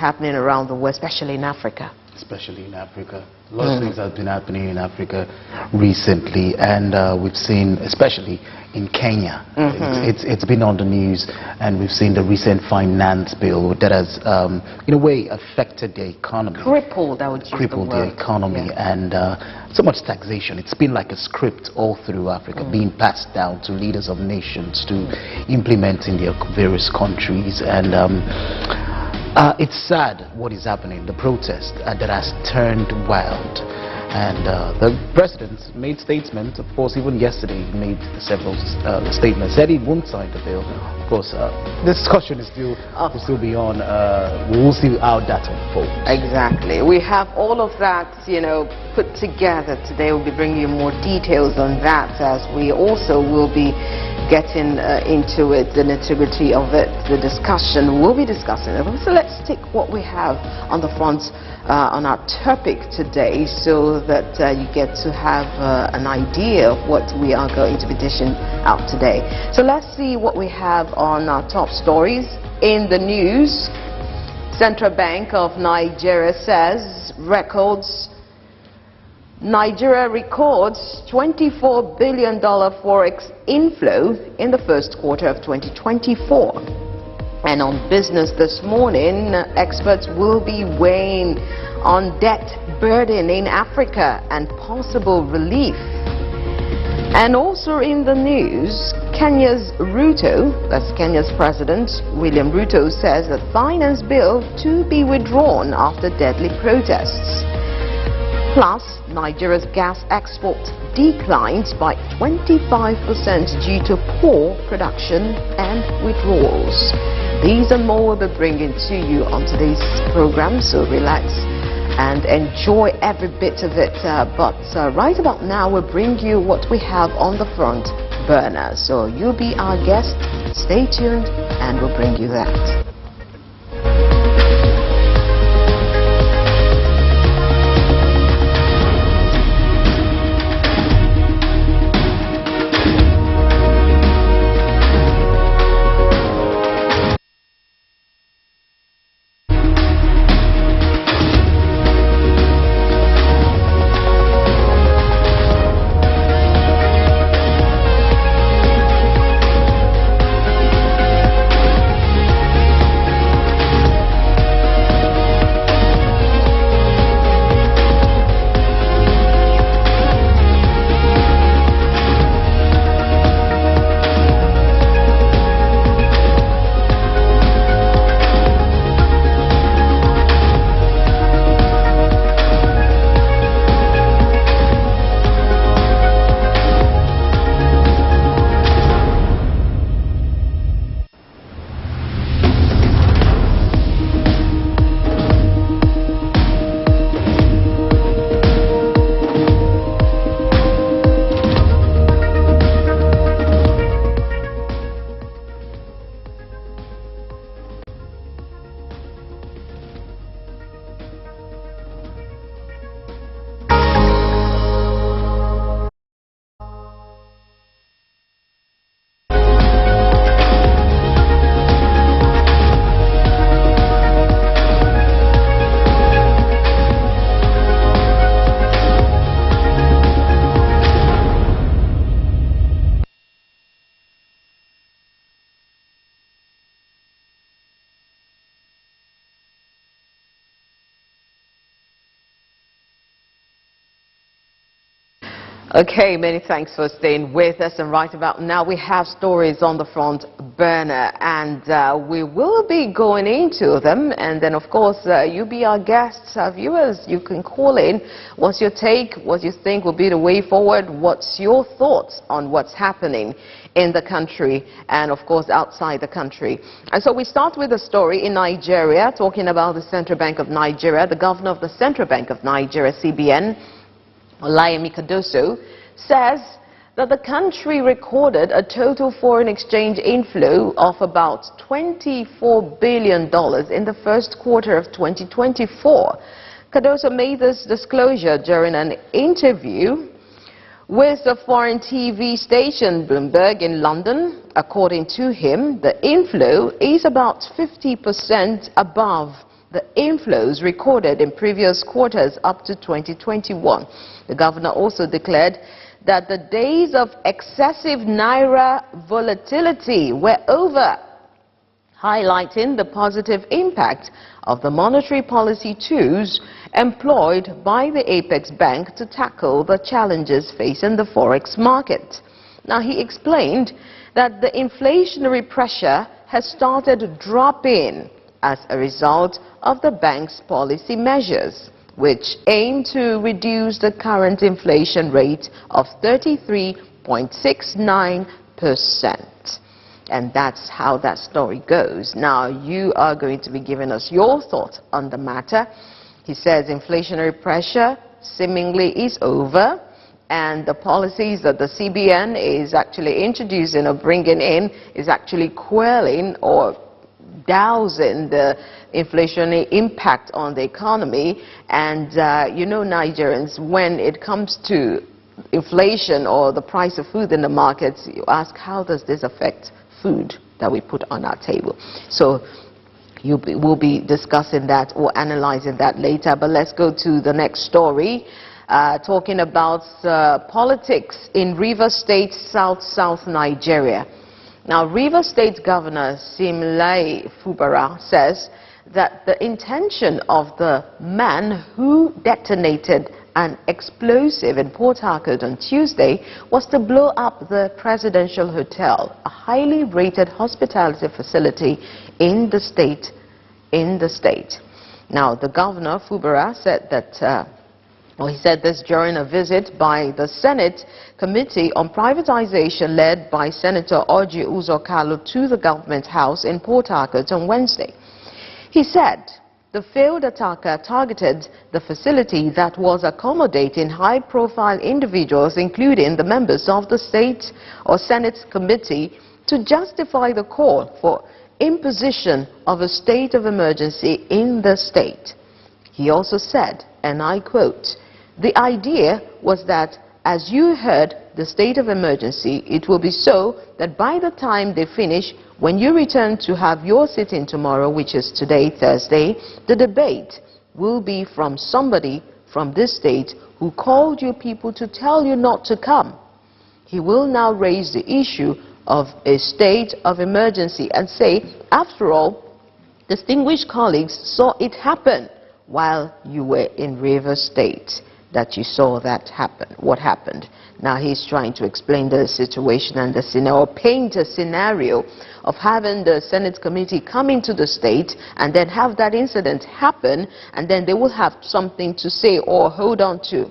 happening around the world, especially in Africa? Especially in Africa. A lot of things have been happening in Africa recently, and we've seen, especially in Kenya, it's been on the news, and we've seen the recent finance bill that has, in a way, affected the economy. Crippled, I would use crippled the economy, and so much taxation. It's been like a script all through Africa, being passed down to leaders of nations to implement in their various countries, and it's sad what is happening, the protest that has turned wild. And the president made statements, of course, even yesterday he made several statements, said he won't sign the bill. Of course, this discussion is still, will still be on. We'll see how that unfolds. Exactly. We have all of that, you know, put together today. We'll be bringing you more details on that, as we also will be getting into it, the nitty-gritty of it, the discussion. We'll be discussing it. So let's take what we have on the front on our topic today, so that you get to have an idea of what we are going to be dishing out today. So let's see what we have on our top stories in the news. Central Bank of Nigeria says Nigeria records $24 billion forex inflow in the first quarter of 2024. And on business this morning, experts will be weighing on debt burden in Africa and possible relief. And also in the news, Kenya's Ruto, that's Kenya's President William Ruto, says that finance bill to be withdrawn after deadly protests. Plus, Nigeria's gas export declines by 25% due to poor production and withdrawals. These and more we'll be bringing to you on today's program, so relax and enjoy every bit of it. But right about now, we'll bring you what we have on the front burner. So you'll be our guest. Stay tuned and we'll bring you that. Okay, many thanks for staying with us. And right about now, we have stories on the front burner, and we will be going into them. And then, of course, you be our guests, our viewers. You can call in. What's your take? What you think will be the way forward? What's your thoughts on what's happening in the country and, of course, outside the country? And so we start with a story in Nigeria, talking about the Central Bank of Nigeria. The governor of the Central Bank of Nigeria, CBN, Olayemi Cardoso, says that the country recorded a total foreign exchange inflow of about $24 billion in the first quarter of 2024. Cardoso made this disclosure during an interview with the foreign TV station Bloomberg in London. According to him, the inflow is about 50% above the inflows recorded in previous quarters up to 2021. The governor also declared that the days of excessive naira volatility were over, highlighting the positive impact of the monetary policy tools employed by the Apex Bank to tackle the challenges facing the forex market. Now, he explained that the inflationary pressure has started dropping as a result of the bank's policy measures, which aim to reduce the current inflation rate of 33.69%. And that's how that story goes. Now, you are going to be giving us your thoughts on the matter. He says inflationary pressure seemingly is over, and the policies that the CBN is actually introducing or bringing in is actually quelling or dousing the inflationary impact on the economy. And you know, Nigerians, when it comes to inflation or the price of food in the markets, you ask, how does this affect food that we put on our table? So we'll be discussing that or analyzing that later. But let's go to the next story, talking about politics in Rivers State, South Nigeria. Now, Rivers State Governor Similai Fubara says that the intention of the man who detonated an explosive in Port Harcourt on Tuesday was to blow up the Presidential Hotel, a highly rated hospitality facility in the state. Now, the governor, Fubara, said that he said this during a visit by the Senate Committee on Privatization led by Senator Orji Uzor Kalu to the government house in Port Harcourt on Wednesday. He said the failed attacker targeted the facility that was accommodating high-profile individuals, including the members of the State or Senate Committee, to justify the call for imposition of a state of emergency in the state. He also said, and I quote, "The idea was that as you heard the state of emergency, it will be so that by the time they finish, when you return to have your sitting tomorrow, which is today, Thursday, the debate will be from somebody from this state who called you people to tell you not to come. He will now raise the issue of a state of emergency and say, after all, distinguished colleagues saw it happen while you were in Rivers State, that you saw that happen. What happened?" Now he's trying to explain the situation and the scenario, paint a scenario of having the Senate Committee come into the state and then have that incident happen, and then they will have something to say or hold on to.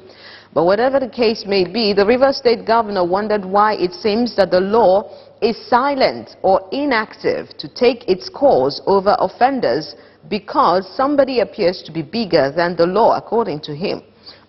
But whatever the case may be, the Rivers State governor wondered why it seems that the law is silent or inactive to take its course over offenders, because somebody appears to be bigger than the law, according to him.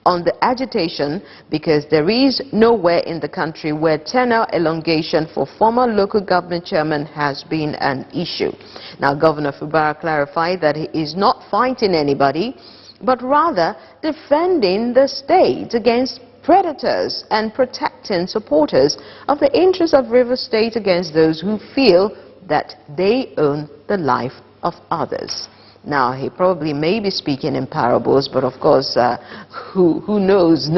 On the agitation, because there is nowhere in the country where tenure elongation for former local government chairmen has been an issue. Now, Governor Fubara clarified that he is not fighting anybody, but rather defending the state against predators and protecting supporters of the interests of Rivers State against those who feel that they own the life of others. Now, he probably may be speaking in parables, but of course, who knows.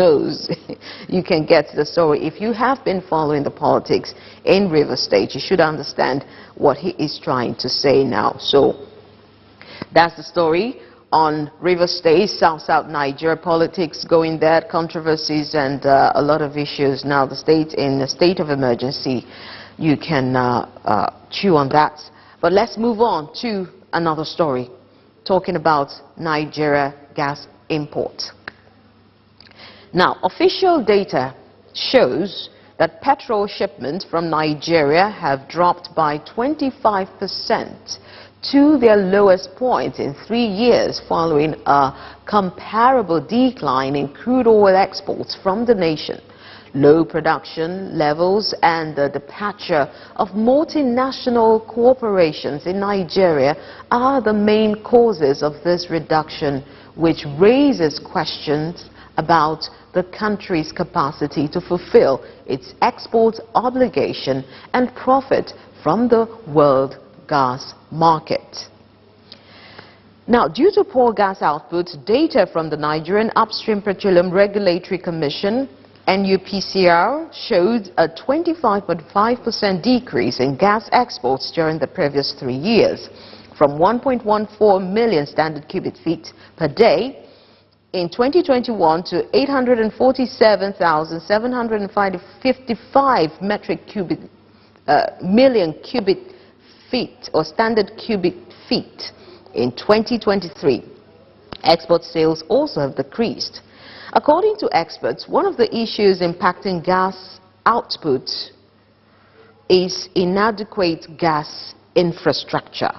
You can get the story. If you have been following the politics in Rivers State, you should understand what he is trying to say now. So, that's the story on Rivers State, South Nigeria, politics going there, controversies and a lot of issues. Now, the state in a state of emergency, you can chew on that. But let's move on to another story, talking about Nigeria gas import. Now, official data shows that petrol shipments from Nigeria have dropped by 25% to their lowest point in 3 years, following a comparable decline in crude oil exports from the nation. Low production levels and the departure of multinational corporations in Nigeria are the main causes of this reduction, which raises questions about the country's capacity to fulfill its export obligation and profit from the world gas market. Now, due to poor gas output, data from the Nigerian Upstream Petroleum Regulatory Commission, NUPCR, showed a 25.5% decrease in gas exports during the previous 3 years, from 1.14 million standard cubic feet per day in 2021 to 847,755 million cubic feet or standard cubic feet in 2023. Export sales also have decreased. According to experts, one of the issues impacting gas output is inadequate gas infrastructure.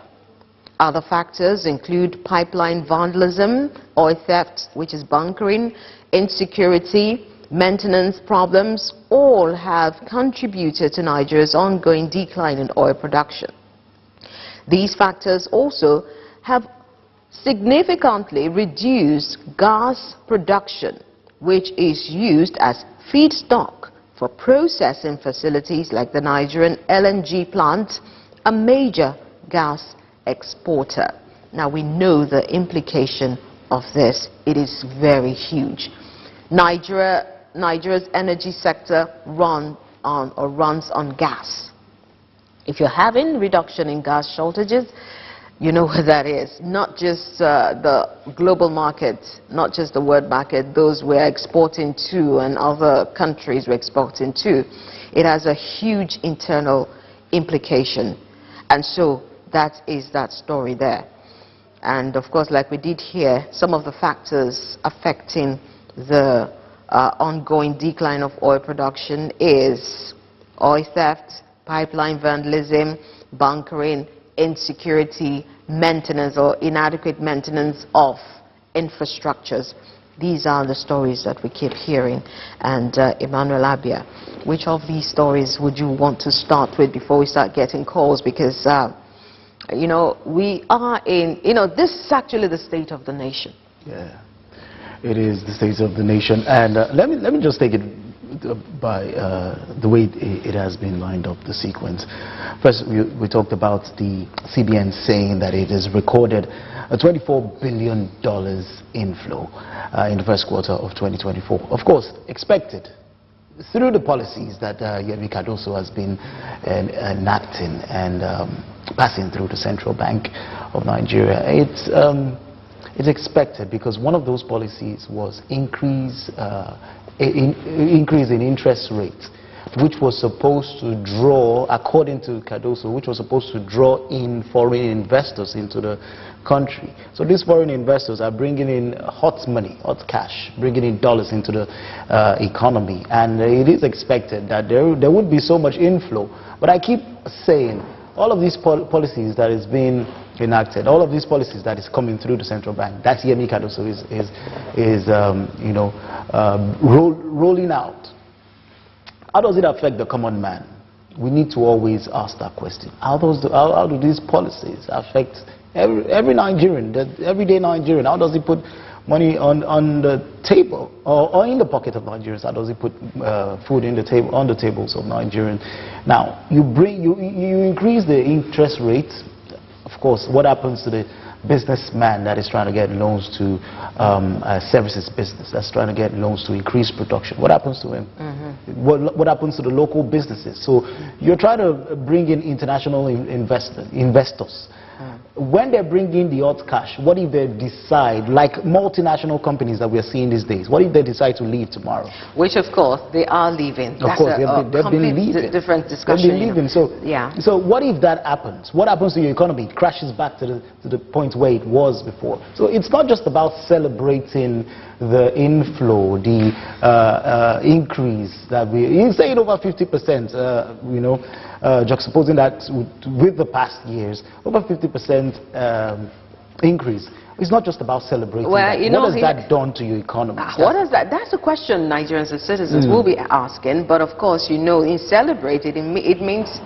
Other factors include pipeline vandalism, oil theft, which is bunkering, insecurity, maintenance problems. All have contributed to Nigeria's ongoing decline in oil production. These factors also have significantly reduced gas production, which is used as feedstock for processing facilities like the Nigerian LNG plant, a major gas exporter. Now we know the implication of this. It is very huge. Nigeria's energy sector runs on gas. If you're having reduction in gas shortages, you know what that is. Not just the global market, not just the world market, those we're exporting to and other countries we're exporting to. It has a huge internal implication. And so that is that story there. And of course, like we did here, some of the factors affecting the ongoing decline of oil production is oil theft, pipeline vandalism, bunkering, insecurity, maintenance or inadequate maintenance of infrastructures. These are the stories that we keep hearing. And Emmanuel Abia, which of these stories would you want to start with before we start getting calls? Because you know, we are in, you know, this is actually the state of the nation. Yeah, it is the state of the nation. And let me just take it by the way it has been lined up, the sequence. First, we talked about the CBN saying that it has recorded a $24 billion inflow in the first quarter of 2024. Of course, expected through the policies that Yemi Cardoso has been enacting and passing through the Central Bank of Nigeria. It's expected because one of those policies was increase in interest rates, which was supposed to draw, according to Cardoso, which was supposed to draw in foreign investors into the country. So these foreign investors are bringing in hot money, hot cash, bringing in dollars into the economy. And it is expected that there would be so much inflow. But I keep saying, all of these policies that is being enacted, all of these policies that is coming through the central bank, that Yemi Cardoso is rolling out. How does it affect the common man? We need to always ask that question. How do these policies affect every Nigerian, the everyday Nigerian? How does it put money on the table or in the pocket of Nigerians? How does it put food on the tables of Nigerians? Now, you increase the interest rates. Of course, what happens to the businessman that is trying to get loans to services business, that's trying to get loans to increase production? What happens to him? What happens to the local businesses? So you're trying to bring in international investors. When they bring in the hot cash, what if they decide, like multinational companies that we are seeing these days, what if they decide to leave tomorrow? Which, of course, they are leaving. Of course, they've been leaving. Different discussion. They've been leaving. So, yeah. So what if that happens? What happens to your economy? It crashes back to the point where it was before. So it's not just about celebrating the inflow, the increase that you say it over 50%, juxtaposing that with the past years, over 50% increase. It's not just about celebrating. Well, you know, what has that done to your economy? What is that? That's a question Nigerians and citizens will be asking. But of course, you know, in celebrating, it means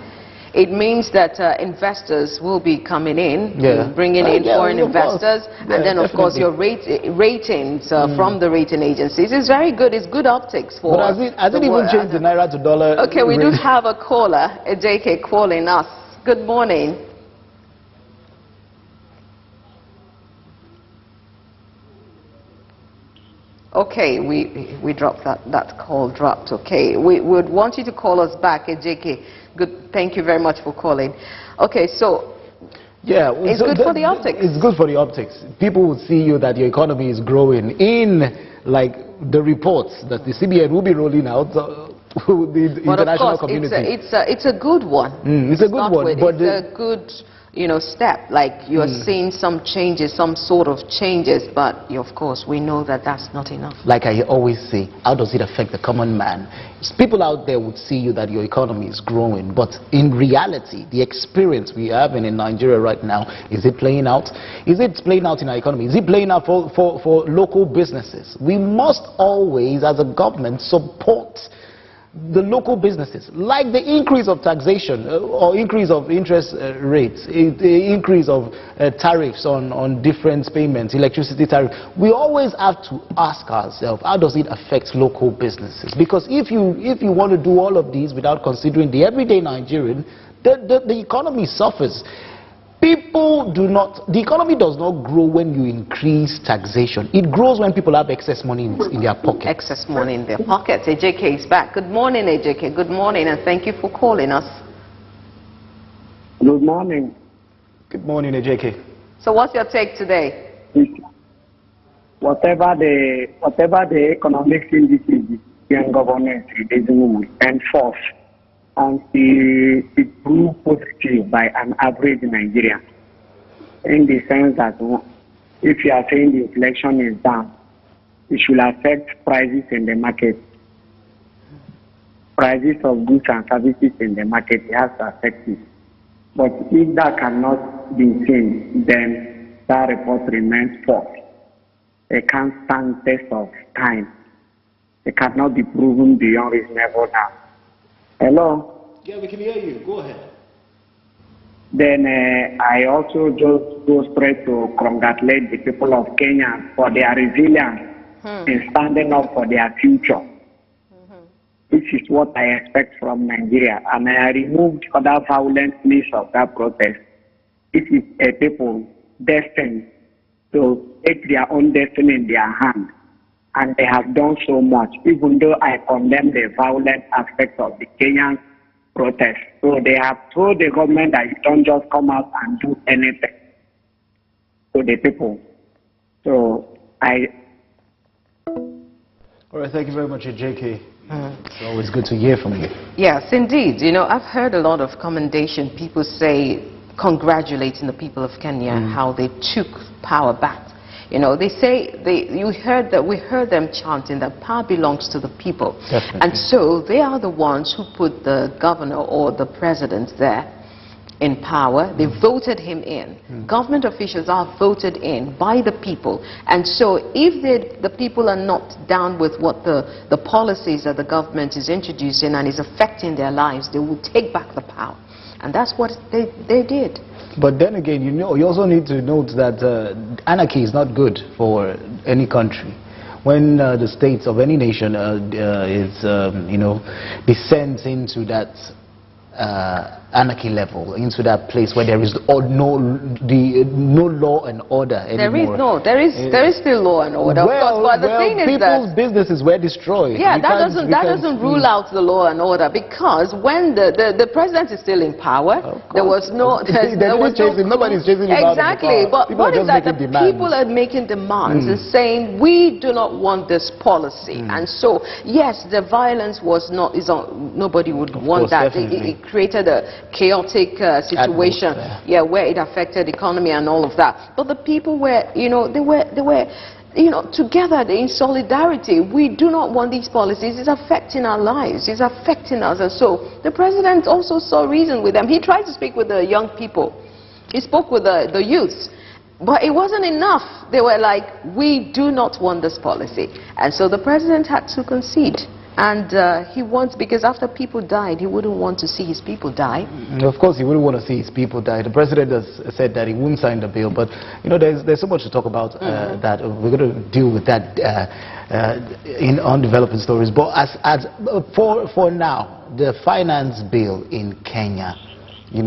that investors will be coming in, bringing in foreign investors, and then of course your ratings from the rating agencies is very good. It's good optics for. But has it even changed the naira to dollar? Okay, we do have a caller, JK, calling us. Good morning. Okay, we dropped that call dropped. Okay, we would want you to call us back at JK. Good, thank you very much for calling. Okay, so yeah, it's good for the optics. It's good for the optics. People would see you that your economy is growing in like the reports that the CBN will be rolling out. The international community. It's a good one. It's a good one, but it's a good step. Like you're seeing some changes, some sort of changes, but of course we know that that's not enough. Like I always say, how does it affect the common man? People out there would see you that your economy is growing, but in reality, the experience we are having in Nigeria right now, is it playing out? Is it playing out in our economy? Is it playing out for local businesses? We must always, as a government, support the local businesses, like the increase of taxation or increase of interest rates, the increase of tariffs on different payments, electricity tariff. We always have to ask ourselves, how does it affect local businesses? Because if you want to do all of these without considering the everyday Nigerian, the economy suffers. The economy does not grow when you increase taxation. It grows when people have excess money in their pocket. Excess money in their pockets. AJK is back. Good morning, AJK. Good morning, and thank you for calling us. Good morning. Good morning, AJK. So what's your take today? Whatever the economic indices the Indian government will enforce until it proves positive by an average Nigerian, in the sense that if you are saying the inflation is down, it should affect prices in the market. Prices of goods and services in the market, it has to affect it. But if that cannot be seen, then that report remains false. It can't stand test of time. It cannot be proven beyond reasonable doubt. Hello? Yeah, we can hear you. Go ahead. Then I also just go straight to congratulate the people of Kenya for their resilience in standing up for their future. This is what I expect from Nigeria. And I removed other violent means of that protest. It is a people destined to take their own destiny in their hand. And they have done so much, even though I condemn the violent aspect of the Kenyan protest. So they have told the government that you don't just come out and do anything to the people. So All right, thank you very much, JK. It's always good to hear from you. Yes, indeed. You know, I've heard a lot of commendation. People say, congratulating the people of Kenya, how they took power back. You know, they say, we heard them chanting that power belongs to the people. Definitely. And so they are the ones who put the governor or the president there in power. They voted him in. Government officials are voted in by the people. And so if the people are not down with what the policies that the government is introducing and is affecting their lives, they will take back the power. And that's what they did. But then again, you also need to note that anarchy is not good for any country. When the states of any nation descends into that anarchy level, into that place where there is no law and order anymore. There is still law and order, of course, but the thing is that people's businesses were destroyed. Yeah, that doesn't rule out the law and order, because when the president is still in power, there was no nobody's chasing him out of the exactly. power. But what is that? The people are making demands and saying, we do not want this policy. And so yes, the violence nobody would want that. It created a chaotic situation, where it affected the economy and all of that. But the people were, they were together, in solidarity. We do not want these policies. It's affecting our lives. It's affecting us. And so the president also saw reason with them. He tried to speak with the young people. He spoke with the youth. But it wasn't enough. They were like, we do not want this policy. And so the president had to concede. And because after people died, he wouldn't want to see his people die. Of course, he wouldn't want to see his people die. The president has said that he wouldn't sign the bill. But, there's so much to talk about that. We're going to deal with that on developing stories. But for now, the finance bill in Kenya, a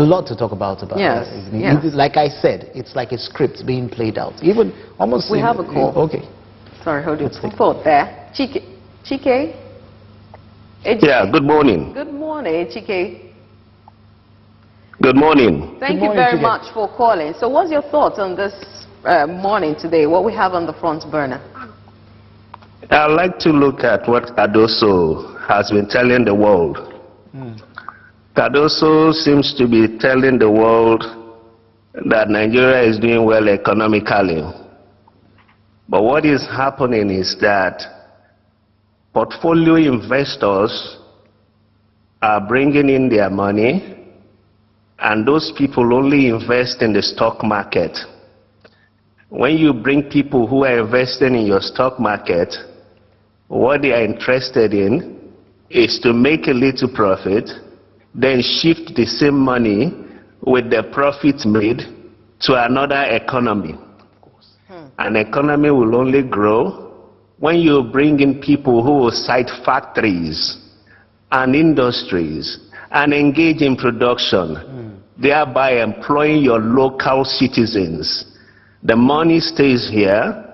lot to talk about yes, that. Like I said, it's like a script being played out. Even almost. We have a call. Okay. Sorry, hold your thought there. Chike? Yeah, good morning. Good morning, Chike. Good morning. Thank you very much for calling. So what's your thoughts on this morning today, what we have on the front burner? I'd like to look at what Cardoso has been telling the world. Cardoso seems to be telling the world that Nigeria is doing well economically. But what is happening is that portfolio investors are bringing in their money, and those people only invest in the stock market. When you bring people who are investing in your stock market, what they are interested in is to make a little profit, then shift the same money with the profit made to another economy. An economy will only grow when you bring in people who will site factories and industries and engage in production, thereby employing your local citizens. The money stays here,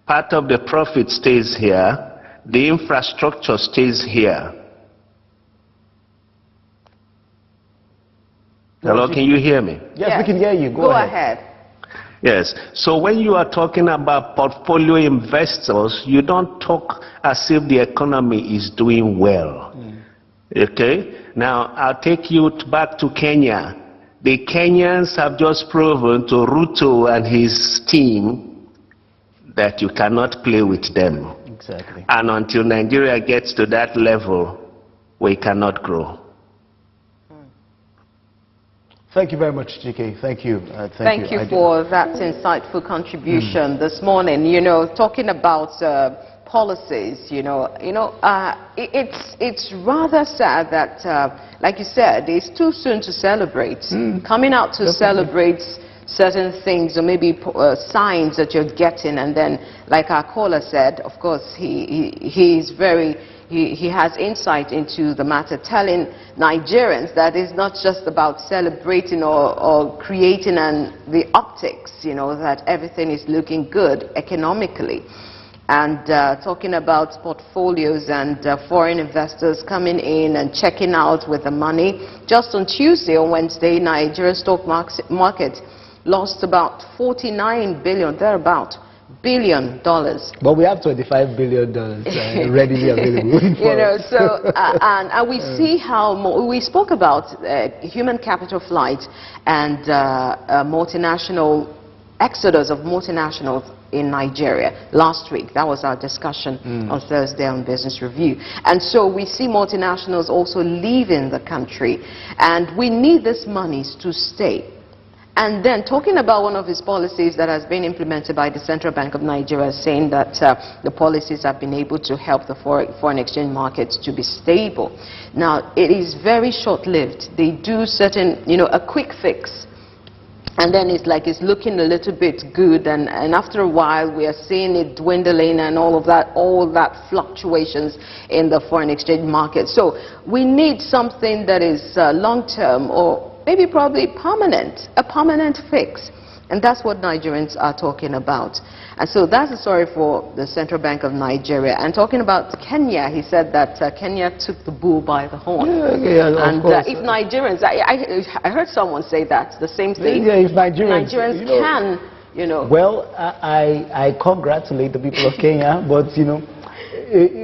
part of the profit stays here, the infrastructure stays here. Hello, can you hear me? Yes, we can hear you. Go ahead. Yes. So when you are talking about portfolio investors, you don't talk as if the economy is doing well. Okay? Now, I'll take you back to Kenya. The Kenyans have just proven to Ruto and his team that you cannot play with them. Exactly. And until Nigeria gets to that level, we cannot grow. Thank you very much, Chike. Thank you. Thank you for that insightful contribution this morning. You know, talking about policies, it's rather sad that, like you said, it's too soon to celebrate. Coming out to celebrate certain things, or maybe signs that you're getting, and then, like our caller said, of course, he has insight into the matter, telling Nigerians that it's not just about celebrating or creating the optics, that everything is looking good economically. And talking about portfolios and foreign investors coming in and checking out with the money. Just on Tuesday or Wednesday, Nigerian stock market lost about $49 billion, thereabout. $billion. But we have $25 billion readily available. And we see how we spoke about human capital flight and multinational exodus of multinationals in Nigeria last week. That was our discussion on Thursday on Business Review. And so we see multinationals also leaving the country, and we need these monies to stay. And then talking about one of his policies that has been implemented by the Central Bank of Nigeria, saying that the policies have been able to help the foreign exchange markets to be stable. Now, it is very short-lived. They do certain, a quick fix. And then it's like it's looking a little bit good, and after a while we are seeing it dwindling and all that fluctuations in the foreign exchange market. So we need something that is long-term, or maybe probably permanent, a permanent fix. And that's what Nigerians are talking about. And so that's the story for the Central Bank of Nigeria. And talking about Kenya, he said that Kenya took the bull by the horn. And if Nigerians, I heard someone say that, the same thing. Yeah, if Nigerians can, Well, I congratulate the people of Kenya, but,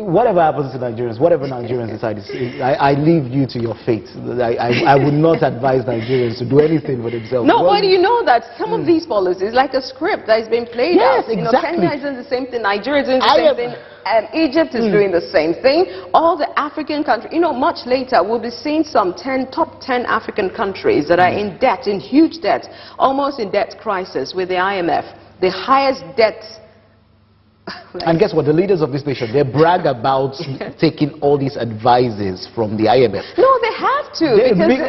whatever happens to Nigerians, whatever Nigerians decide, I leave you to your fate. I would not advise Nigerians to do anything for themselves. No, but you know that some of these policies, like a script that is being played out. Exactly. Kenya is doing the same thing, Nigeria is doing the same thing, and Egypt is doing the same thing. All the African countries, much later we'll be seeing some top 10 African countries that are in debt, in huge debt, almost in debt crisis with the IMF, the highest debt. And guess what? The leaders of this nation, they brag about taking all these advices from the IMF. No, they have to.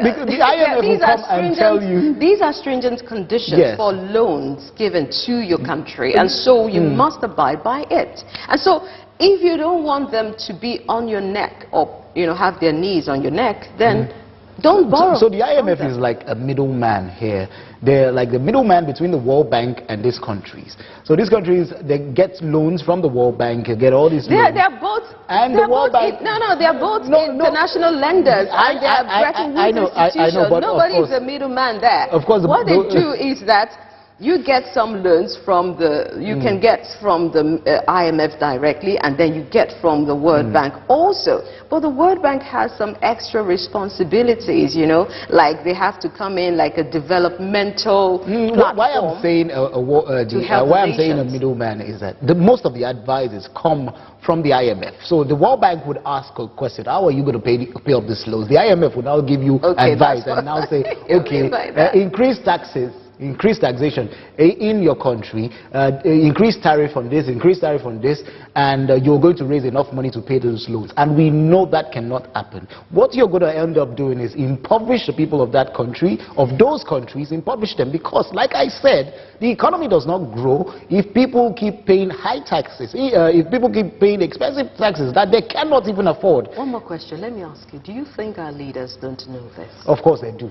Because the IMF will come and tell you. These are stringent conditions for loans given to your country. And so you must abide by it. And so if you don't want them to be on your neck or, have their knees on your neck, then Don't borrow. So the IMF is like a middleman here. They're like the middleman between the World Bank and these countries. So these countries, they get loans from the World Bank, get all these loans. They're both. And they're the World both Bank. they're both international lenders. And they are Bretton Woods institutions. I know, but nobody is a middleman there. Of course, what they do is that you get some loans from the, you can get from the IMF directly, and then you get from the World Bank also. But the World Bank has some extra responsibilities, you know, like they have to come in like a developmental platform. Why I'm saying a middleman is that most of the advices come from the IMF. So the World Bank would ask a question, how are you going to pay off these loans? The IMF would now give you advice and now say, okay, increase taxes, increase taxation in your country, increase tariff on this, and you're going to raise enough money to pay those loans. And we know that cannot happen. What you're going to end up doing is impoverish the people of that country, of those countries, impoverish them, because like I said, the economy does not grow if people keep paying high taxes, if people keep paying expensive taxes that they cannot even afford. One more question, let me ask you, do you think our leaders don't know this? Of course they do.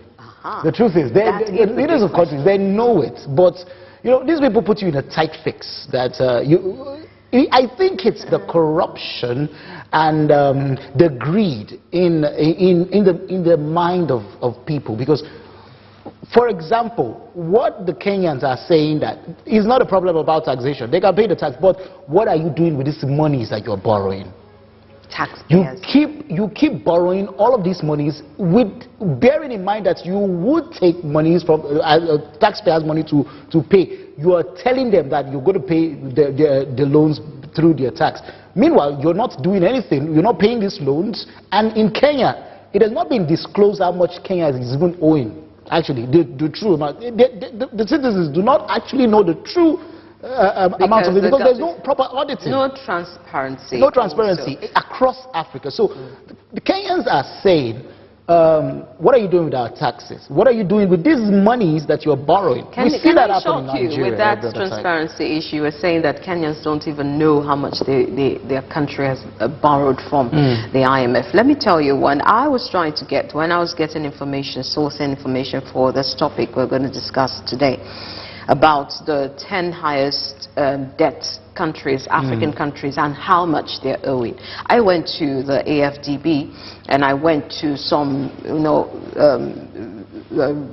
The truth is, the leaders of countries, they know it, but you know, these people put you in a tight fix. That I think it's the corruption and the greed in the mind of people. Because, for example, what the Kenyans are saying that is not a problem about taxation. They can pay the tax, but what are you doing with these monies that you're borrowing? Taxpayers. You keep borrowing all of these monies with bearing in mind that you would take monies from taxpayers' money to pay. You are telling them that you're going to pay the loans through their tax. Meanwhile, you're not doing anything. You're not paying these loans. And in Kenya, it has not been disclosed how much Kenya is even owing. Actually, the true amount. The citizens do not actually know the true amount of it, because there's no proper auditing. No transparency. No transparency across Africa. So the Kenyans are saying, what are you doing with our taxes? What are you doing with these monies that you're borrowing? Can I shock you with that transparency issue? We're saying that Kenyans don't even know how much their country has borrowed from the IMF. Let me tell you, when I was getting information, sourcing information for this topic we're going to discuss today, about the 10 highest debt countries, African countries, and how much they're owing. I went to the AFDB and I went to some,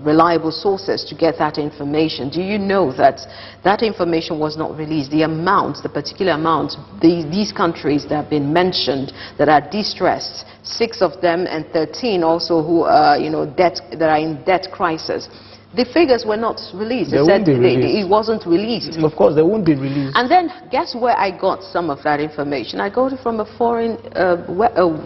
reliable sources to get that information. Do you know that that information was not released? The amounts, the particular amounts, these countries that have been mentioned that are distressed, 6 of them and 13 also who are, that are in debt crisis. The figures were not released. They said it wasn't released. Of course, they won't be released. And then, guess where I got some of that information? I got it from a foreign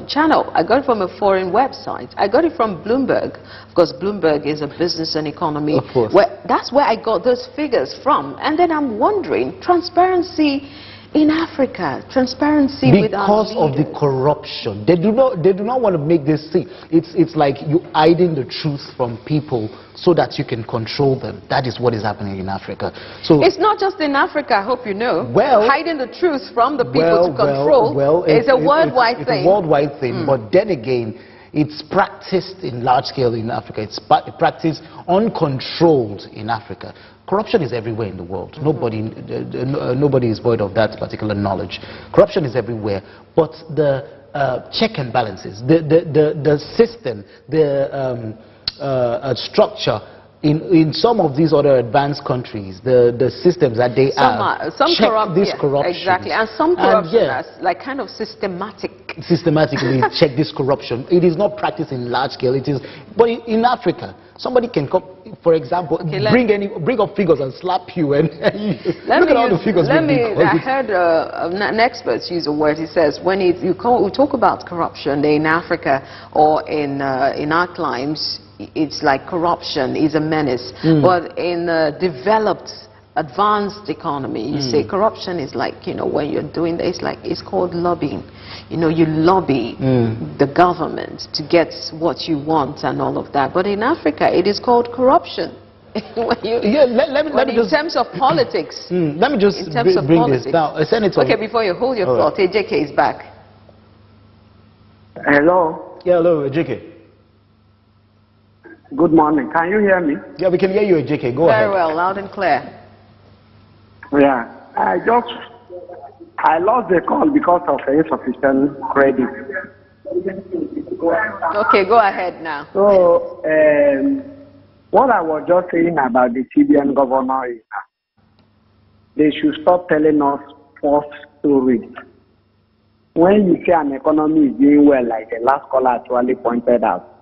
channel. I got it from a foreign website. I got it from Bloomberg. Of course, Bloomberg is a business and economy. Of course. That's where I got those figures from. And then I'm wondering, transparency in Africa, transparency with our leaders. Because of the corruption. They do not want to make this see. It's like you hiding the truth from people so that you can control them. That is what is happening in Africa. So it's not just in Africa, I hope you know. Well, hiding the truth from the people to control is a worldwide thing. It's a worldwide thing, but then again, it's practiced in large scale in Africa. It's practiced uncontrolled in Africa. Corruption is everywhere in the world. Nobody is void of that particular knowledge. Corruption is everywhere, but the check and balances, the system, the structure in some of these other advanced countries, the systems that they check this corruption. Exactly, and some corruption is like kind of systematically check this corruption. It is not practiced in large scale. It is, but in Africa, somebody can come, for example, bring up figures and slap you and look at all the figures. I heard an expert use a word. He says when we talk about corruption in Africa or in our climes, it's like corruption is a menace. But in developed, advanced economy, you say corruption is like, when you're doing this, it's called lobbying. You lobby the government to get what you want and all of that. But in Africa, it is called corruption. In terms of politics. Let me just bring this down. Senator. Okay, before you hold your thought, JK is back. Hello. Yeah, hello, JK. Good morning. Can you hear me? Yeah, we can hear you, JK. Go Very ahead. well, loud and clear. Yeah. I lost the call because of insufficient credit. Okay, go ahead now. So, what I was just saying about the CBN governor is that they should stop telling us false stories. When you say an economy is doing well, like the last caller actually pointed out,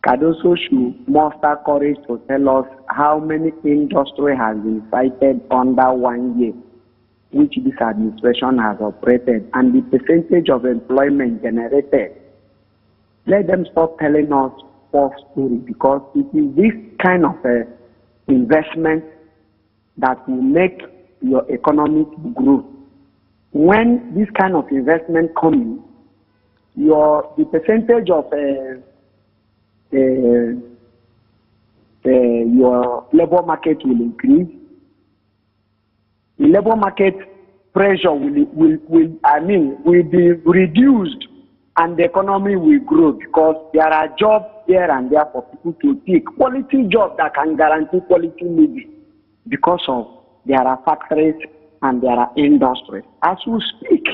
Cardoso should muster courage to tell us how many industry has been cited under 1 year, which this administration has operated, and the percentage of employment generated. Let them stop telling us false stories, because it is this kind of investment that will make your economy grow. When this kind of investment comes, the percentage of your labor market will increase. The labor market pressure will be reduced, and the economy will grow, because there are jobs here and there for people to take, quality jobs that can guarantee quality living, because of there are factories and there are industries. As we speak,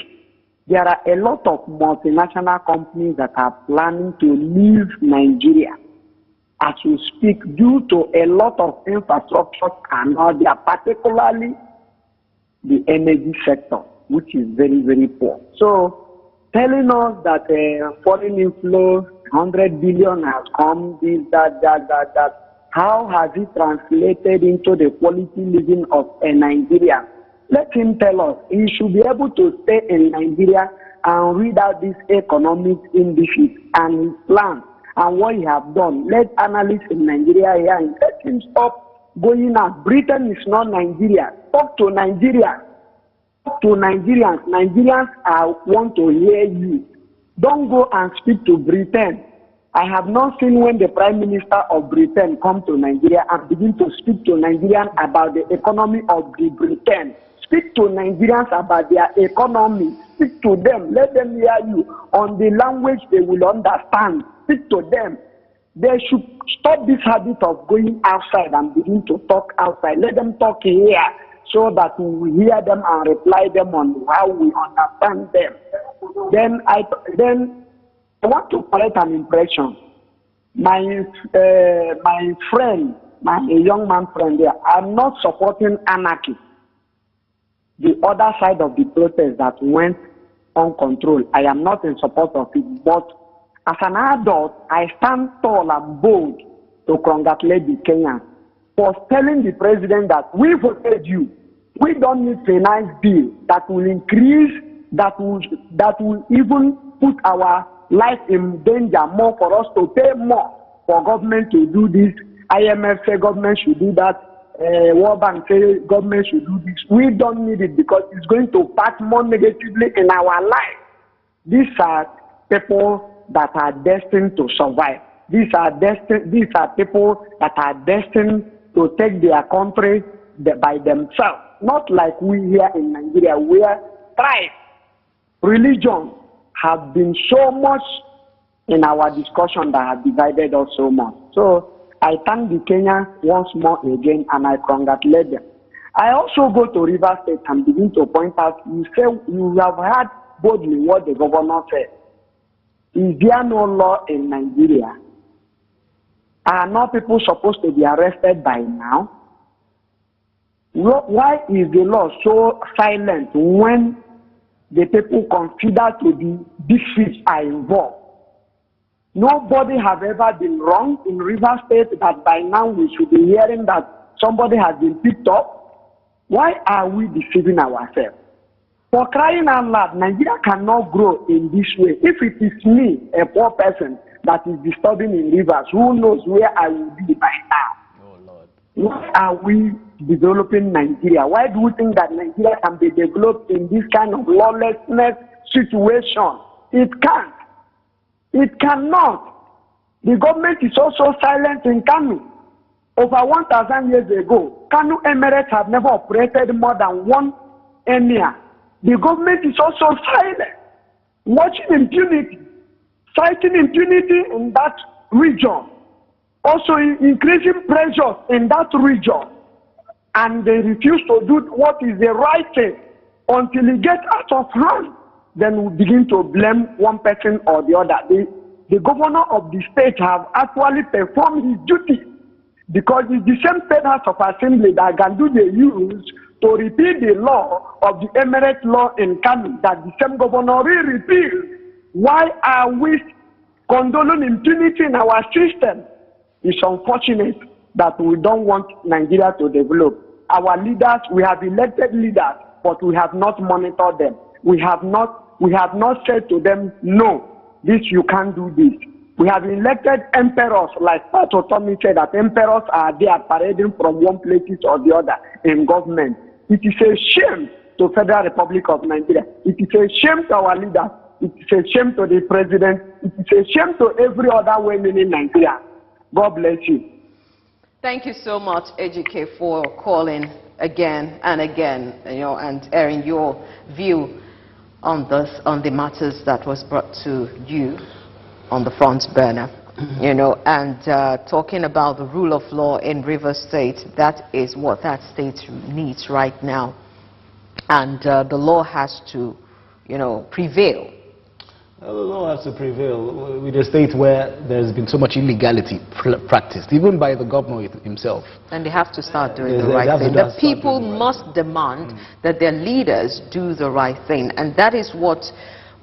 there are a lot of multinational companies that are planning to leave Nigeria as we speak, due to a lot of infrastructure cannot be, particularly the energy sector, which is very, very poor. So, telling us that foreign inflow, 100 billion has come, this, that, how has it translated into the quality living of a Nigerian? Let him tell us. He should be able to stay in Nigeria and read out these economic indices and his plan and what he has done. Let analysts in Nigeria hear and let him stop going out. Britain is not Nigeria. Talk to Nigeria. Talk to Nigerians. Nigerians want to hear you. Don't go and speak to Britain. I have not seen when the Prime Minister of Britain come to Nigeria and begin to speak to Nigerians about the economy of the Britain. Speak to Nigerians about their economy. Speak to them. Let them hear you on the language they will understand. Speak to them. They should stop this habit of going outside and begin to talk outside. Let them talk here so that we will hear them and reply them on how we understand them. Then I want to correct an impression. My friend, my young man friend there, I'm not supporting anarchy. The other side of the protest that went uncontrolled, I am not in support of it. But as an adult, I stand tall and bold to congratulate the Kenyans for telling the president that we voted you. We don't need finance bill that will increase, that will even put our life in danger more for us to pay more for government to do this. IMF say government should do that. World Bank say government should do this. We don't need it because it's going to impact more negatively in our life. These are people that are destined to survive. These are people that are destined to take their country by themselves. Not like we here in Nigeria, where tribe, religion have been so much in our discussion that have divided us so much. So I thank the Kenyans once more again, and I congratulate them. I also go to Rivers State and begin to point out, you say you have heard boldly what the governor said. Is there no law in Nigeria? Are not people supposed to be arrested by now? Why is the law so silent when the people consider to be big fish are involved? Nobody have ever been wrong in Rivers State that by now we should be hearing that somebody has been picked up. Why are we deceiving ourselves? For crying out loud, Nigeria cannot grow in this way. If it is me, a poor person, that is disturbing in Rivers, who knows where I will be by now? Oh, Lord. Why are we developing Nigeria? Why do we think that Nigeria can be developed in this kind of lawlessness situation? It can't. It cannot. The government is also silent in Kanu. Over 1,000 years ago, Kanu Emirates have never operated more than one emir. The government is also silent, watching impunity, fighting impunity in that region. also increasing pressure in that region, and they refuse to do what is the right thing until it gets out of hand, then we begin to blame one person or the other. The governor of the state have actually performed his duty, because it's the same state House of Assembly that can do the use to repeal the law of the Emirate law in Kano that the same governor will repeal. Why are we condoning impunity in our system? It's unfortunate that we don't want Nigeria to develop. Our leaders, we have elected leaders, but we have not monitored them. We have not said to them, no, this you can't do this. We have elected emperors, like Pastor Tommy said, that emperors are there parading from one place or the other in government. It is a shame to Federal Republic of Nigeria. It is a shame to our leaders. It is a shame to the president. It is a shame to every other woman in Nigeria. God bless you. Thank you so much, Ejike, for calling again and again, and airing your view on the matters that was brought to you on the front burner, and talking about the rule of law in Rivers State. That is what that state needs right now, and the law has to, prevail. The law has to prevail with a state where there's been so much illegality practiced, even by the governor himself. And they have to start doing the right thing. The people must demand that their leaders do the right thing, and that is what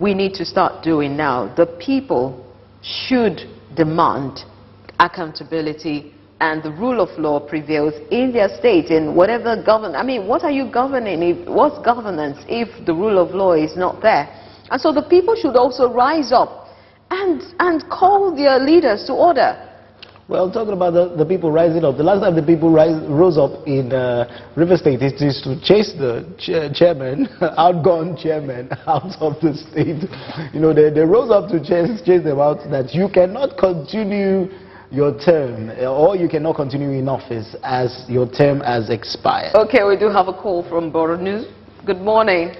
we need to start doing now. The people should demand accountability, and the rule of law prevails in their state, in whatever government. I mean, what are you governing? What's governance if the rule of law is not there? And so the people should also rise up and call their leaders to order. Well, talking about the people rising up, the last time the people rose up in River State is to chase the chairman, outgone chairman, out of the state. They rose up to chase them out, that you cannot continue your term, or you cannot continue in office as your term has expired. Okay, we do have a call from Borno. Good morning.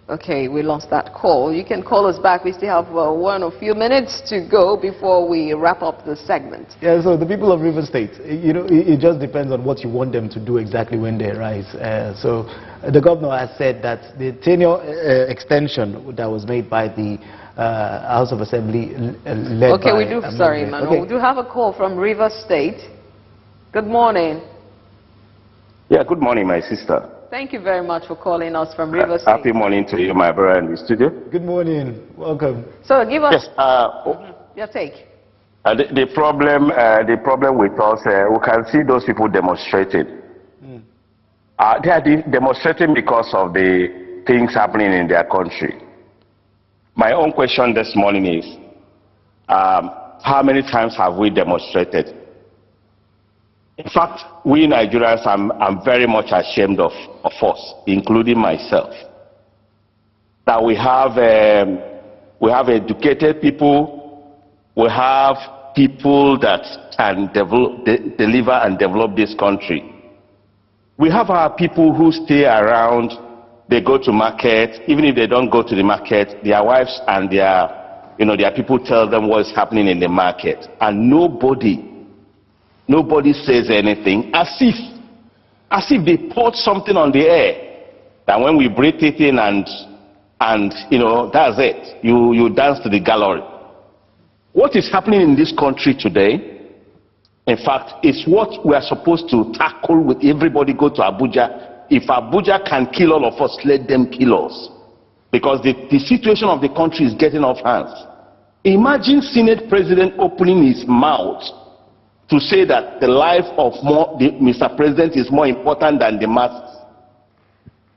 Okay, we lost that call. You can call us back. We still have one or few minutes to go before we wrap up the segment. Yeah, so the people of River State, it just depends on what you want them to do exactly when they rise. So the governor has said that the tenure extension that was made by the House of Assembly led okay, by... we do, sorry, Manuel. Okay. We do have a call from River State. Good morning. Yeah, good morning, my sister. Thank you very much for calling us from River State. Happy morning to you, my brother in the studio. Good morning. Welcome. So give us your take. The problem with us, we can see those people demonstrating. They are demonstrating because of the things happening in their country. My own question this morning is, how many times have we demonstrated? In fact, we Nigerians, I'm very much ashamed of us, including myself, that we have educated people, we have people that can deliver and develop this country. We have our people who stay around, they go to market, even if they don't go to the market, their wives and their people tell them what's happening in the market, and nobody says anything, as if they poured something on the air, that when we breathe it in and that's it, you dance to the gallery. What is happening in this country today, in fact, is what we are supposed to tackle with everybody go to Abuja. If Abuja can kill all of us, let them kill us. Because the situation of the country is getting off hands. Imagine Senate President opening his mouth to say that the life of Mr. President is more important than the masses.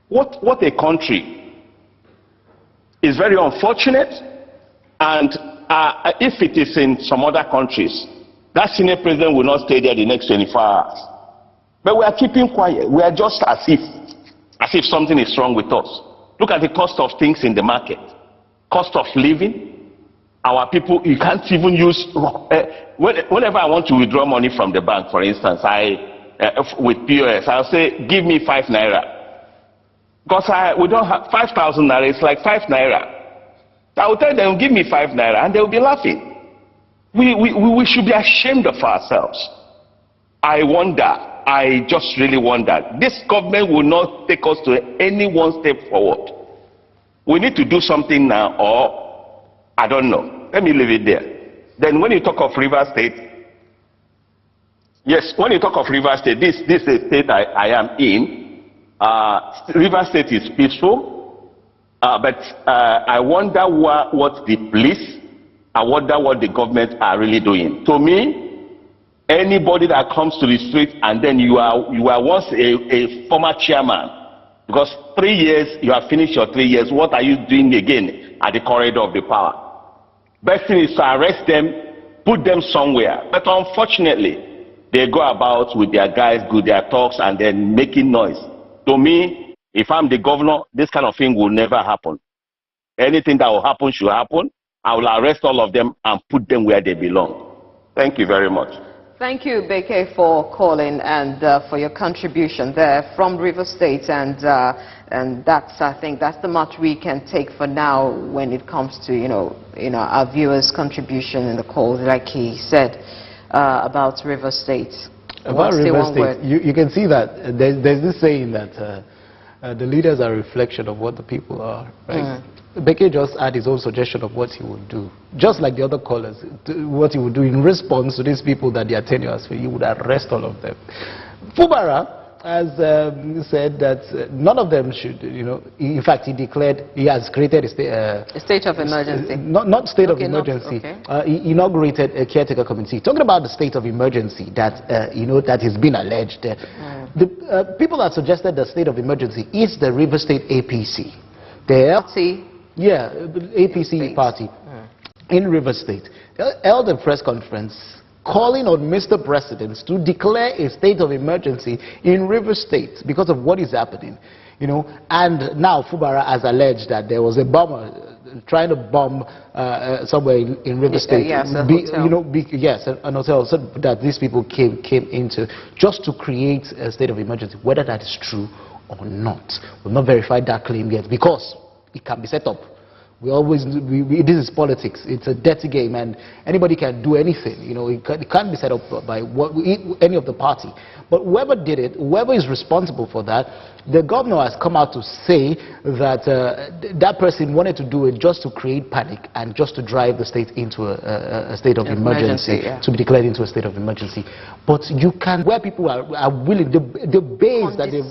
What a country. It's very unfortunate, and if it is in some other countries, that Senate President will not stay there the next 24 hours. But we are keeping quiet. We are just as if something is wrong with us. Look at the cost of things in the market. Cost of living. Our people, you can't even use, whenever I want to withdraw money from the bank, for instance, with POS, I'll say, give me 5 naira. Because we don't have 5,000 naira, it's like 5 naira. I will tell them, give me 5 naira, and they'll be laughing. We should be ashamed of ourselves. I just really wonder. This government will not take us to any one step forward. We need to do something now, or I don't know. Let me leave it there. Then when you talk of River State, yes, when you talk of River State, this is the state I am in. River State is peaceful, but I wonder what the police, I wonder what the government are really doing. To me, anybody that comes to the street and then you are once a former chairman, because 3 years, you have finished your 3 years, what are you doing again at the corridor of the power? Best thing is to arrest them, put them somewhere. But unfortunately, they go about with their guys, with their talks, and then making noise. To me, if I'm the governor, this kind of thing will never happen. Anything that will happen should happen. I will arrest all of them and put them where they belong. Thank you very much. Thank you, Beke, for calling and for your contribution there from River State. And that's, I think, that's the much we can take for now when it comes to, our viewers' contribution in the call, like he said about River State. About River State, you can see that there's this saying that the leaders are a reflection of what the people are, right? Beke just had his own suggestion of what he would do. Just like the other callers, what he would do in response to these people that their tenure has failed, he would arrest all of them. Fubara has said that none of them should, in fact, he declared he has created a state of emergency. Not state of emergency. He inaugurated a caretaker committee. Talking about the state of emergency that, that has been alleged. The people that suggested the state of emergency is the River State APC. The APC party in River State held a press conference calling on Mr. President to declare a state of emergency in River State because of what is happening, and now Fubara has alleged that there was a bomber trying to bomb somewhere in River State. Yes, a hotel. Yes, an hotel so that these people came into just to create a state of emergency. Whether that is true or not, we've not verified that claim yet because it can be set up. This is politics. It's a dirty game, and anybody can do anything. It can't be set up by any of the party. But whoever did it, whoever is responsible for that, the governor has come out to say that that person wanted to do it just to create panic and just to drive the state into a state of emergency, to be declared into a state of emergency. But you can, where people are willing, the base that they've,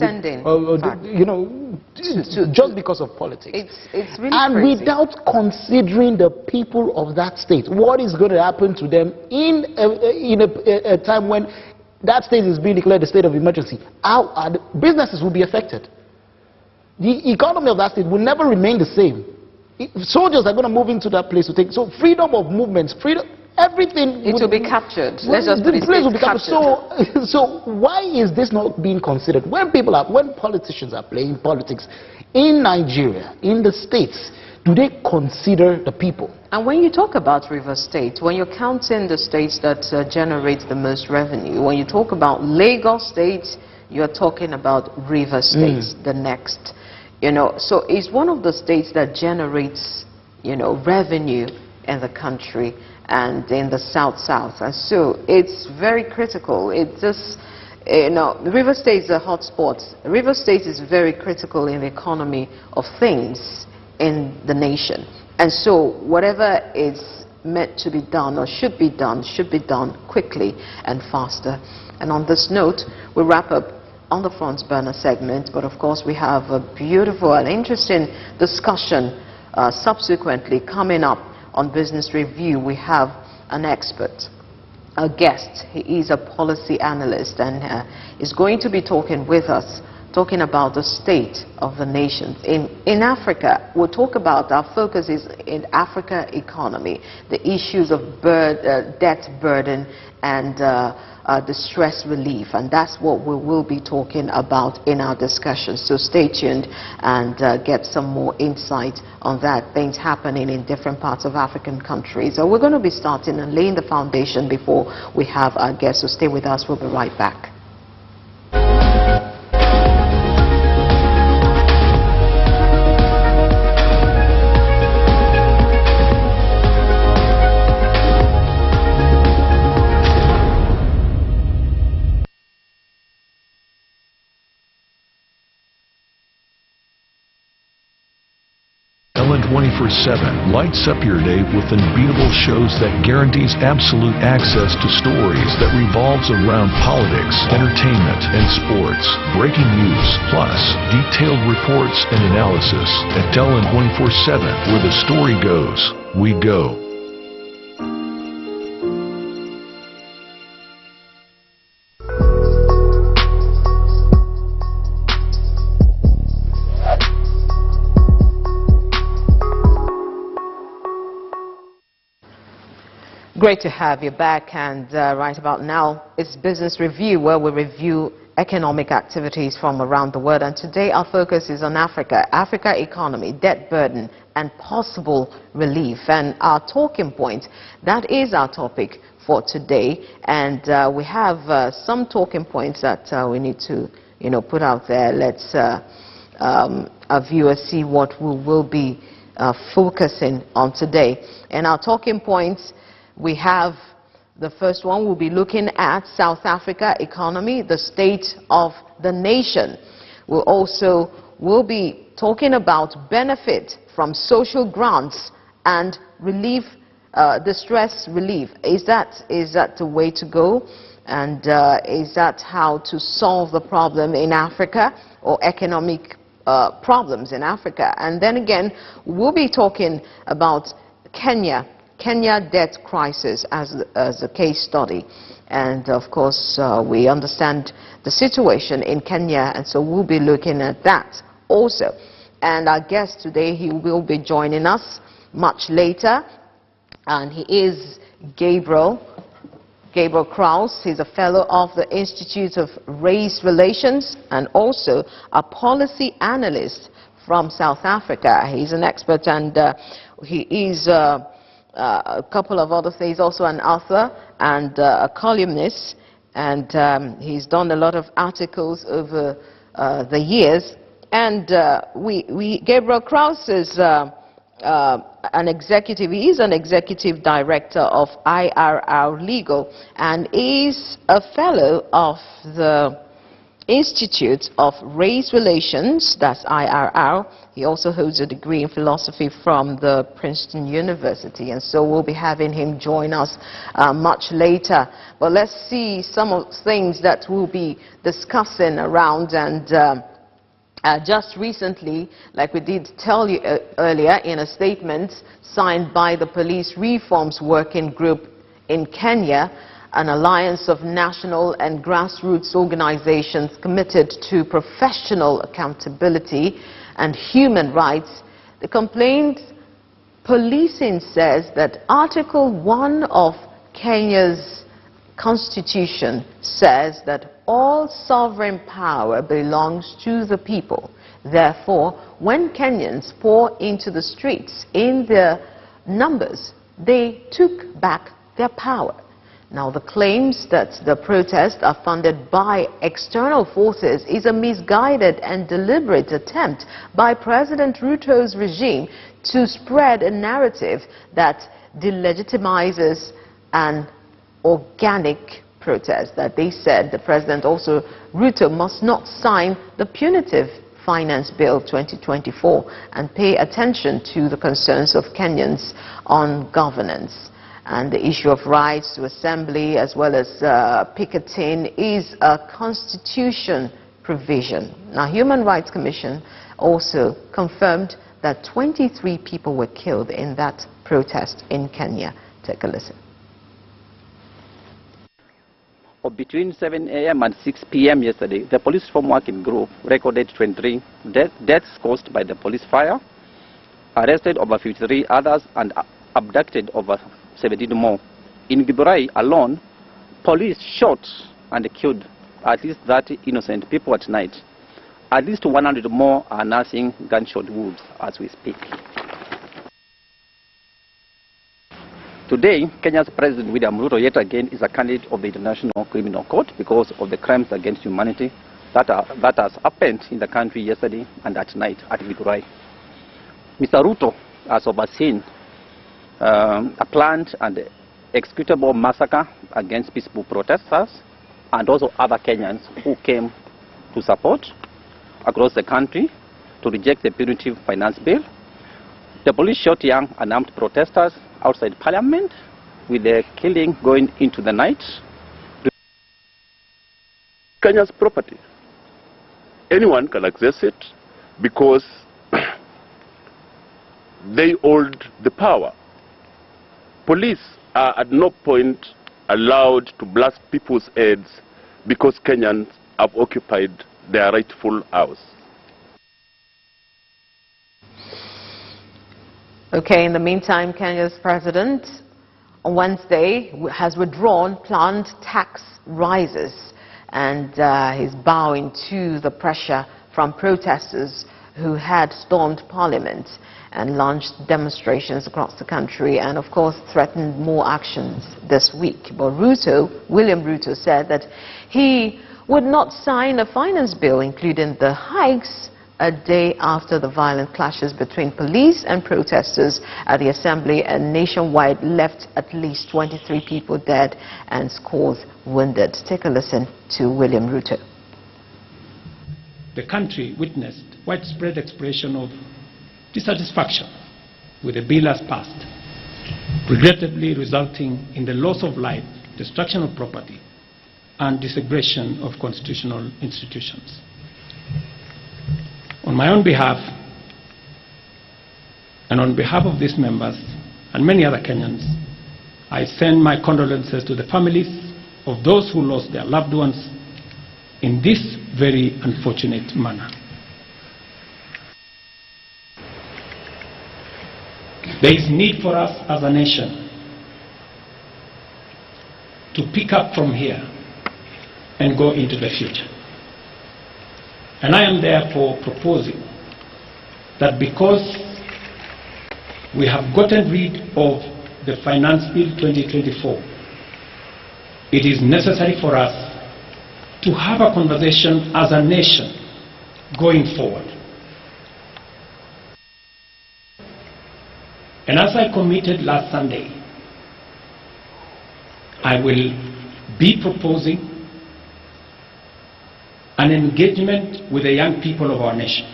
just because of politics. It's really and crazy. Without considering the people of that state, what is going to happen to them in a time when that state is being declared a state of emergency? How are the businesses will be affected? The economy of that state will never remain the same. Soldiers are going to move into that place to take. So freedom of movement, everything. It will be captured. Let's just put it, place will be captured. So why is this not being considered? When politicians are playing politics in Nigeria, in the states, do they consider the people? And when you talk about River State, when you're counting the states that generate the most revenue, when you talk about Lagos State, you're talking about River State, the next. So it's one of the states that generates, revenue in the country and in the South. And so it's very critical. It's just, River State is a hotspot. River State is very critical in the economy of things in the nation. And so whatever is meant to be done or should be done quickly and faster. And on this note, we wrap up on the front burner segment, but of course we have a beautiful and interesting discussion subsequently coming up on Business Review. We have an expert, a guest. He is a policy analyst and is going to be talking with us, talking about the state of the nation. In Africa, we'll talk about, our focus is in Africa economy, the issues of debt burden and distress relief, and that's what we will be talking about in our discussion. So stay tuned and get some more insight on that, things happening in different parts of African countries. So we're going to be starting and laying the foundation before we have our guests, so stay with us, we'll be right back. Ellen 24/7 lights up your day with unbeatable shows that guarantees absolute access to stories that revolves around politics, entertainment, and sports. Breaking news, plus detailed reports and analysis. At Ellen 24/7, where the story goes, we go. Great to have you back, and right about now it's Business Review, where we review economic activities from around the world. And today our focus is on Africa economy, debt burden, and possible relief. And our talking point, that is our topic for today. And we have some talking points that we need to, put out there. Let's our viewers see what we will be focusing on today. And our talking points, we have the first one. We'll be looking at South Africa economy, the state of the nation. We'll be talking about benefit from social grants and relief, distress relief. Is that the way to go? And is that how to solve the problem in Africa, or economic problems in Africa? And then again, we'll be talking about Kenya debt crisis as a case study. And of course, we understand the situation in Kenya, and so we'll be looking at that also. And our guest today, he will be joining us much later, and he is Gabriel Kraus. He's a fellow of the Institute of Race Relations and also a policy analyst from South Africa. He's an expert, and he is a couple of other things, also an author and a columnist, and he's done a lot of articles over the years. And Gabriel Kraus is an executive. He is an executive director of IRR Legal, and is a fellow of the Institute of Race Relations, that's IRR. He also holds a degree in philosophy from the Princeton University, and so we'll be having him join us much later. But let's see some of the things that we'll be discussing around. And just recently, like we did tell you earlier, in a statement signed by the Police Reforms Working Group in Kenya, an alliance of national and grassroots organizations committed to professional accountability and human rights. The complaint policing says that Article 1 of Kenya's constitution says that all sovereign power belongs to the people. Therefore, when Kenyans pour into the streets in their numbers, they took back their power. Now, the claims that the protests are funded by external forces is a misguided and deliberate attempt by President Ruto's regime to spread a narrative that delegitimizes an organic protest. That they said the president, also Ruto, must not sign the punitive Finance Bill 2024 and pay attention to the concerns of Kenyans on governance. And the issue of rights to assembly as well as picketing is a constitution provision. Now, Human Rights Commission also confirmed that 23 people were killed in that protest in Kenya. Take a listen. Between 7 a.m. and 6 p.m. yesterday, the Police Reform Working Group recorded 23 deaths caused by the police fire, arrested over 53 others, and abducted over 17 more. In Githurai alone, police shot and killed at least 30 innocent people at night. At least 100 more are nursing gunshot wounds as we speak. Today, Kenya's President William Ruto yet again is a candidate of the International Criminal Court because of the crimes against humanity that has happened in the country yesterday and at night at Githurai. Mr. Ruto has overseen a planned and executable massacre against peaceful protesters and also other Kenyans who came to support across the country to reject the punitive finance bill, The police shot young unarmed protesters outside Parliament, with the killing going into the night. Kenya's property. Anyone can access it because they hold the power. Police are at no point allowed to blast people's heads because Kenyans have occupied their rightful house. Okay, in the meantime, Kenya's president on Wednesday has withdrawn planned tax rises, and he's bowing to the pressure from protesters who had stormed Parliament and launched demonstrations across the country and, of course, threatened more actions this week. But William Ruto, said that he would not sign a finance bill, including the hikes, a day after the violent clashes between police and protesters at the Assembly and nationwide left at least 23 people dead and scores wounded. Take a listen to William Ruto. The country witnessed widespread expression of dissatisfaction with the bill as passed, regrettably resulting in the loss of life, destruction of property, and disintegration of constitutional institutions. On my own behalf, and on behalf of these members and many other Kenyans, I send my condolences to the families of those who lost their loved ones in this very unfortunate manner. There is need for us as a nation to pick up from here and go into the future. And I am therefore proposing that because we have gotten rid of the Finance Bill 2024, it is necessary for us to have a conversation as a nation going forward. And as I committed last Sunday, I will be proposing an engagement with the young people of our nation,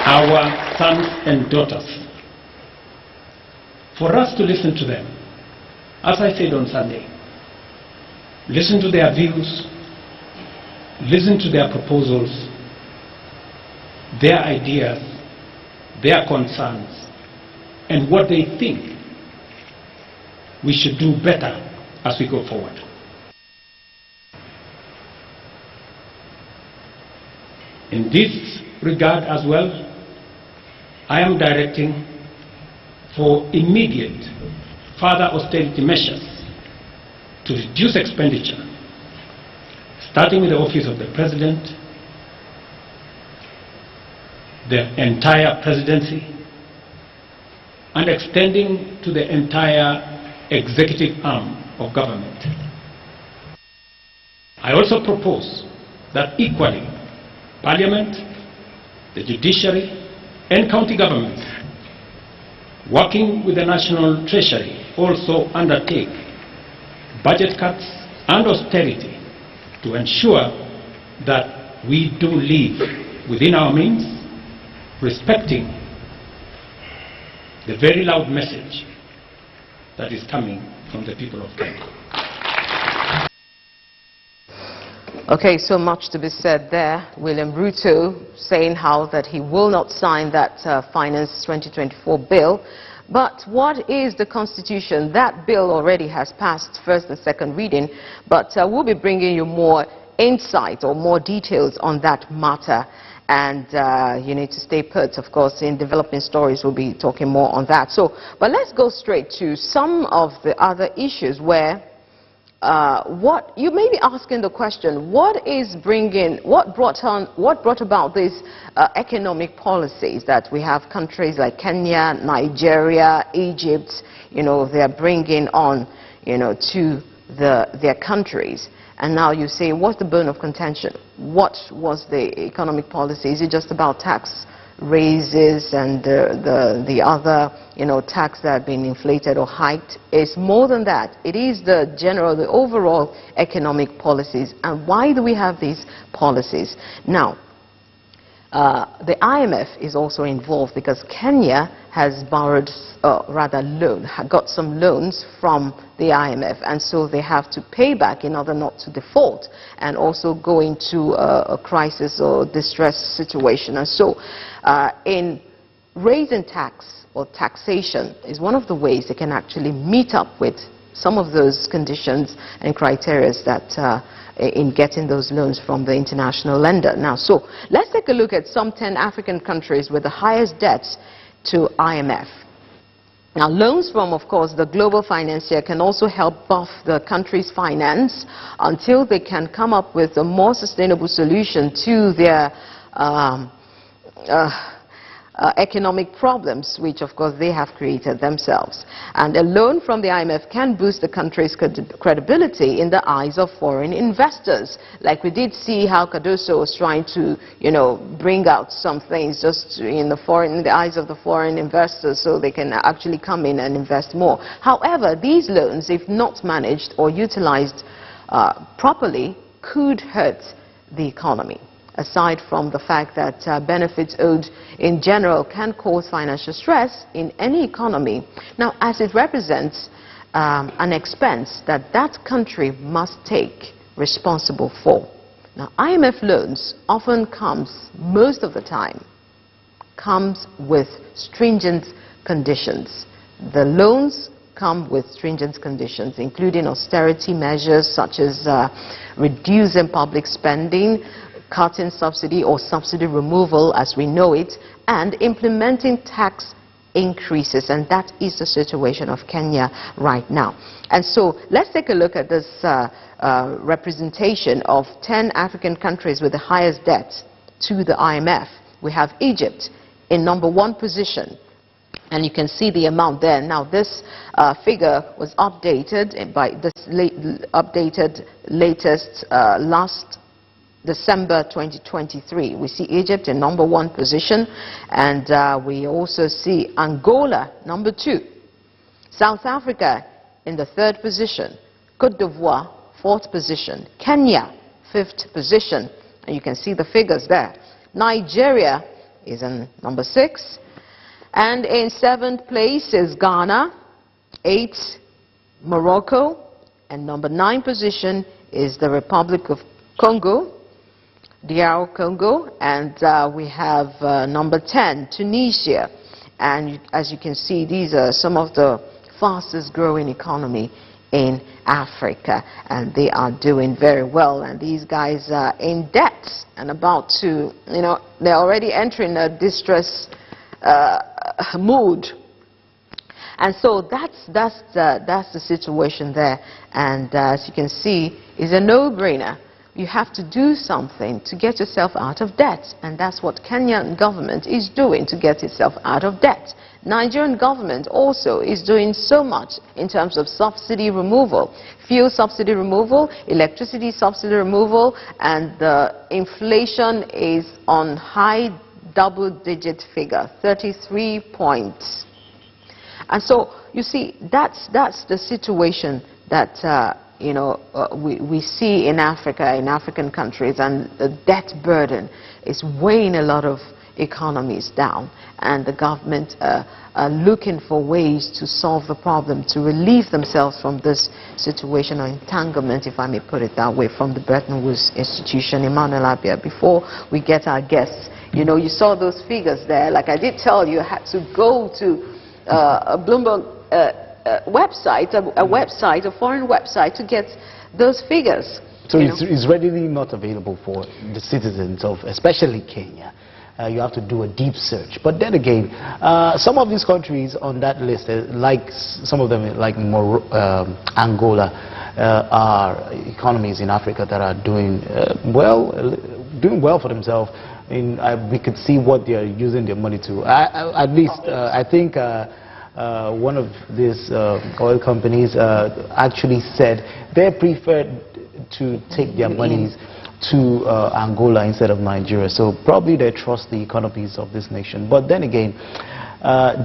our sons and daughters, for us to listen to them. As I said on Sunday, listen to their views, listen to their proposals, their ideas, their concerns, and what they think we should do better as we go forward. In this regard as well, I am directing for immediate further austerity measures to reduce expenditure, starting with the Office of the President, the entire presidency, and extending to the entire executive arm of government. I also propose that equally Parliament, the judiciary, and county governments, working with the National Treasury, also undertake budget cuts and austerity to ensure that we do live within our means, respecting the very loud message that is coming from the people of Kenya. Okay, so much to be said there. William Ruto saying how that he will not sign that Finance 2024 bill. But what is the Constitution? That bill already has passed first and second reading, but we'll be bringing you more insight or more details on that matter. And you need to stay put, of course. In Developing Stories, we'll be talking more on that. So, but let's go straight to some of the other issues where what you may be asking the question: what brought about these economic policies that we have countries like Kenya, Nigeria, Egypt, they're bringing on, to their countries. And now you say, what's the bone of contention? What was the economic policy? Is it just about tax raises and the other, tax that have been inflated or hiked? It's more than that. It is the overall economic policies. And why do we have these policies? Now, the IMF is also involved because Kenya has borrowed, got some loans from the IMF, and so they have to pay back in order not to default and also go into a crisis or distress situation. And so in raising tax or taxation is one of the ways they can actually meet up with some of those conditions and criteria that in getting those loans from the international lender. Now, so let's take a look at some 10 African countries with the highest debts to IMF. Now, loans from, of course, the global financier can also help buff the country's finance until they can come up with a more sustainable solution to their economic problems, which of course they have created themselves. And a loan from the IMF can boost the country's credibility in the eyes of foreign investors. Like we did see how Cardoso was trying to, bring out some things just in the eyes of the foreign investors so they can actually come in and invest more. However, these loans, if not managed or utilized properly, could hurt the economy, aside from the fact that benefits owed in general can cause financial stress in any economy. Now, as it represents an expense that that country must take responsible for. Now, IMF loans often most of the time, comes with stringent conditions. The loans come with stringent conditions, including austerity measures such as reducing public spending, cutting subsidy or subsidy removal as we know it, and implementing tax increases. And that is the situation of Kenya right now. And so let's take a look at this representation of 10 African countries with the highest debt to the IMF. We have Egypt in #1 position, and you can see the amount there. Now, this figure was updated by this latest last December 2023. We see Egypt in #1 position, and we also see Angola #2, South Africa in the 3rd position, Cote d'Ivoire 4th position, Kenya 5th position, and you can see the figures there. Nigeria is in #6, and in 7th place is Ghana, 8th Morocco, and #9 position is the Republic of Congo, DR Congo, and we have #10, Tunisia. And as you can see, these are some of the fastest growing economy in Africa, and they are doing very well. And these guys are in debt and about to, they're already entering a distress mood. And so that's the situation there. And as you can see, it's a no-brainer. You have to do something to get yourself out of debt, and that's what Kenyan government is doing to get itself out of debt. Nigerian government also is doing so much in terms of subsidy removal, fuel subsidy removal, electricity subsidy removal, and the inflation is on high double-digit figure, 33 points. And so you see, that's the situation that we see in Africa, in African countries, and the debt burden is weighing a lot of economies down, and the government are looking for ways to solve the problem, to relieve themselves from this situation or entanglement, if I may put it that way, from the Bretton Woods institution. Emmanuel Abia, before we get our guests, you saw those figures there. Like I did tell you, I had to go to a Bloomberg website, a foreign website, to get those figures. So it's readily not available for the citizens of, especially Kenya. You have to do a deep search. But then again, some of these countries on that list, like some of them, like Angola, are economies in Africa that are doing well for themselves. We could see what they are using their money to. At least, I think. One of these oil companies actually said they preferred to take their monies to Angola instead of Nigeria. So probably they trust the economies of this nation. But then again,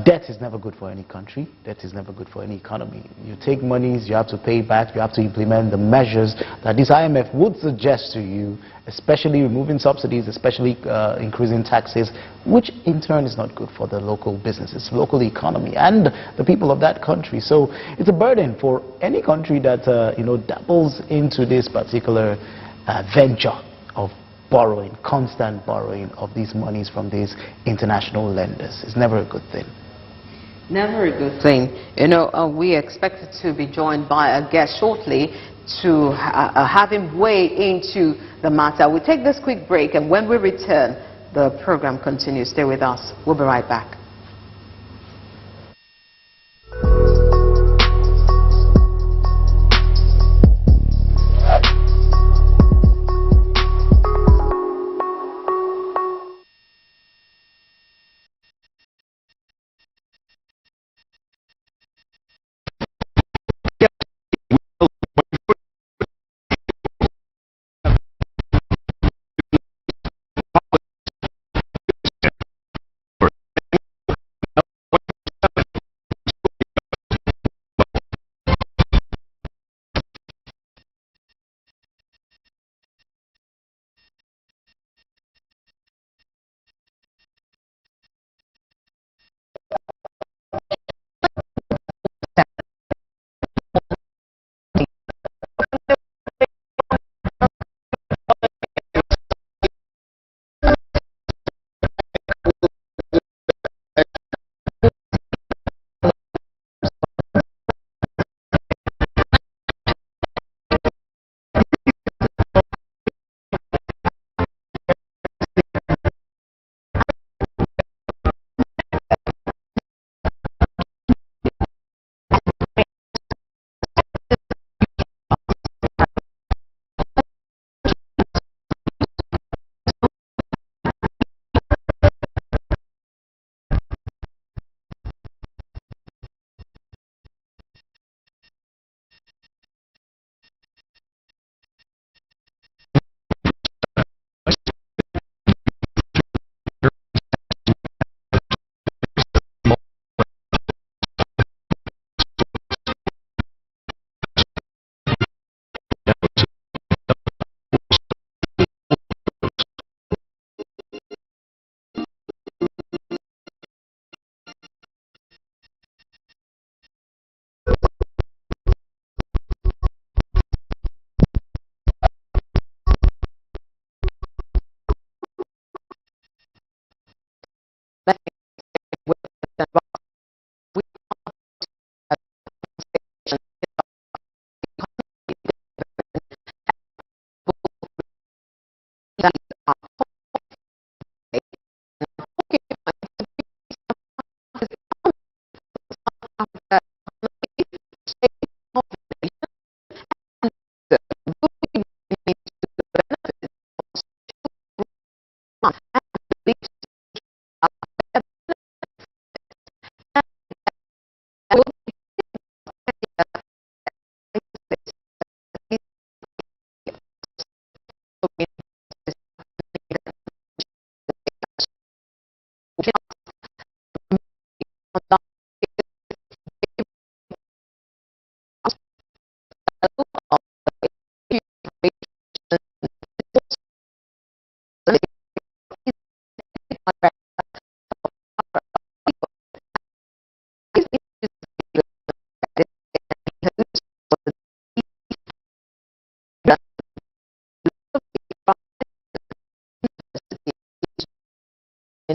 Debt is never good for any country. Debt is never good for any economy. You take monies, you have to pay back, you have to implement the measures that this IMF would suggest to you, especially removing subsidies, especially increasing taxes, which in turn is not good for the local businesses, local economy, and the people of that country. So it's a burden for any country that dabbles into this particular venture of borrowing, constant borrowing of these monies from these international lenders. It's never a good thing. Never a good thing. We expected to be joined by a guest shortly to have him weigh into the matter. We'll take this quick break, and when we return, the program continues. Stay with us. We'll be right back.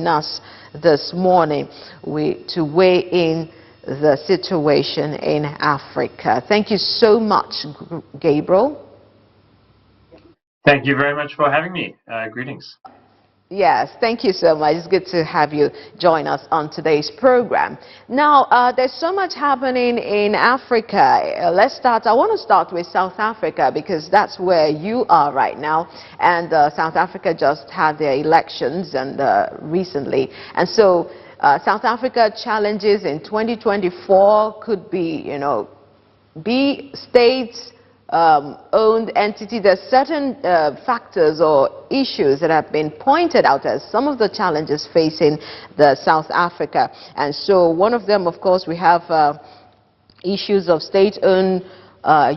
Us this morning to weigh in the situation in Africa. Thank you so much, Gabriel. Thank you very much for having me. Greetings. Yes, thank you so much. It's good to have you join us on today's program. Now, there's so much happening in Africa. I want to start with South Africa because that's where you are right now. And South Africa just had their elections and recently. And so South Africa challenges in 2024 could be, be states owned entity. There's certain factors or issues that have been pointed out as some of the challenges facing the South Africa. And so one of them, of course, we have issues of state-owned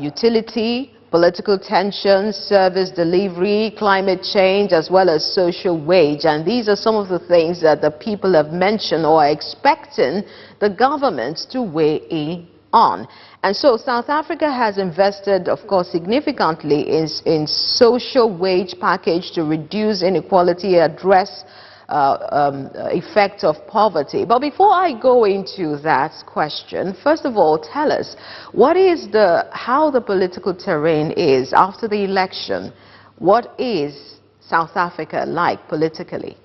utility, political tensions, service delivery, climate change, as well as social wage. And these are some of the things that the people have mentioned or are expecting the government to weigh in on. And so South Africa has invested, of course, significantly in social wage package to reduce inequality, address effect of poverty. But before I go into that question, first of all, tell us how the political terrain is after the election. What is South Africa like politically?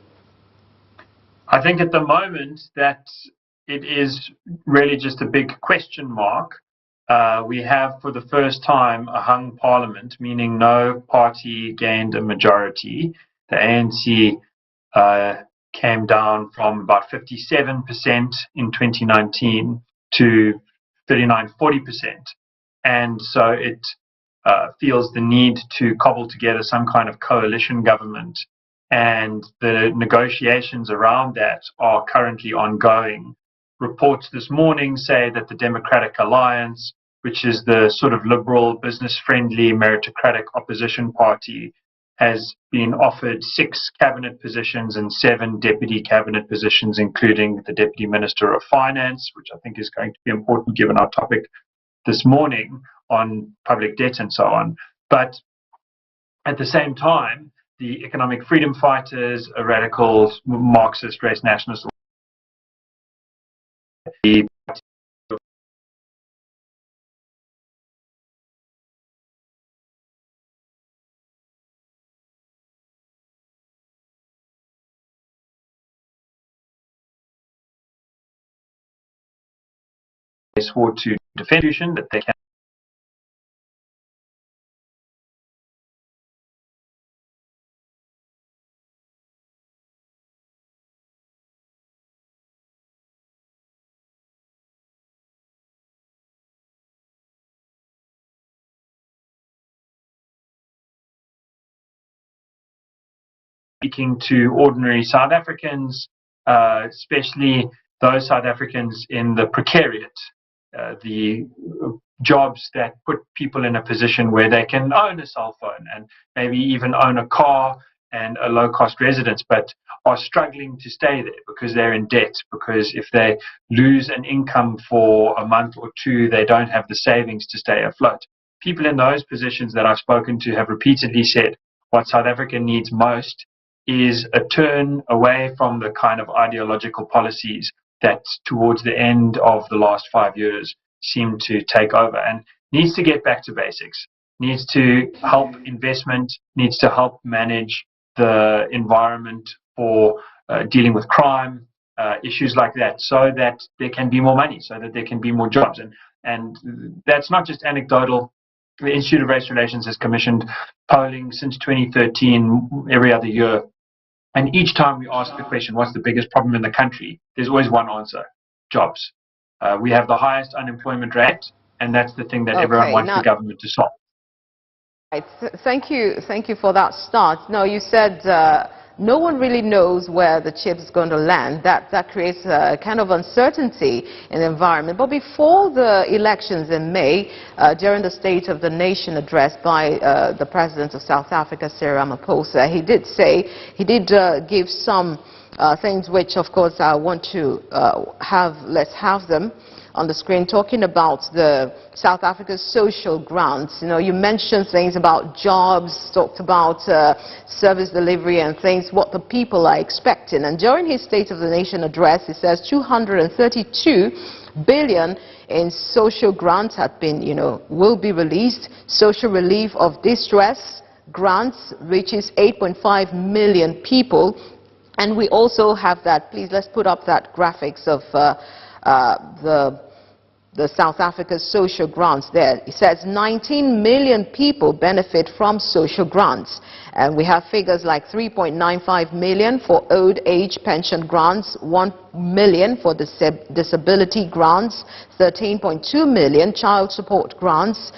I think at the moment that it is really just a big question mark. We have for the first time a hung parliament, meaning no party gained a majority. The ANC came down from about 57% in 2019 to 39–40%. And so it feels the need to cobble together some kind of coalition government. And the negotiations around that are currently ongoing. Reports this morning say that the Democratic Alliance, which is the sort of liberal, business-friendly, meritocratic opposition party, has been offered 6 cabinet positions and 7 deputy cabinet positions, including the Deputy Minister of Finance, which I think is going to be important given our topic this morning on public debt and so on. But at the same time, the economic freedom fighters, a radical Marxist race nationalist, they swore to defend that they can speaking to ordinary South Africans, especially those South Africans in the precariat, the jobs that put people in a position where they can own a cell phone and maybe even own a car and a low-cost residence, but are struggling to stay there because they're in debt, because if they lose an income for a month or two, they don't have the savings to stay afloat. People in those positions that I've spoken to have repeatedly said what South Africa needs most is a turn away from the kind of ideological policies that towards the end of the last 5 years seem to take over, and needs to get back to basics, needs to help investment, needs to help manage the environment for dealing with crime, issues like that, so that there can be more money, so that there can be more jobs. And that's not just anecdotal. The Institute of Race Relations has commissioned polling since 2013 every other year. And each time we ask the question, what's the biggest problem in the country? There's always one answer: jobs. We have the highest unemployment rate, and that's the thing that everyone wants the government to solve. Right. Thank you for that start. Now, you said no one really knows where the chip is going to land. That creates a kind of uncertainty in the environment. But before the elections in May, during the State of the Nation address by the President of South Africa, Cyril Ramaphosa, he did give some things which, of course, I want to let's have them on the screen, talking about the South Africa's social grants. You know, you mentioned things about jobs, talked about service delivery and things, what the people are expecting. And during his State of the Nation address, he says 232 billion in social grants have been, will be released. Social relief of distress grants reaches 8.5 million people. And we also have that, please, let's put up that graphics of the South Africa's social grants there. It says 19 million people benefit from social grants. And we have figures like 3.95 million for old age pension grants, 1 million for disability grants, 13.2 million child support grants,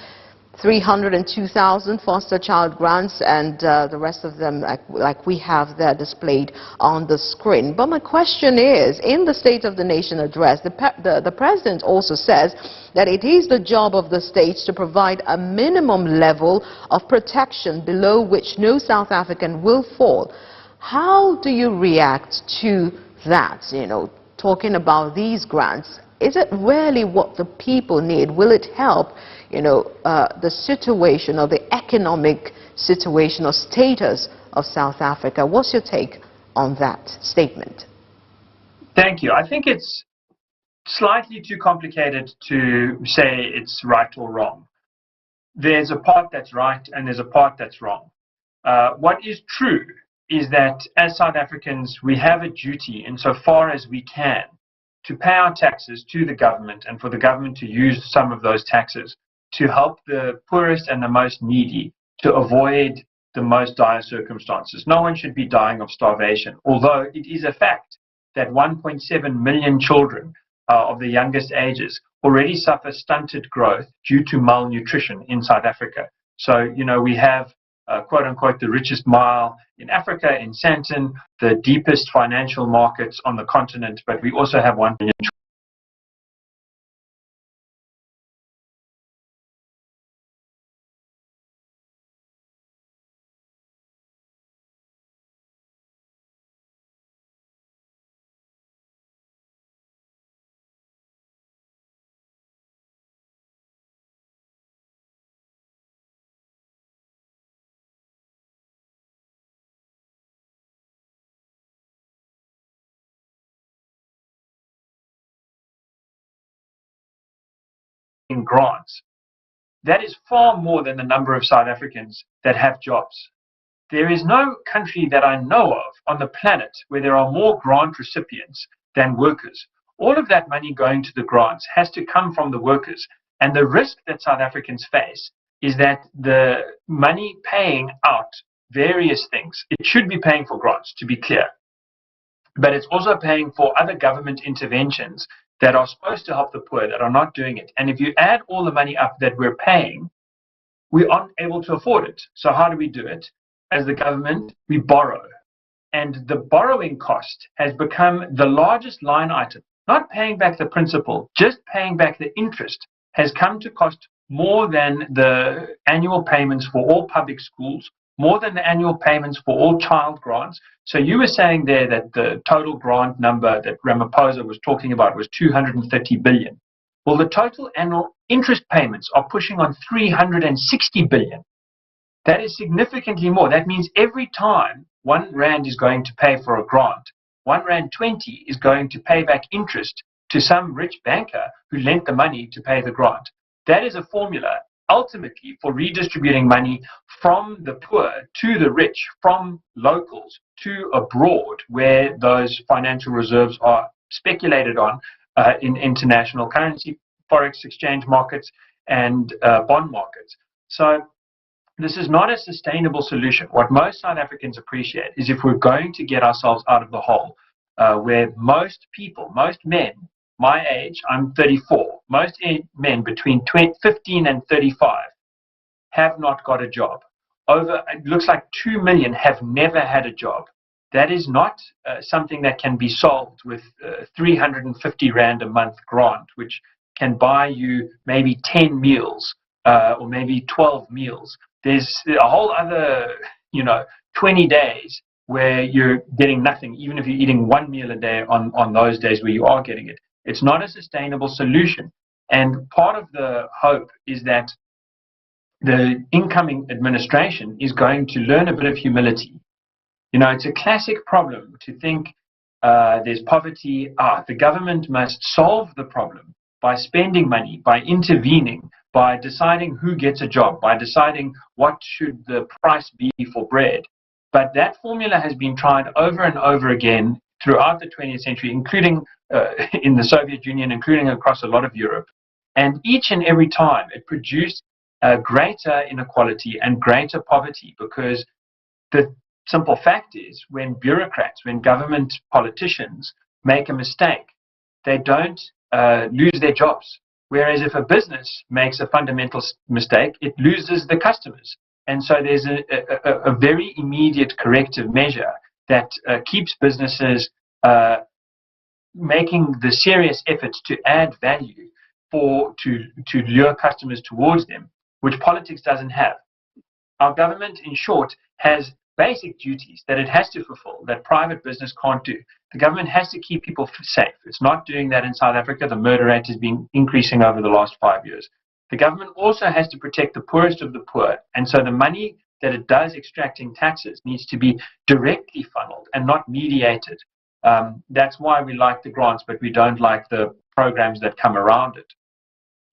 302,000 foster child grants, and the rest of them like we have there displayed on the screen. But my question is, in the State of the Nation address, the President also says that it is the job of the states to provide a minimum level of protection below which no South African will fall. How do you react to that, talking about these grants? Is it really what the people need? Will it help, the situation or the economic situation or status of South Africa? What's your take on that statement? Thank you. I think it's slightly too complicated to say it's right or wrong. There's a part that's right and there's a part that's wrong. What is true is that as South Africans, we have a duty insofar as we can to pay our taxes to the government, and for the government to use some of those taxes to help the poorest and the most needy to avoid the most dire circumstances. No one should be dying of starvation, although it is a fact that 1.7 million children of the youngest ages already suffer stunted growth due to malnutrition in South Africa. So, we have quote-unquote the richest mile in Africa, in Sandton, the deepest financial markets on the continent, but we also have 1 million in grants. That is far more than the number of South Africans that have jobs. There is no country that I know of on the planet where there are more grant recipients than workers. All of that money going to the grants has to come from the workers. And the risk that South Africans face is that the money paying out various things, it should be paying for grants, to be clear, but it's also paying for other government interventions that are supposed to help the poor that are not doing it. And if you add all the money up that we're paying, we aren't able to afford it. So how do we do it? As the government, we borrow. And the borrowing cost has become the largest line item. Not paying back the principal, just paying back the interest has come to cost more than the annual payments for all public schools, more than the annual payments for all child grants. So you were saying there that the total grant number that Ramaphosa was talking about was 230 billion. Well, the total annual interest payments are pushing on 360 billion. That is significantly more. That means every time 1 rand is going to pay for a grant, 1.20 rand is going to pay back interest to some rich banker who lent the money to pay the grant. That is a formula ultimately for redistributing money from the poor to the rich, from locals to abroad, where those financial reserves are speculated on in international currency, forex exchange markets, and bond markets. So this is not a sustainable solution. What most South Africans appreciate is if we're going to get ourselves out of the hole, where most people, most men, my age, I'm 34, most men between 15 and 35 have not got a job. It looks like 2 million have never had a job. That is not something that can be solved with 350 rand a month grant, which can buy you maybe 10 meals or maybe 12 meals. There's a whole other, 20 days where you're getting nothing, even if you're eating 1 meal a day on those days where you are getting it. It's not a sustainable solution. And part of the hope is that the incoming administration is going to learn a bit of humility. It's a classic problem to think there's poverty. The government must solve the problem by spending money, by intervening, by deciding who gets a job, by deciding what should the price be for bread. But that formula has been tried over and over again throughout the 20th century, including in the Soviet Union, including across a lot of Europe. And each and every time it produced greater inequality and greater poverty, because the simple fact is when bureaucrats, when government politicians make a mistake, they don't lose their jobs. Whereas if a business makes a fundamental mistake, it loses the customers. And so there's a very immediate corrective measure that keeps businesses making the serious efforts to add value to lure customers towards them, which politics doesn't have. Our government, in short, has basic duties that it has to fulfill that private business can't do. The government has to keep people safe. It's not doing that in South Africa. The murder rate has been increasing over the last 5 years. The government also has to protect the poorest of the poor. And so the money that it does extracting taxes needs to be directly funneled and not mediated. That's why we like the grants, but we don't like the programs that come around it.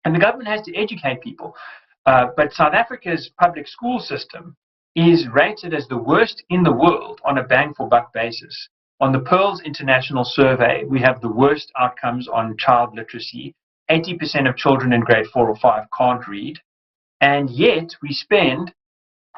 And the government has to educate people. But South Africa's public school system is rated as the worst in the world on a bang-for-buck basis. On the Pearls International Survey, we have the worst outcomes on child literacy. 80% of children in grade 4 or 5 can't read. And yet we spend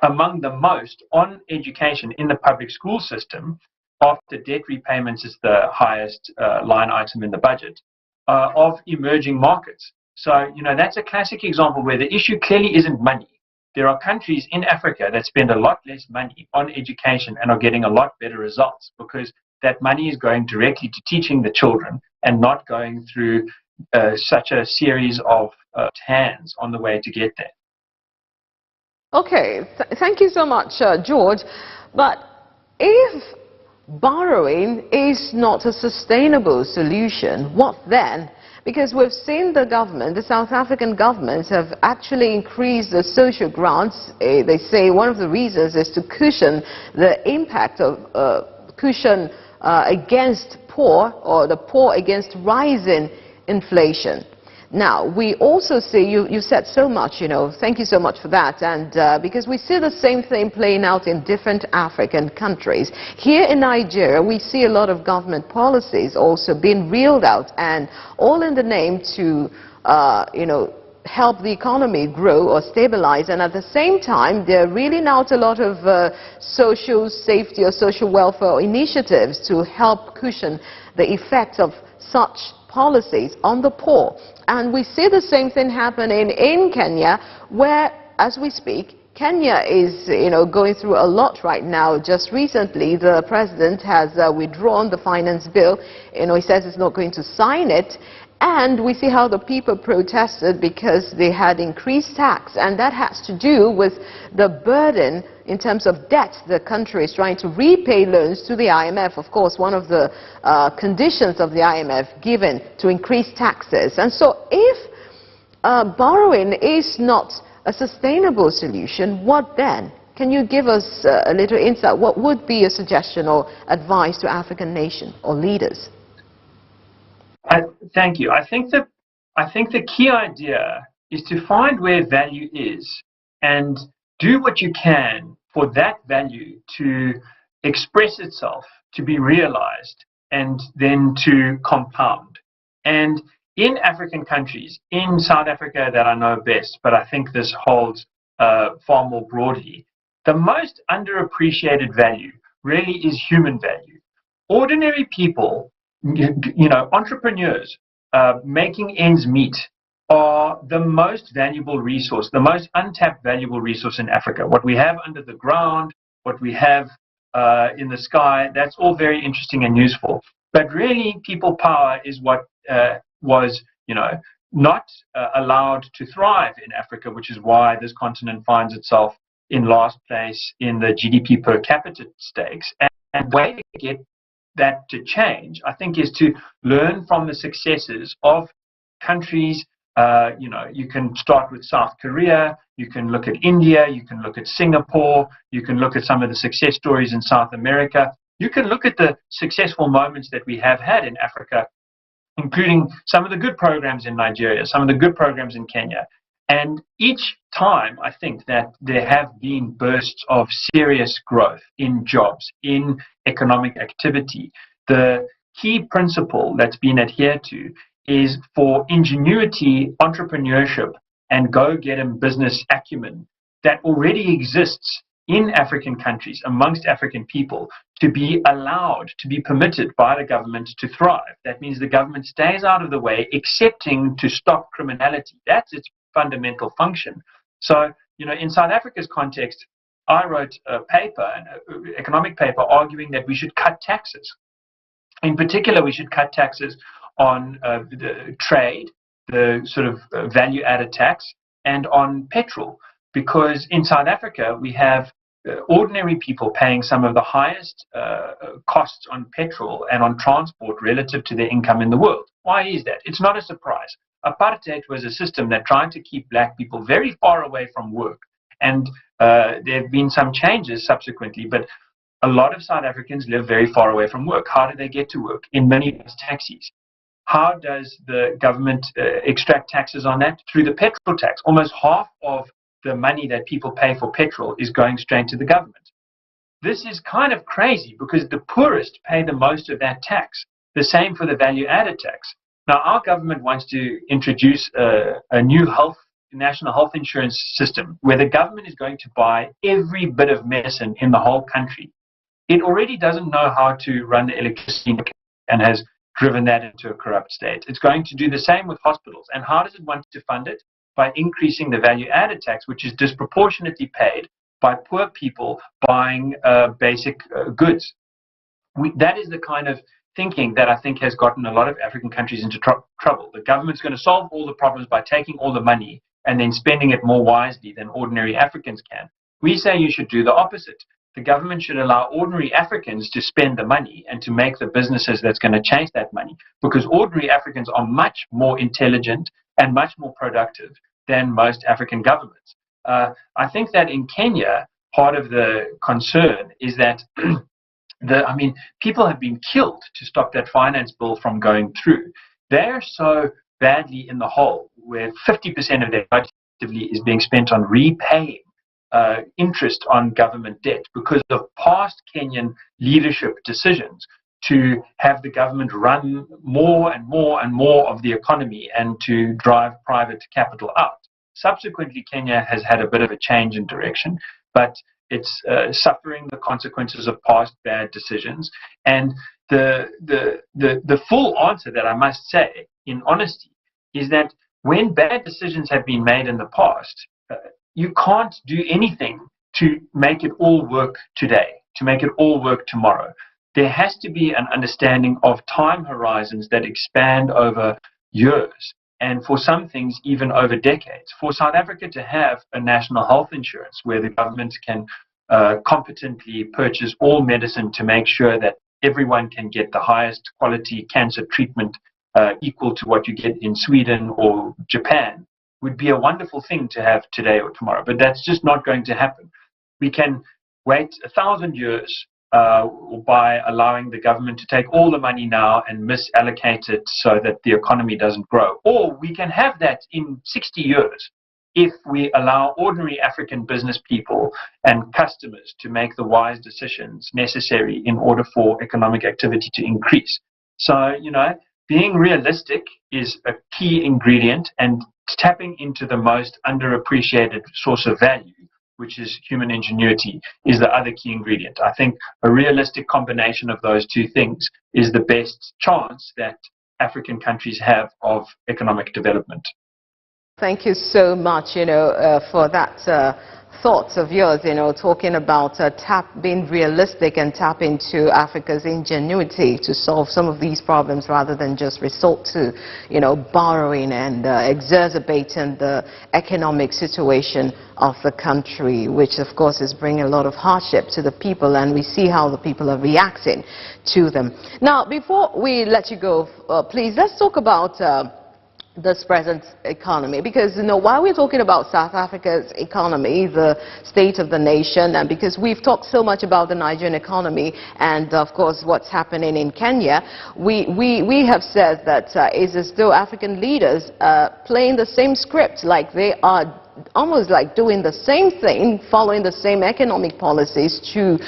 among the most on education in the public school system, after debt repayments is the highest line item in the budget, of emerging markets. So, that's a classic example where the issue clearly isn't money. There are countries in Africa that spend a lot less money on education and are getting a lot better results because that money is going directly to teaching the children and not going through such a series of hands on the way to get there. Okay, thank you so much, George. But if borrowing is not a sustainable solution, what then? Because we've seen the government, the South African government, have actually increased the social grants. They say one of the reasons is to cushion the impact of against poor, or the poor against rising inflation. Now, we also see, you said so much, thank you so much for that, and because we see the same thing playing out in different African countries. Here in Nigeria, we see a lot of government policies also being reeled out, and all in the name to, help the economy grow or stabilize, and at the same time, they're reeling out a lot of social safety or social welfare initiatives to help cushion the effects of such policies on the poor. And we see the same thing happening in Kenya, where, as we speak, Kenya is, going through a lot right now. Just recently, the president has withdrawn the finance bill. He says he's not going to sign it. And we see how the people protested because they had increased tax. And that has to do with the burden in terms of debt the country is trying to repay loans to the IMF. Of course, one of the conditions of the IMF given to increase taxes. And so if borrowing is not a sustainable solution, what then? Can you give us a little insight? What would be a suggestion or advice to African nations or leaders? Thank you. I think the key idea is to find where value is and do what you can for that value to express itself, to be realized, and then to compound. And in African countries, in South Africa that I know best, but I think this holds far more broadly, the most underappreciated value really is human value. Ordinary people, entrepreneurs making ends meet are the most valuable resource, the most untapped valuable resource in Africa. What we have under the ground, what we have in the sky, that's all very interesting and useful. But really, people power is what was, not allowed to thrive in Africa, which is why this continent finds itself in last place in the GDP per capita stakes. And the way to get that to change, I think, is to learn from the successes of countries. You can start with South Korea, you can look at India, you can look at Singapore, you can look at some of the success stories in South America. You can look at the successful moments that we have had in Africa, including some of the good programs in Nigeria, some of the good programs in Kenya. And each time, I think that there have been bursts of serious growth in jobs, in economic activity. The key principle that's been adhered to is for ingenuity, entrepreneurship, and go-get-em business acumen that already exists in African countries, amongst African people, to be allowed, to be permitted by the government to thrive. That means the government stays out of the way, excepting to stop criminality. That's its fundamental function. So, you know, in South Africa's context, I wrote a paper, an economic paper, arguing that we should cut taxes. In particular, we should cut taxes on the trade, the sort of value-added tax, and on petrol. Because in South Africa, we have ordinary people paying some of the highest costs on petrol and on transport relative to their income in the world. Why is that? It's not a surprise. Apartheid was a system that tried to keep black people very far away from work. And there have been some changes subsequently, but a lot of South Africans live very far away from work. How do they get to work? In minibus taxis. How does the government extract taxes on that? Through the petrol tax. Almost half of the money that people pay for petrol is going straight to the government. This is kind of crazy because the poorest pay the most of that tax. The same for the value-added tax. Now, our government wants to introduce a new national health insurance system where the government is going to buy every bit of medicine in the whole country. It already doesn't know how to run the electricity and has driven that into a corrupt state. It's going to do the same with hospitals. And how does it want to fund it? By increasing the value-added tax, which is disproportionately paid by poor people buying basic goods. That is the kind of thinking that I think has gotten a lot of African countries into trouble. The government's going to solve all the problems by taking all the money and then spending it more wisely than ordinary Africans can. We say you should do the opposite. The government should allow ordinary Africans to spend the money and to make the businesses that's going to chase that money, because ordinary Africans are much more intelligent and much more productive than most African governments. I think that in Kenya, part of the concern is that people have been killed to stop that finance bill from going through. They're so badly in the hole, where 50% of their budget is being spent on repaying interest on government debt because of past Kenyan leadership decisions to have the government run more and more and more of the economy and to drive private capital out. Subsequently, Kenya has had a bit of a change in direction, but it's suffering the consequences of past bad decisions. And the full answer that I must say, in honesty, is that when bad decisions have been made in the past, you can't do anything to make it all work today, to make it all work tomorrow. There has to be an understanding of time horizons that expand over years, and for some things, even over decades. For South Africa to have a national health insurance where the government can competently purchase all medicine to make sure that everyone can get the highest quality cancer treatment equal to what you get in Sweden or Japan, would be a wonderful thing to have today or tomorrow. But that's just not going to happen. We can wait 1,000 years by allowing the government to take all the money now and misallocate it so that the economy doesn't grow. Or we can have that in 60 years if we allow ordinary African business people and customers to make the wise decisions necessary in order for economic activity to increase. So, you know, being realistic is a key ingredient, and tapping into the most underappreciated source of value, which is human ingenuity, is the other key ingredient. I think a realistic combination of those two things is the best chance that African countries have of economic development. Thank you so much, for that thoughts of yours, talking about being realistic and tap into Africa's ingenuity to solve some of these problems rather than just resort to, borrowing and exacerbating the economic situation of the country, which of course is bringing a lot of hardship to the people, and we see how the people are reacting to them. Now, before we let you go, please, let's talk about this present economy, because while we're talking about South Africa's economy, the state of the nation, and because we've talked so much about the Nigerian economy and of course what's happening in Kenya, we have said that it's as though African leaders are playing the same script, like they are almost like doing the same thing, following the same economic policies to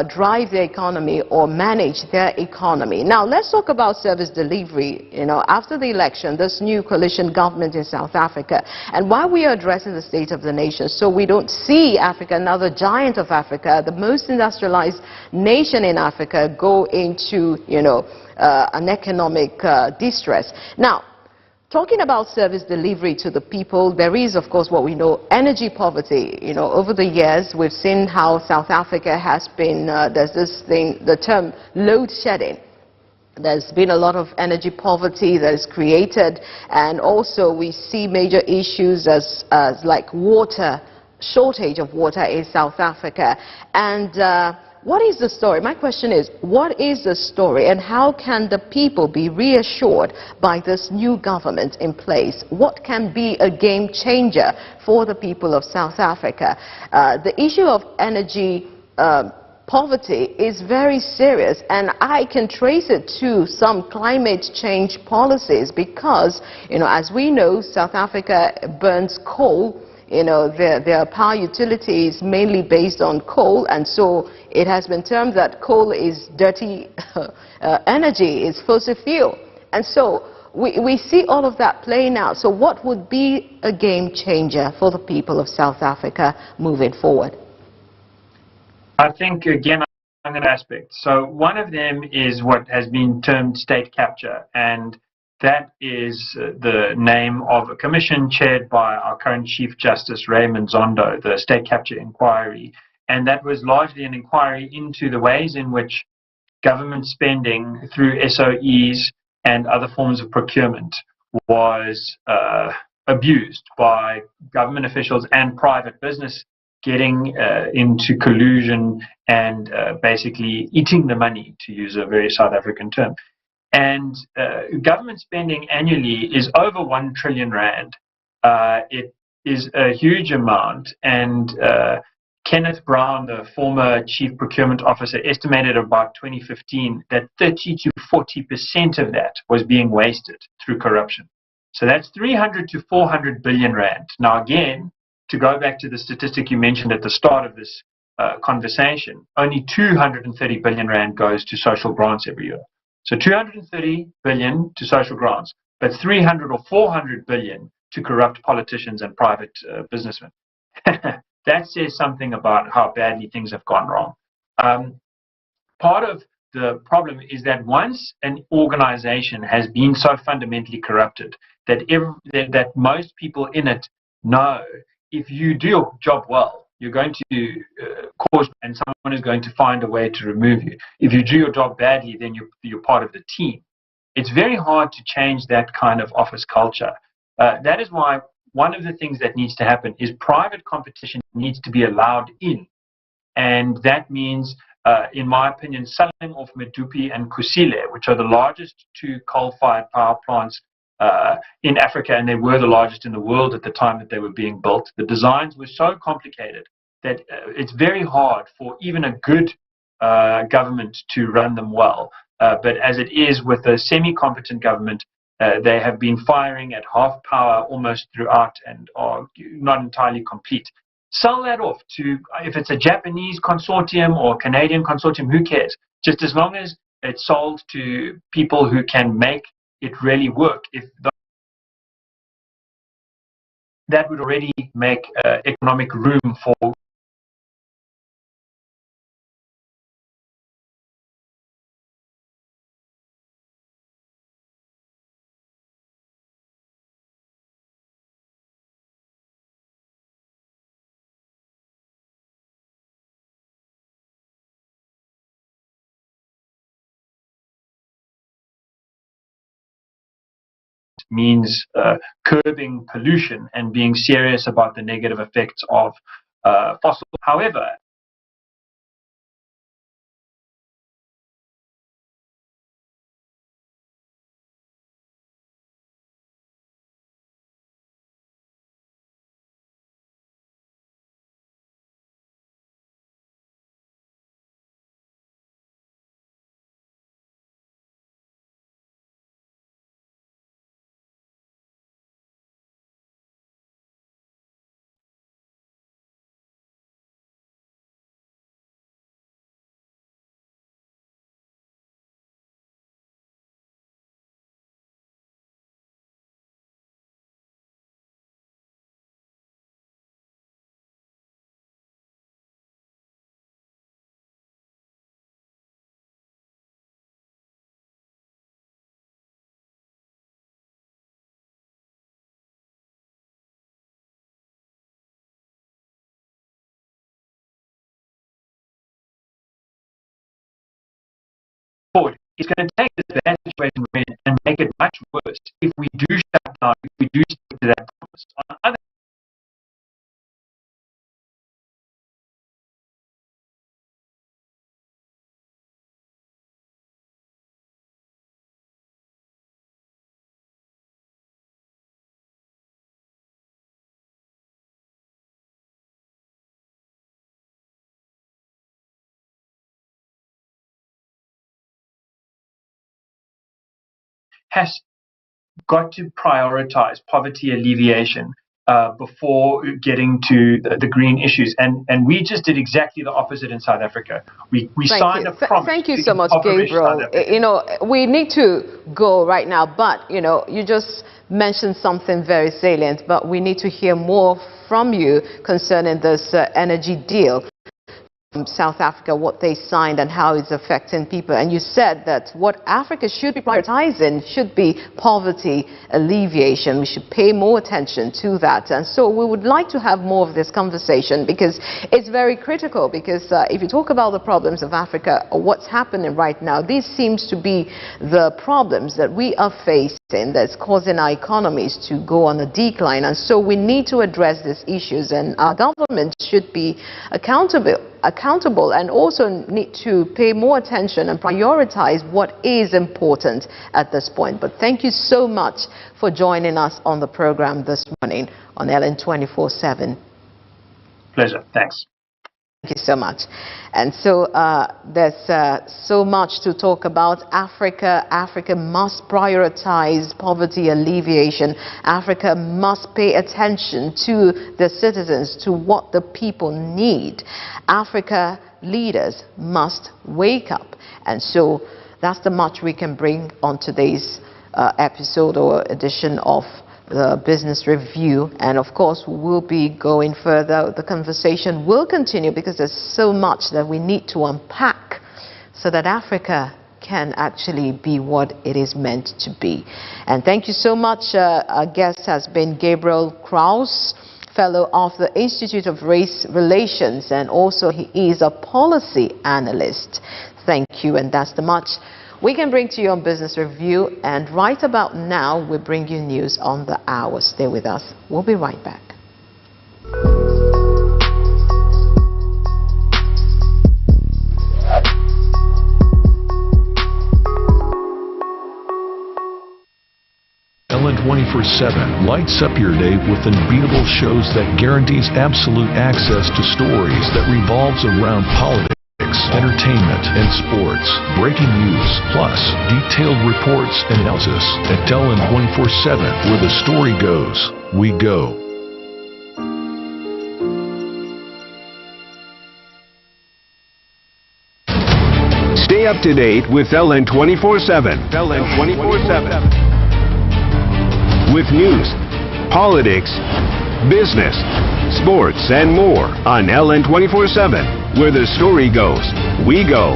drive the economy or manage their economy. Now, let's talk about service delivery. You know, after the election, this new coalition government in South Africa, and why we are addressing the state of the nation, so we don't see Africa, another giant of Africa, the most industrialized nation in Africa, go into, you know, an economic distress. Now, talking about service delivery to the people, there is, of course, what we know, energy poverty. You know, over the years, we've seen how South Africa has been, there's this thing, the term load shedding. There's been a lot of energy poverty that is created, and also we see major issues as like water, shortage of water in South Africa. And what is the story? My question is, what is the story, and how can the people be reassured by this new government in place? What can be a game changer for the people of South Africa? The issue of energy poverty is very serious, and I can trace it to some climate change policies because, you know, as we know, South Africa burns coal. You know, their power utility is mainly based on coal, and so it has been termed that coal is dirty energy, is fossil fuel. And so we see all of that playing out. So what would be a game changer for the people of South Africa moving forward? I think, again, I'm going to aspect. So one of them is what has been termed state capture, and that is the name of a commission chaired by our current Chief Justice, Raymond Zondo, the State Capture Inquiry. And that was largely an inquiry into the ways in which government spending through SOEs and other forms of procurement was abused by government officials and private business getting into collusion and basically eating the money, to use a very South African term. And government spending annually is over 1 trillion rand. It is a huge amount, and Kenneth Brown, the former chief procurement officer, estimated about 2015 that 30 to 40% of that was being wasted through corruption. So that's 300 to 400 billion rand. Now again, to go back to the statistic you mentioned at the start of this conversation, only 230 billion rand goes to social grants every year. So 230 billion to social grants, but 300 or 400 billion to corrupt politicians and private businessmen. That says something about how badly things have gone wrong. Part of the problem is that once an organization has been so fundamentally corrupted that that most people in it know if you do your job well, you're going to cause, and someone is going to find a way to remove you. If you do your job badly, then you're part of the team. It's very hard to change that kind of office culture. That is why one of the things that needs to happen is private competition needs to be allowed in. And that means, in my opinion, selling off Medupi and Kusile, which are the largest two coal-fired power plants in Africa, and they were the largest in the world at the time that they were being built. The designs were so complicated that it's very hard for even a good government to run them well. But as it is with a semi-competent government, they have been firing at half power almost throughout and are not entirely complete. Sell that off to, if it's a Japanese consortium or Canadian consortium, who cares? Just as long as it's sold to people who can make it really work. If that would already make economic room for means curbing pollution and being serious about the negative effects of fossil. However, forward. It's going to take this bad situation we're in and make it much worse if we do shut down, if we do stick to that promise. On the other has got to prioritize poverty alleviation before getting to the green issues. And we just did exactly the opposite in South Africa. We signed a promise. Thank you so much, Gabriel. You know, we need to go right now, but, you know, you just mentioned something very salient, but we need to hear more from you concerning this energy deal. South Africa, what they signed and how it's affecting people. And you said that what Africa should be prioritizing should be poverty alleviation. We should pay more attention to that. And so we would like to have more of this conversation because it's very critical, because if you talk about the problems of Africa or what's happening right now, these seems to be the problems that we are facing that's causing our economies to go on a decline. And so we need to address these issues, and our government should be accountable and also need to pay more attention and prioritize what is important at this point. But thank you so much for joining us on the program this morning on LN 24/7. Pleasure. Thanks. Thank you so much. And so there's so much to talk about. Africa must prioritize poverty alleviation. Africa must pay attention to the citizens, to what the people need. Africa leaders must wake up. And so that's the much we can bring on today's episode or edition of the Business Review. And of course, we'll be going further. The conversation will continue because there's so much that we need to unpack so that Africa can actually be what it is meant to be. And thank you so much. Our guest has been Gabriel Kraus, Fellow of the Institute of Race Relations, and also he is a policy analyst. Thank you, and that's the much we can bring to you on Business Review. And right about now, we bring you news on the hour. Stay with us. We'll be right back. LN 24/7 lights up your day with unbeatable shows that guarantees absolute access to stories that revolves around politics, entertainment, and sports. Breaking news, plus detailed reports and analysis. At LN 24/7, where the story goes, we go. Stay up to date with LN 24/7. LN 24/7. With news, politics, business, sports, and more on LN 24/7. Where the story goes, we go.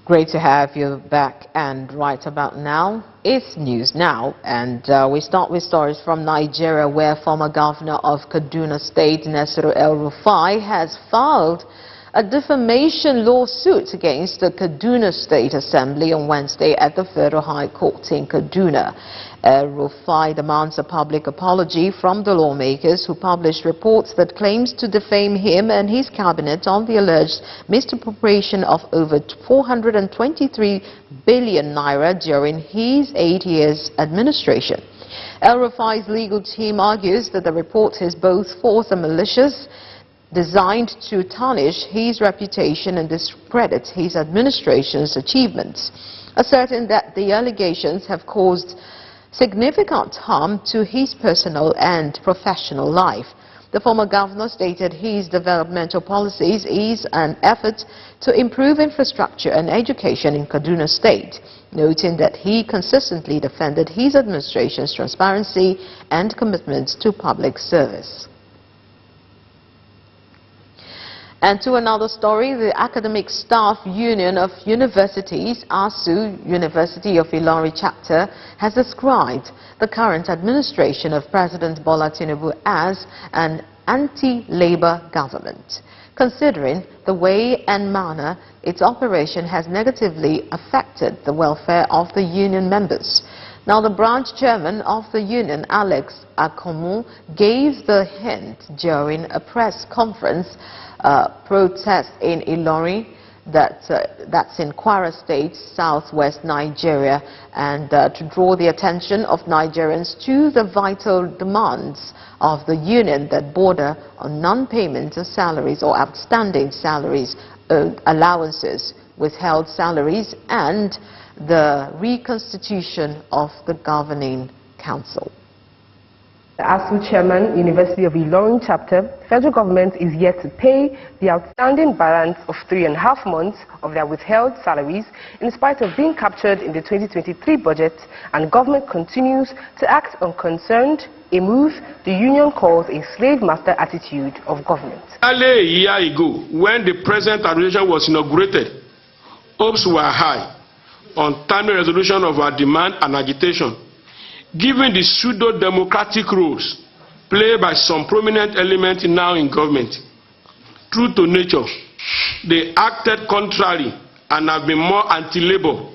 Great to have you back, and right about now, it's News Now. And we start with stories from Nigeria, where former governor of Kaduna State, Nasiru El-Rufai, has filed a defamation lawsuit against the Kaduna State Assembly on Wednesday at the Federal High Court in Kaduna. El-Rufai demands a public apology from the lawmakers who published reports that claims to defame him and his cabinet on the alleged misappropriation of over 423 billion naira during his 8 years administration. El-Rufai's legal team argues that the report is both false and malicious, designed to tarnish his reputation and discredit his administration's achievements, asserting that the allegations have caused significant harm to his personal and professional life. The former governor stated his developmental policies is an effort to improve infrastructure and education in Kaduna State, noting that he consistently defended his administration's transparency and commitment to public service. And to another story, the Academic Staff Union of Universities, ASU, University of Ilorin chapter, has described the current administration of President Bola Tinubu as an anti-labor government, considering the way and manner its operation has negatively affected the welfare of the union members. Now, the branch chairman of the union, Alex Akomu, gave the hint during a press conference protest in Ilorin, that's in Kwara State, southwest Nigeria, and to draw the attention of Nigerians to the vital demands of the union that border on non-payment of salaries or outstanding salaries, allowances, withheld salaries, and the reconstitution of the governing council. The ASU chairman, University of Ilorin chapter, federal government is yet to pay the outstanding balance of 3.5 months of their withheld salaries in spite of being captured in the 2023 budget, and government continues to act unconcerned, a move the union calls a slave master attitude of government. Early a year ago, when the present administration was inaugurated, hopes were high on timely resolution of our demand and agitation. Given the pseudo-democratic roles played by some prominent elements now in government, true to nature, they acted contrary and have been more anti-labor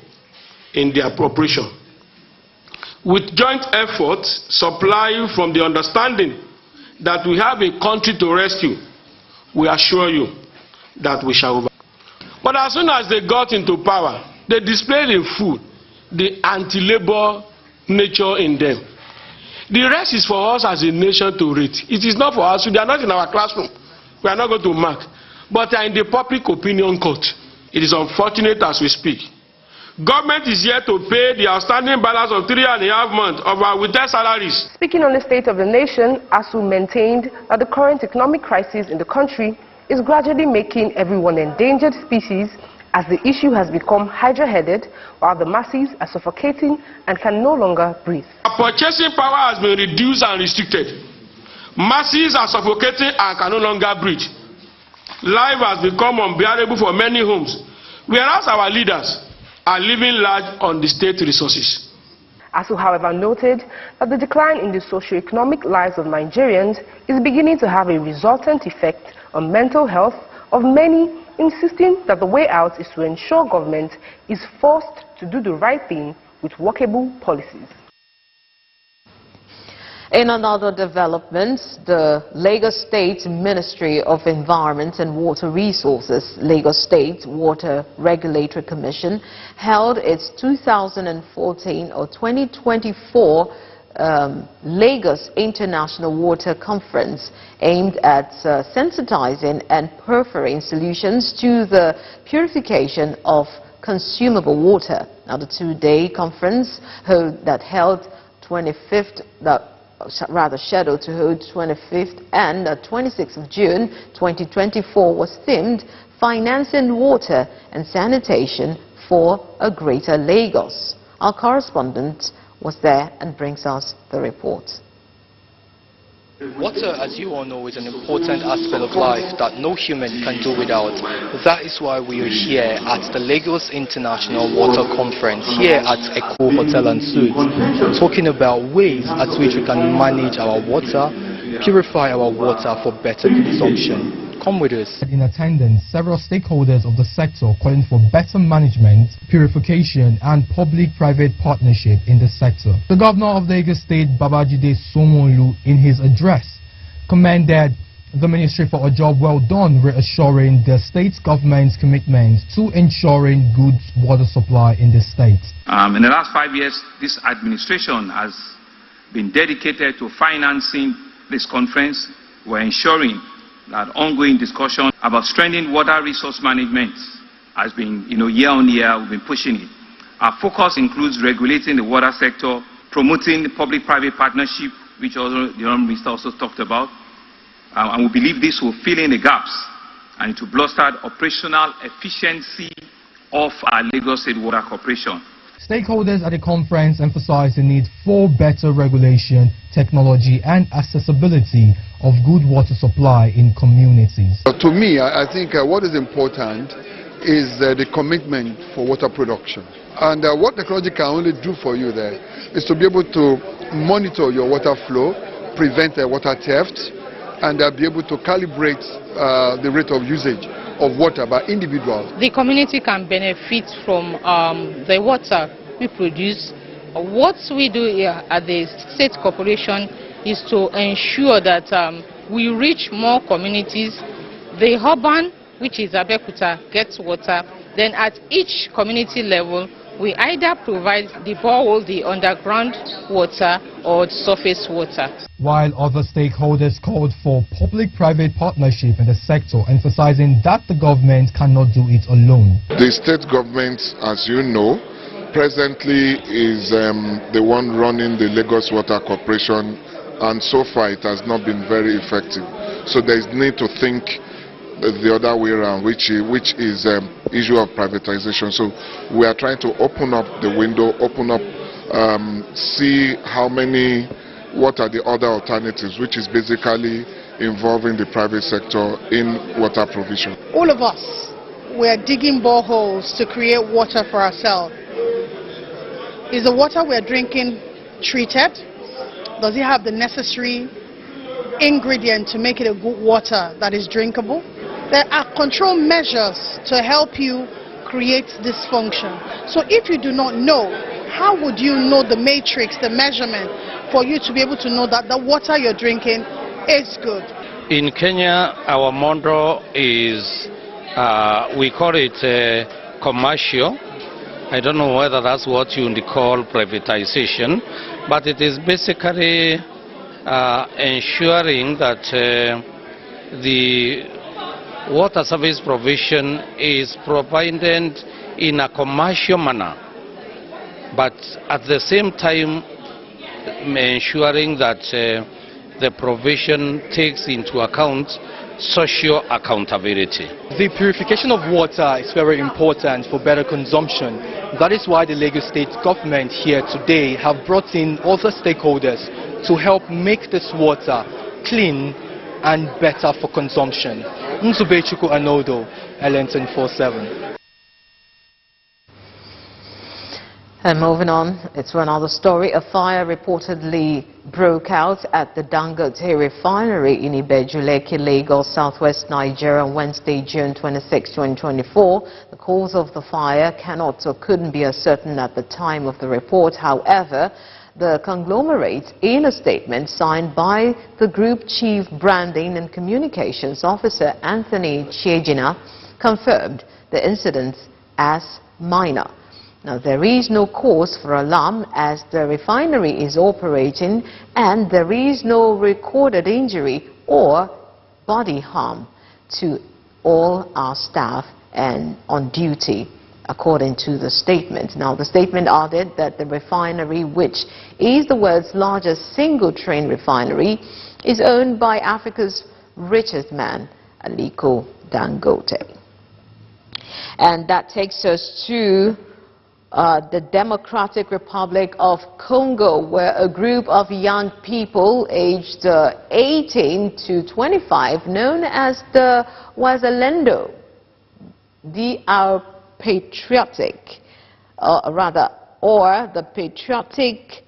in their operation. With joint efforts supplying from the understanding that we have a country to rescue, we assure you that we shall overcome. But as soon as they got into power, they displayed in full the anti-labor nature in them. The rest is for us as a nation to rate. It is not for us. They are not in our classroom. We are not going to mark. But they are in the public opinion court. It is unfortunate as we speak. Government is here to pay the outstanding balance of 3.5 months of our withheld salaries. Speaking on the state of the nation, ASU maintained that the current economic crisis in the country is gradually making everyone endangered species, as the issue has become hydra-headed while the masses are suffocating and can no longer breathe. Our purchasing power has been reduced and restricted. Masses are suffocating and can no longer breathe. Life has become unbearable for many homes, whereas our leaders are living large on the state resources. ASU, however, noted that the decline in the socio-economic lives of Nigerians is beginning to have a resultant effect on mental health of many, insisting that the way out is to ensure government is forced to do the right thing with workable policies. In another development, the Lagos State Ministry of Environment and Water Resources, Lagos State Water Regulatory Commission, held its 2014 or 2024 Lagos International Water Conference, aimed at sensitizing and preferring solutions to the purification of consumable water. Now, the two-day conference scheduled to hold 25th and 26th of June 2024 was themed Financing Water and Sanitation for a Greater Lagos. Our correspondent was there and brings us the report. Water, as you all know, is an important aspect of life that no human can do without. That is why we are here at the Lagos International Water Conference here at Eco Hotel and Suites, talking about ways at which we can manage our water, purify our water for better consumption. Come with us. In attendance, several stakeholders of the sector calling for better management, purification and public-private partnership in the sector. The Governor of Lagos State, Babajide Sanwo-Olu, in his address, commended the Ministry for a job well done, reassuring the state government's commitment to ensuring good water supply in the state. In the last 5 years, this administration has been dedicated to financing this conference. We're ensuring that ongoing discussion about strengthening water resource management has been, year on year, we've been pushing it. Our focus includes regulating the water sector, promoting the public-private partnership, which also the Honourable Minister also talked about, and we believe this will fill in the gaps and to bolster operational efficiency of our Lagos State Water Corporation. Stakeholders at the conference emphasized the need for better regulation, technology and accessibility of good water supply in communities. To me, I think what is important is the commitment for water production. And what technology can only do for you there is to be able to monitor your water flow, prevent water theft, and be able to calibrate the rate of usage of water by individuals. The community can benefit from the water we produce. What we do here at the State Corporation is to ensure that we reach more communities. The urban, which is Abeokuta, gets water. Then at each community level, we either provide the borehole, the underground water, or surface water. While other stakeholders called for public-private partnership in the sector, emphasizing that the government cannot do it alone. The state government, as you know, presently is the one running the Lagos Water Corporation, and so far it has not been very effective. So there is need to think the other way around, which is issue of privatization. So we are trying to open up the window, see what are the other alternatives, which is basically involving the private sector in water provision. All of us, we are digging boreholes to create water for ourselves. Is the water we are drinking treated? Does it have the necessary ingredient to make it a good water that is drinkable? There are control measures to help you create this function. So if you do not know, how would you know the matrix, the measurement, for you to be able to know that the water you're drinking is good? In Kenya, our model is, we call it commercial. I don't know whether that's what you would call privatization, but it is basically ensuring that the water service provision is provided in a commercial manner, but at the same time ensuring that the provision takes into account social accountability. The purification of water is very important for better consumption. That is why the Lagos State government here today have brought in other stakeholders to help make this water clean and better for consumption. Nzubechuku Anodo, LN247. And moving on, it's to another story. A fire reportedly broke out at the Dangote refinery in Ibeju-Lekki, Lagos, southwest Nigeria on Wednesday, June 26, 2024. The cause of the fire cannot or couldn't be ascertained at the time of the report. However, the conglomerate, in a statement signed by the Group Chief Branding and Communications Officer Anthony Chiejina, confirmed the incident as minor. Now, there is no cause for alarm as the refinery is operating and there is no recorded injury or body harm to all our staff and on duty, according to the statement. Now, the statement added that the refinery, which is the world's largest single-train refinery, is owned by Africa's richest man, Aliko Dangote. And that takes us to the Democratic Republic of Congo, where a group of young people aged 18 to 25, known as the Wazalendo, the patriotic, the patriotic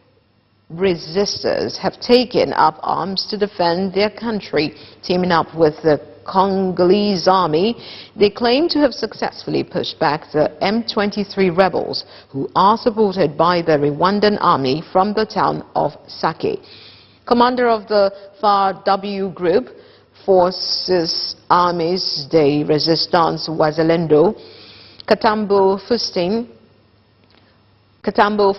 resistors, have taken up arms to defend their country, teaming up with the Congolese army. They claim to have successfully pushed back the M23 rebels, who are supported by the Rwandan army, from the town of Sake. Commander of the FAR-W group, Forces Armies de Resistance Wazalendo, Katambo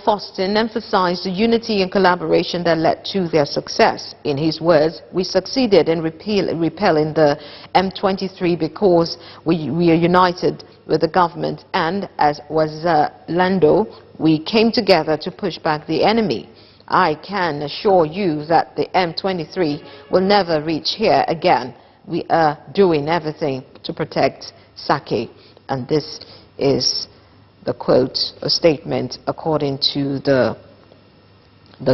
Faustin emphasized the unity and collaboration that led to their success. In his words, we succeeded in repelling the M23 because we are united with the government, and as Wazalendo, we came together to push back the enemy. I can assure you that the M23 will never reach here again. We are doing everything to protect Sake, and this is The quote, a statement according to the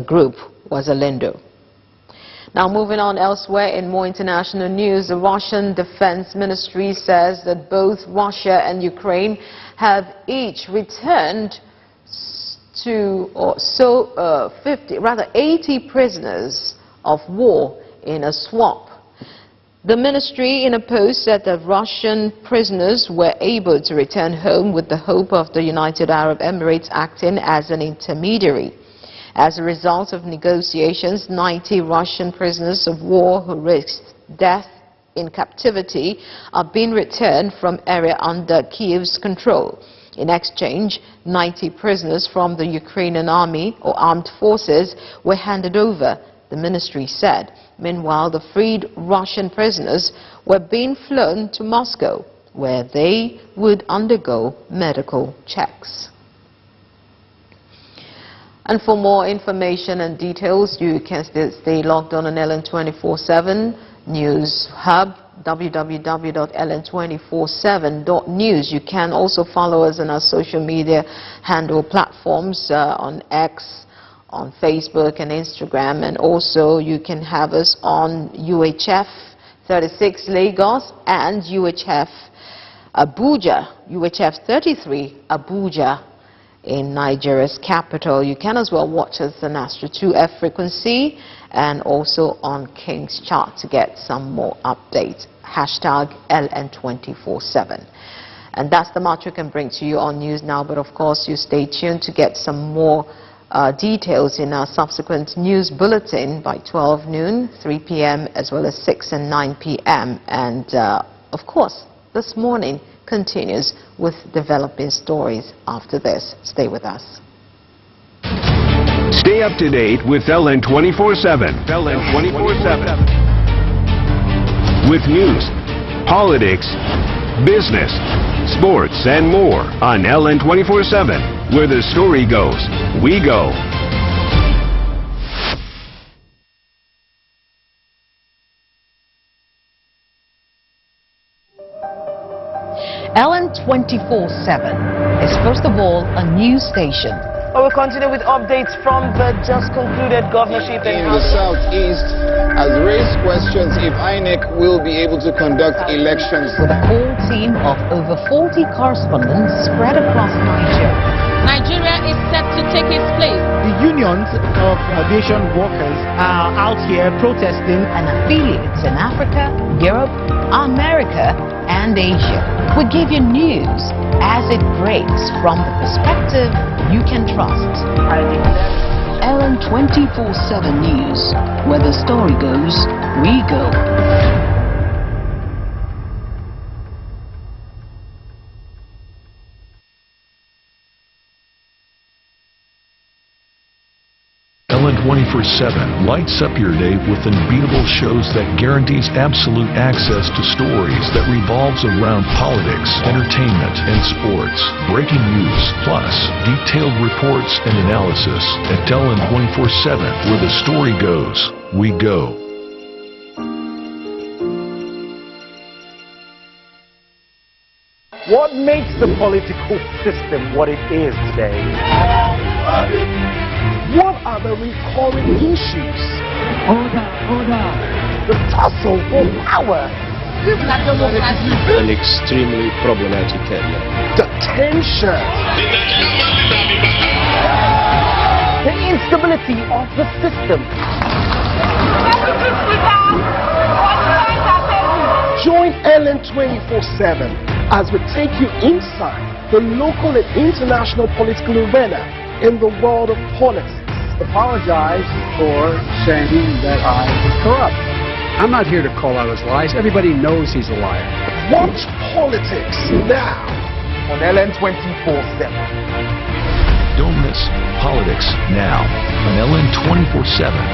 group, was Alindo. Now moving on elsewhere in more international news, the Russian Defense Ministry says that both Russia and Ukraine have each returned 80 prisoners of war in a swap. The ministry in a post said that Russian prisoners were able to return home with the hope of the United Arab Emirates acting as an intermediary. As a result of negotiations, 90 Russian prisoners of war who risked death in captivity are being returned from area under Kiev's control. In exchange, 90 prisoners from the Ukrainian army or armed forces were handed over, the ministry said. Meanwhile, the freed Russian prisoners were being flown to Moscow, where they would undergo medical checks. And for more information and details, you can stay logged on LN 24/7 News Hub, www.ln247.news. You can also follow us on our social media handle platforms on X, on Facebook and Instagram, and also you can have us on UHF 36 Lagos and UHF Abuja, UHF 33 Abuja in Nigeria's capital. You can as well watch us on Astro 2F frequency and also on King's Chart to get some more updates. Hashtag LN247. And that's the much we can bring to you on News Now, but of course you stay tuned to get some more details in our subsequent news bulletin by 12 noon, 3 p.m. as well as 6 and 9 p.m. And of course, This Morning continues with developing stories after this. Stay with us. Stay up to date with LN 24/7. LN 24/7. With news, politics, business, sports, and more on LN 24/7. Where the story goes, we go. LN 24/7 is first of all a news station. Well, we'll continue with updates from the just concluded governorship in the southeast has raised questions if INEC will be able to conduct elections. With a core team of over 40 correspondents spread across Nigeria. Nigeria is set to take its place. The unions of aviation workers are out here protesting. And affiliates in Africa, Europe, America, and Asia. We give you news as it breaks from the perspective you can trust. LN 24/7 News, where the story goes, we go. LN 24/7 lights up your day with unbeatable shows that guarantees absolute access to stories that revolves around politics, entertainment, and sports. Breaking news, plus detailed reports and analysis. At LN 24/7, where the story goes, we go. What makes the political system what it is today? What are the recurring issues? Order. The tussle for power. An extremely problematic area. The tension. The instability of the system. Join LN 24/7 as we take you inside the local and international political arena in the world of politics. Apologize for saying that I was corrupt. I'm not here to call out his lies. Everybody knows he's a liar. Watch politics now on LN 24/7. Don't miss Politics Now on LN 24/7.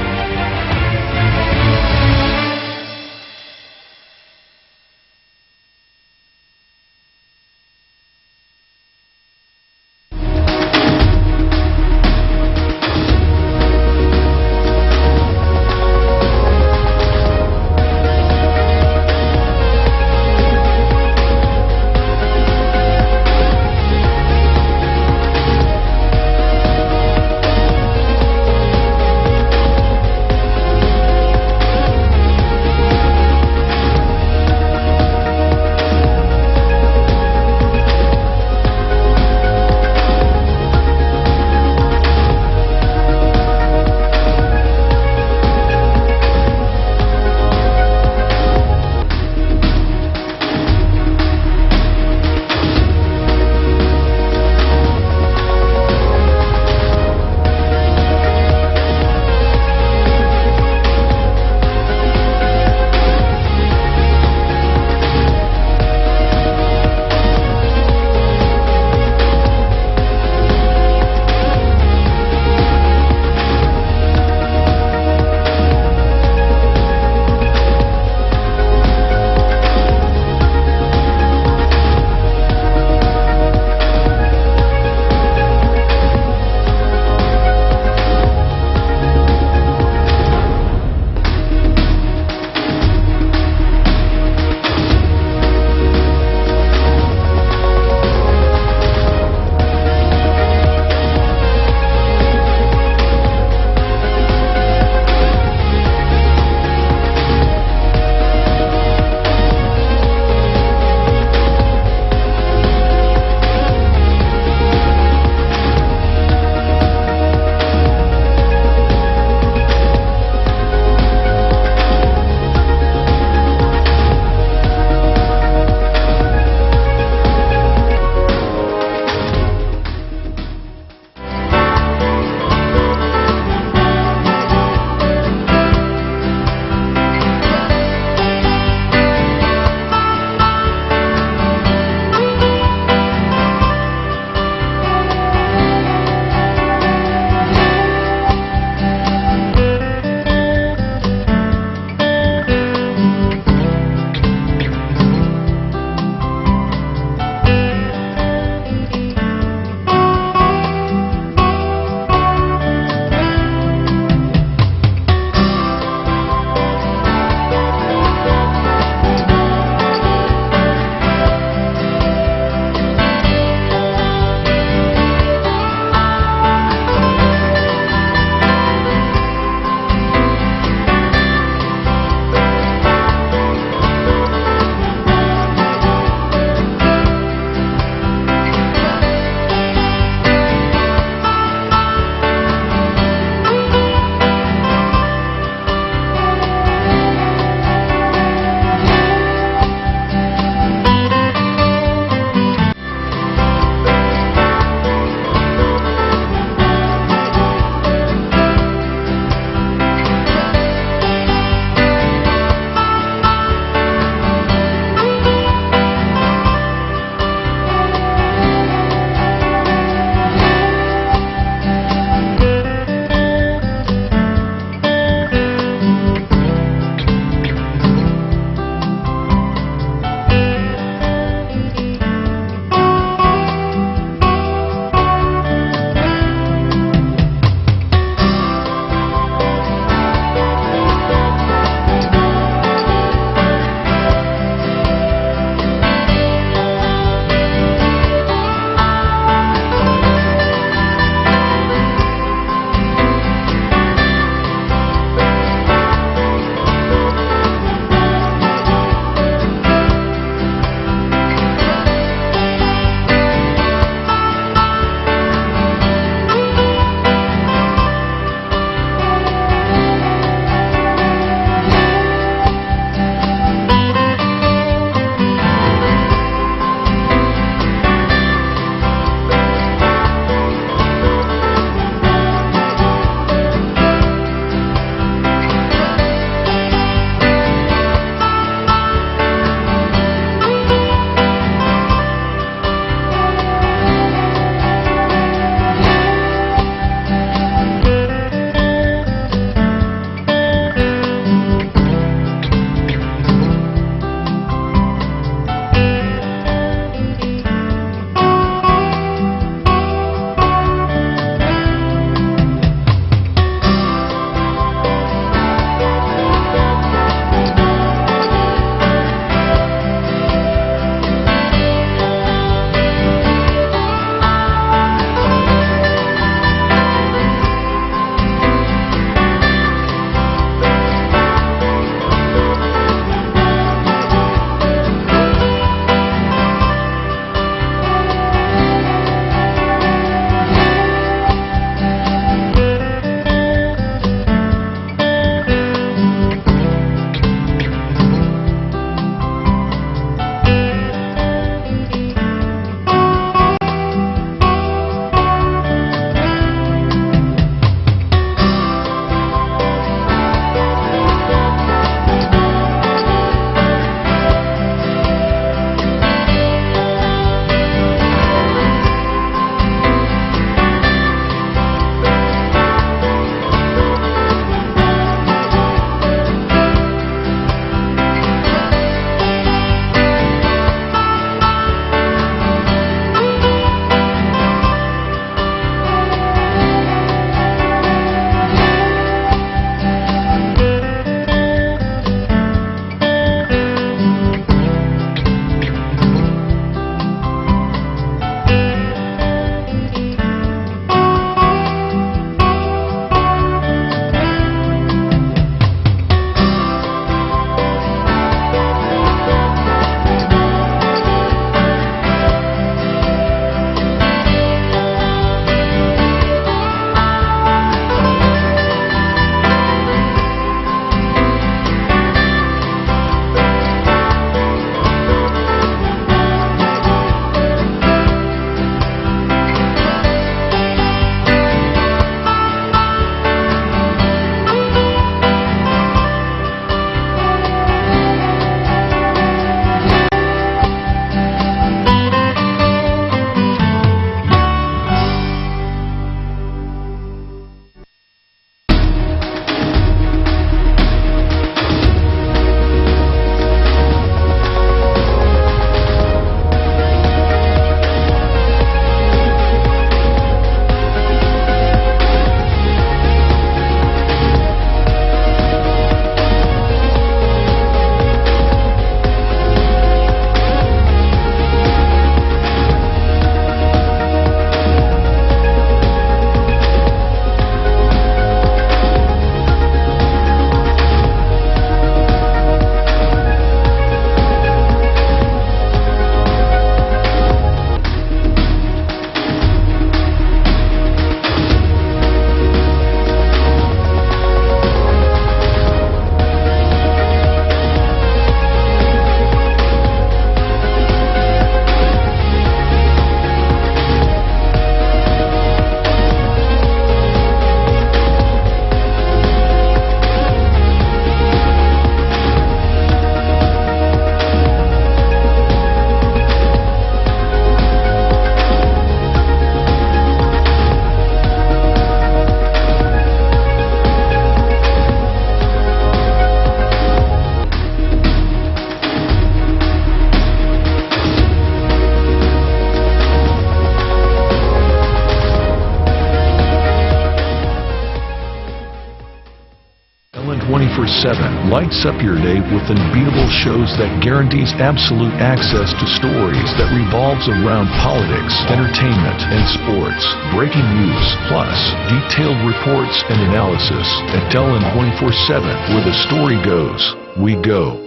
LN 24/7 lights up your day with unbeatable shows that guarantees absolute access to stories that revolves around politics, entertainment, and sports. Breaking news, plus detailed reports and analysis. At LN 24/7, where the story goes, we go.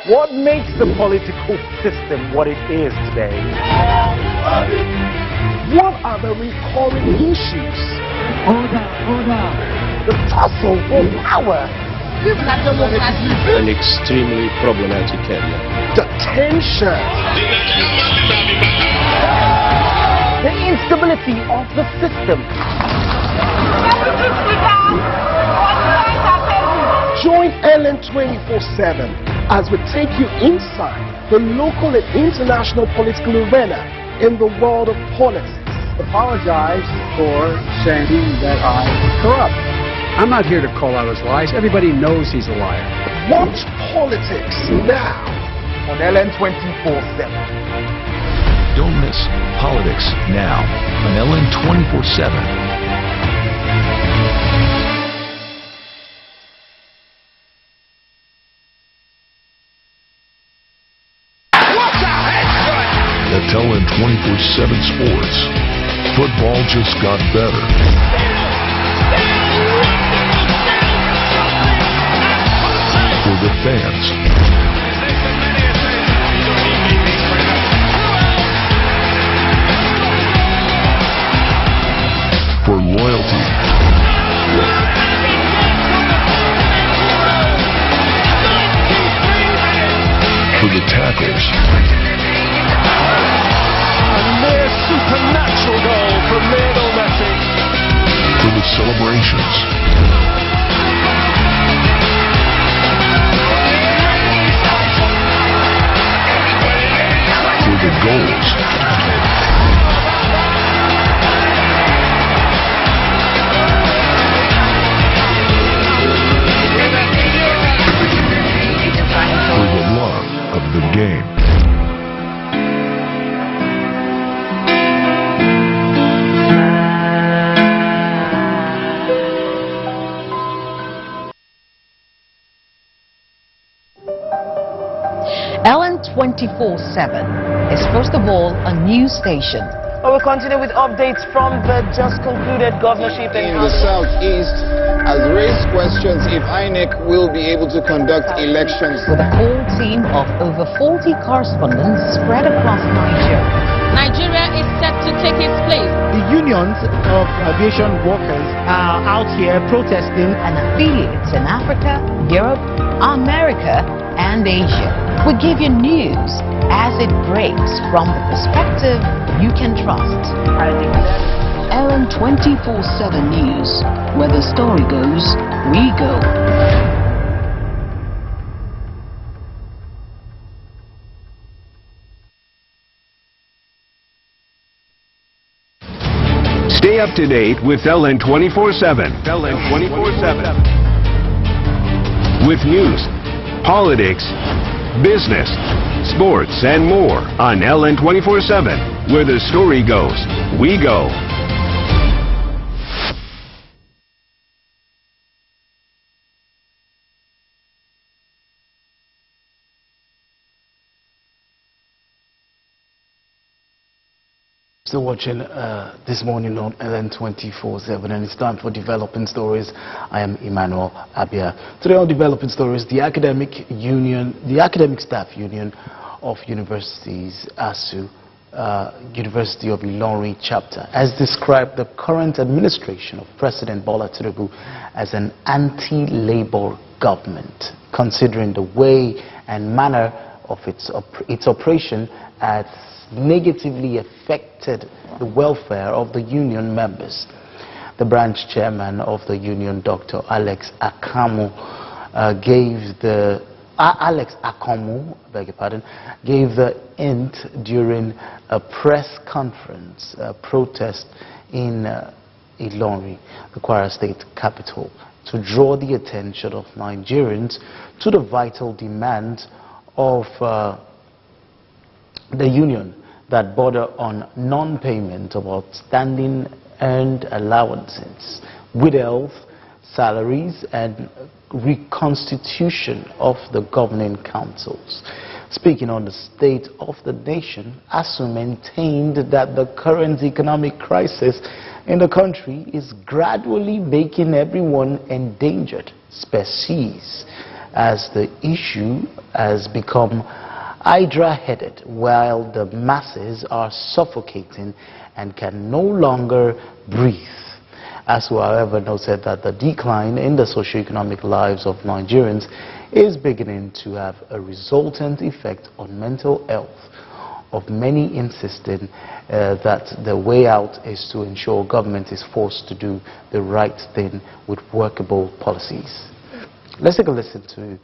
What makes the political system what it is today? What are the recurring issues? Order. The tussle for power. An extremely problematic area. The tension. The instability of the system. Join LN 24/7 as we take you inside the local and international political arena in the world of politics. Apologize for saying that I was corrupt. I'm not here to call out his lies. Everybody knows he's a liar. Watch politics now on LN 24/7. Don't miss Politics Now on LN 24/7. At LN 24/7 Sports, football just got better. For the fans. For loyalty. For the tackles. Supernatural goal from Lionel Messi. For the celebrations. For the goals. For the love of the game. LN 24/7 is first of all a news station. We will continue with updates from the just concluded governorship in the southeast has raised questions if INEC will be able to conduct elections. With a full team of over 40 correspondents spread across Nigeria. Nigeria is set to take its place. The unions of aviation workers are out here protesting. And affiliates in Africa, Europe, America, and Asia. We give you news as it breaks from the perspective you can trust. LN 24/7 News, where the story goes, we go. Stay up to date with LN 24/7. LN 24/7. With news, politics, business, sports, and more on LN 24/7, where the story goes, we go. Still watching this morning on LN 24/7, and it's time for Developing Stories. I am Emmanuel Abia. Today on Developing Stories, the Academic Staff Union of Universities, ASU, University of Ilorin chapter, has described the current administration of President Bola Tinubu as an anti-labor government, considering the way and manner of its operation as negatively affected the welfare of the union members. The branch chairman of the union, Dr. Alex Akamu, gave the hint during a press conference protest in Ilorin, the Kwara State capital, to draw the attention of Nigerians to the vital demand of the union that border on non-payment of outstanding earned allowances, withheld salaries, and reconstitution of the governing councils. Speaking on the state of the nation, ASUU maintained that the current economic crisis in the country is gradually making everyone endangered species, as the issue has become hydra-headed while the masses are suffocating and can no longer breathe. ASUU, however, noted that the decline in the socio-economic lives of Nigerians is beginning to have a resultant effect on mental health of many, insisting that the way out is to ensure government is forced to do the right thing with workable policies. Let's take a listen to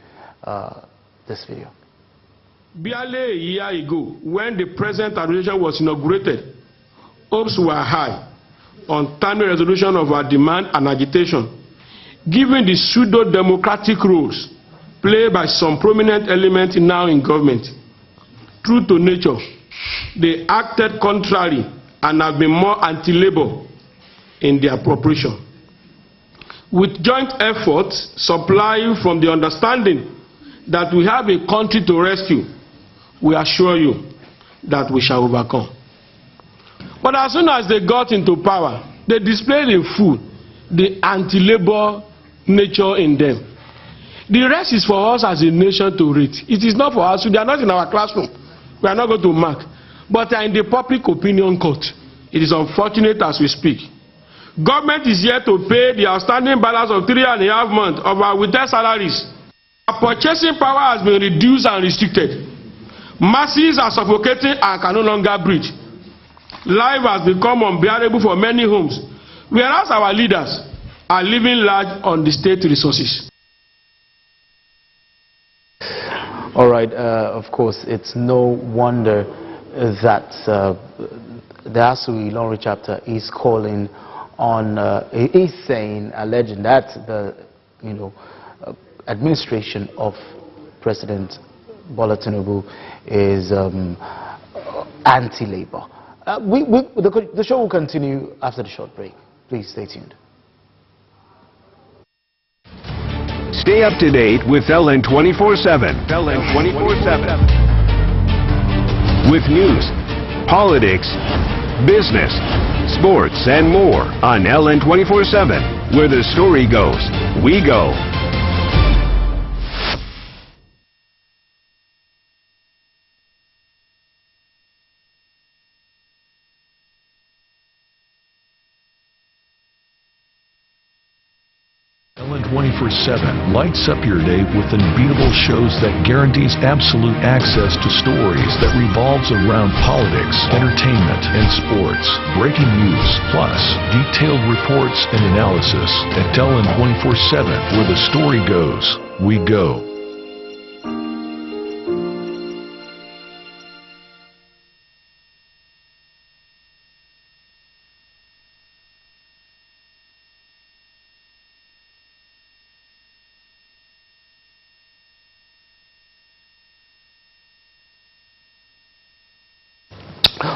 this video. Barely a year ago, when the present administration was inaugurated, hopes were high on timely resolution of our demand and agitation, given the pseudo-democratic roles played by some prominent elements now in government. True to nature, they acted contrary and have been more anti-labor in their appropriation. With joint efforts supplying from the understanding that we have a country to rescue, we assure you that we shall overcome. But as soon as they got into power, they displayed in full the anti-labor nature in them. The rest is for us as a nation to read. It is not for us. They are not in our classroom. We are not going to mark. But they are in the public opinion court. It is unfortunate as we speak. Government is here to pay the outstanding balance of 3.5 months of our withheld salaries. Our purchasing power has been reduced and restricted. Masses are suffocating and can no longer breathe. Life has become unbearable for many homes, whereas our leaders are living large on the state resources. All right, of course, it's no wonder that the ASUU Ilorin chapter is calling on, is saying, alleging that the, administration of President Bola Tinubu is anti-labor. The show will continue after the short break. Please stay tuned. Stay up to date with LN 24/7. LN 24/7. With news, politics, business, sports, and more on LN 24/7. Where the story goes, we go. LN 24/7 lights up your day with unbeatable shows that guarantees absolute access to stories that revolves around politics, entertainment, and sports. Breaking news, plus detailed reports and analysis. At LN 24/7, where the story goes, we go.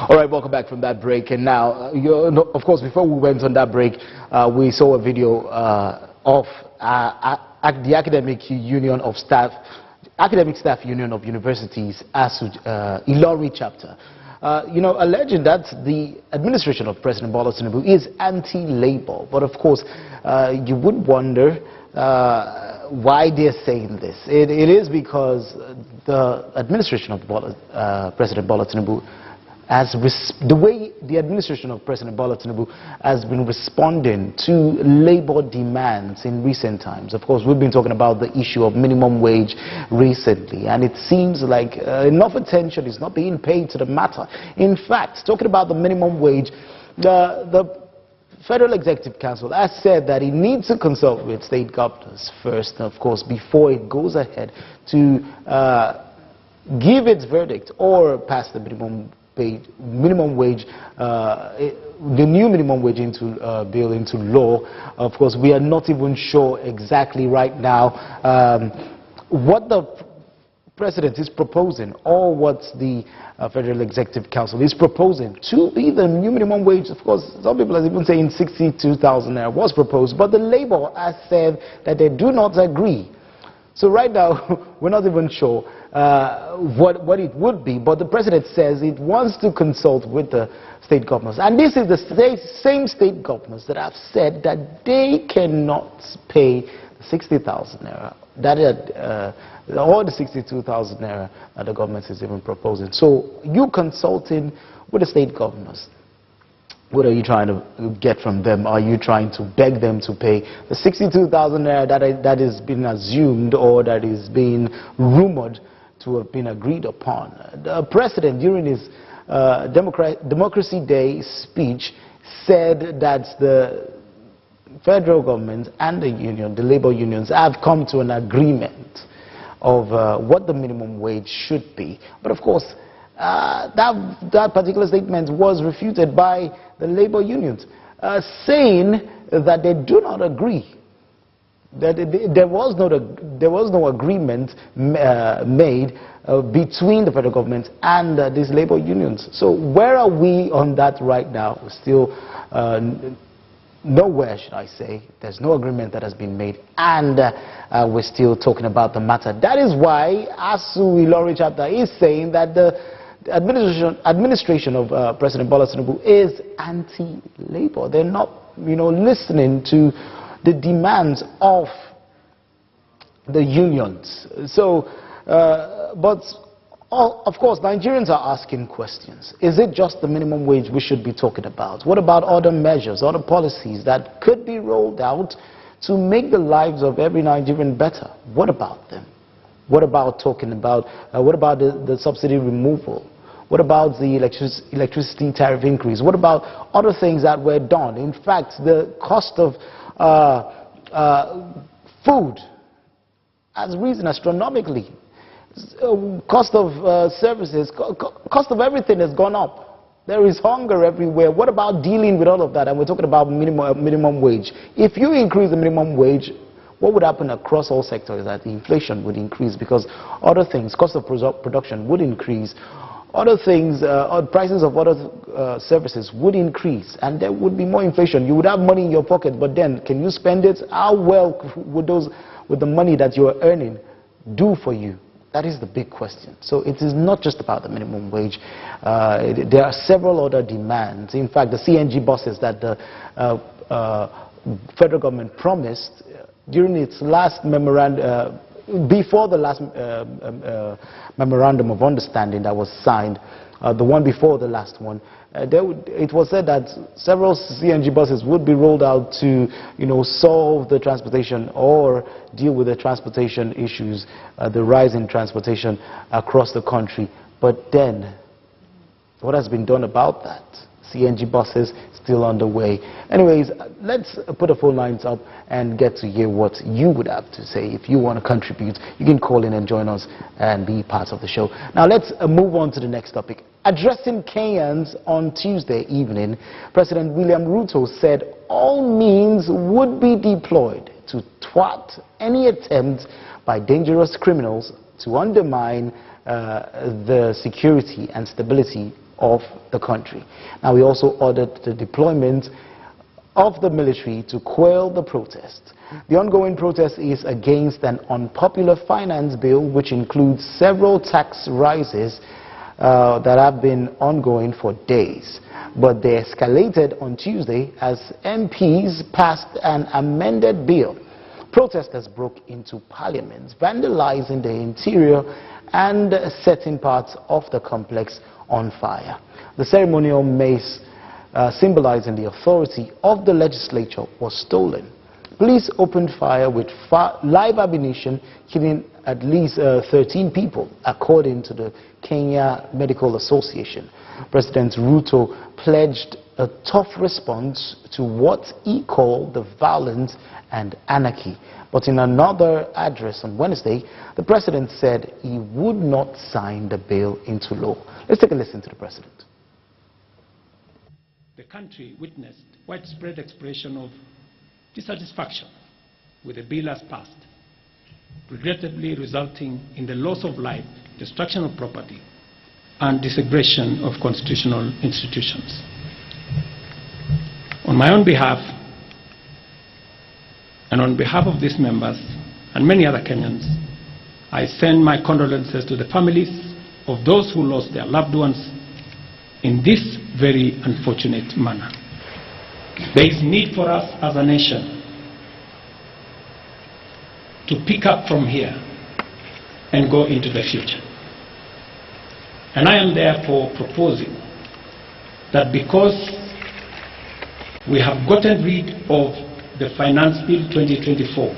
All right, welcome back from that break. And now, of course, before we went on that break, we saw a video of the Academic Staff Union of Universities, ASUU Ilorin chapter. Alleging that the administration of President Bola Tinubu is anti-labor. But of course, you would wonder why they're saying this. It is because the administration of President Bola Tinubu the way the administration of President Bola Tinubu has been responding to labor demands in recent times. Of course, we've been talking about the issue of minimum wage recently, and it seems like enough attention is not being paid to the matter. In fact, talking about the minimum wage, the Federal Executive Council has said that it needs to consult with state governors first, of course, before it goes ahead to give its verdict or pass the minimum wage, the new minimum wage bill into law. Of course, we are not even sure exactly right now what the president is proposing, or what the Federal Executive Council is proposing to be the new minimum wage. Of course, some people are even saying 62,000 naira was proposed, but the Labour has said that they do not agree. So right now, we're not even sure what it would be, but the president says it wants to consult with the state governors. And this is the same state governors that have said that they cannot pay 60,000 naira. That is, or the 62,000 naira that the government is even proposing. So you consulting with the state governors, what are you trying to get from them? Are you trying to beg them to pay the 62,000 naira that is being assumed or that is being rumored to have been agreed upon? The president, during his Democracy Day speech, said that the federal government and the union, the labor unions, have come to an agreement of what the minimum wage should be. But of course, that particular statement was refuted by the labor unions, saying that they do not agree, that there was no agreement made between the federal government and these labor unions. So where are we on that right now? We're still nowhere, should I say. There's no agreement that has been made, and we're still talking about the matter. That is why ASUU Ilorin chapter is saying that the administration of President Bola Tinubu is anti-labor. They're not, listening to the demands of the unions. So, but of course, Nigerians are asking questions. Is it just the minimum wage we should be talking about? What about other measures, other policies that could be rolled out to make the lives of every Nigerian better? What about them? What about talking about, what about the subsidy removal? What about the electricity tariff increase? What about other things that were done? In fact, the cost of food has risen astronomically. Cost of services, cost of everything has gone up. There is hunger everywhere. What about dealing with all of that? And we're talking about minimum wage. If you increase the minimum wage, what would happen across all sectors is that the inflation would increase, because other things, cost of production would increase. Other things, prices of other services would increase, and there would be more inflation. You would have money in your pocket, but then can you spend it? How well would the money that you are earning do for you? That is the big question. So it is not just about the minimum wage. There are several other demands. In fact, the CNG buses that the federal government promised during its last memorandum, before the last memorandum of understanding that was signed, the one before the last one, it was said that several CNG buses would be rolled out to, solve the transportation or deal with the transportation issues, the rise in transportation across the country. But then, what has been done about that? CNG buses still underway. Anyways, let's put the phone lines up and get to hear what you would have to say. If you want to contribute, you can call in and join us and be part of the show. Now let's move on to the next topic. Addressing Kenyans on Tuesday evening, President William Ruto said all means would be deployed to thwart any attempt by dangerous criminals to undermine the security and stability of the country. Now, we also ordered the deployment of the military to quell the protest. The ongoing protest is against an unpopular finance bill which includes several tax rises that have been ongoing for days. But they escalated on Tuesday as MPs passed an amended bill. Protesters broke into parliament, vandalizing the interior and setting parts of the complex on fire. The ceremonial mace symbolizing the authority of the legislature was stolen. Police opened fire with live ammunition, killing at least 13 people, according to the Kenya Medical Association. President Ruto pledged a tough response to what he called the violence and anarchy. But in another address on Wednesday, the president said he would not sign the bill into law. Let's take a listen to the president. The country witnessed widespread expression of dissatisfaction with the bill as passed. regrettably resulting in the loss of life, destruction of property, and desecration of constitutional institutions. On my own behalf, and on behalf of these members and many other Kenyans, I send my condolences to the families of those who lost their loved ones in this very unfortunate manner. There is need for us as a nation to pick up from here and go into the future. And I am therefore proposing that because we have gotten rid of the Finance Bill 2024,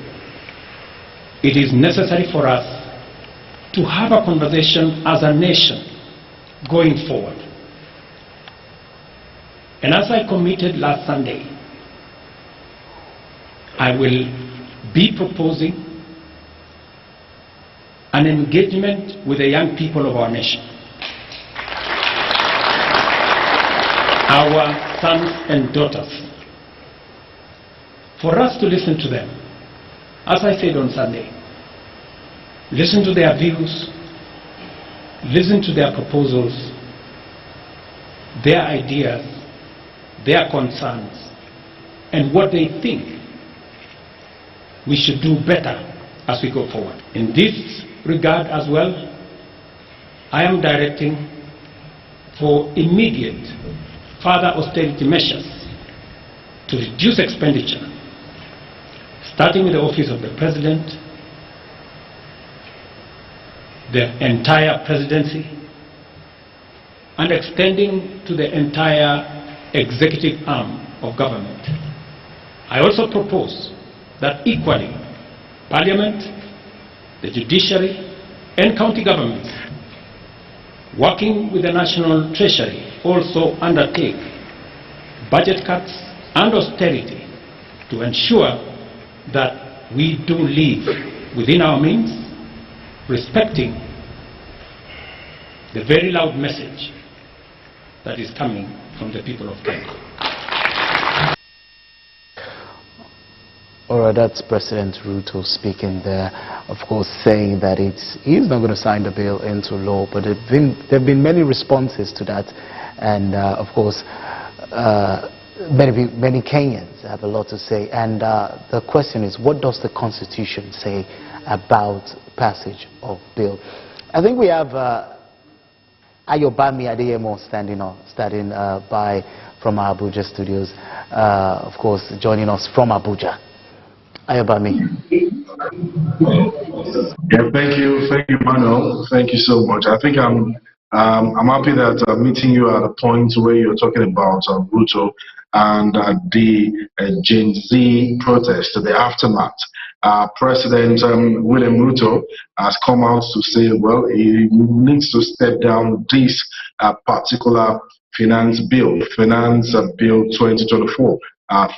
it is necessary for us to have a conversation as a nation going forward. And as I committed last Sunday, I will be proposing an engagement with the young people of our nation, our sons and daughters, for us to listen to them. As I said on Sunday, listen to their views, listen to their proposals, their ideas, their concerns, and what they think we should do better as we go forward. In this regard as well, I am directing for immediate further austerity measures to reduce expenditure, starting with the Office of the President, the entire presidency, and extending to the entire executive arm of government. I also propose that equally, Parliament, the judiciary, and county governments, working with the National Treasury, also undertake budget cuts and austerity to ensure that we do live within our means, respecting the very loud message that is coming from the people of Kenya. All right, that's President Ruto speaking there, of course, saying that he's not going to sign the bill into law, but there have been many responses to that, and of course, many Kenyans have a lot to say, and the question is, what does the Constitution say about passage of bill? I think we have Ayobami Adeyemo standing by from our Abuja studios, of course, joining us from Abuja. Ayobami. Yeah, thank you, Manuel. Thank you so much. I think I'm happy that I'm meeting you at a point where you're talking about Ruto and the Gen Z protest, the aftermath. President William Ruto has come out to say, well, he needs to step down this particular Finance Bill 2024,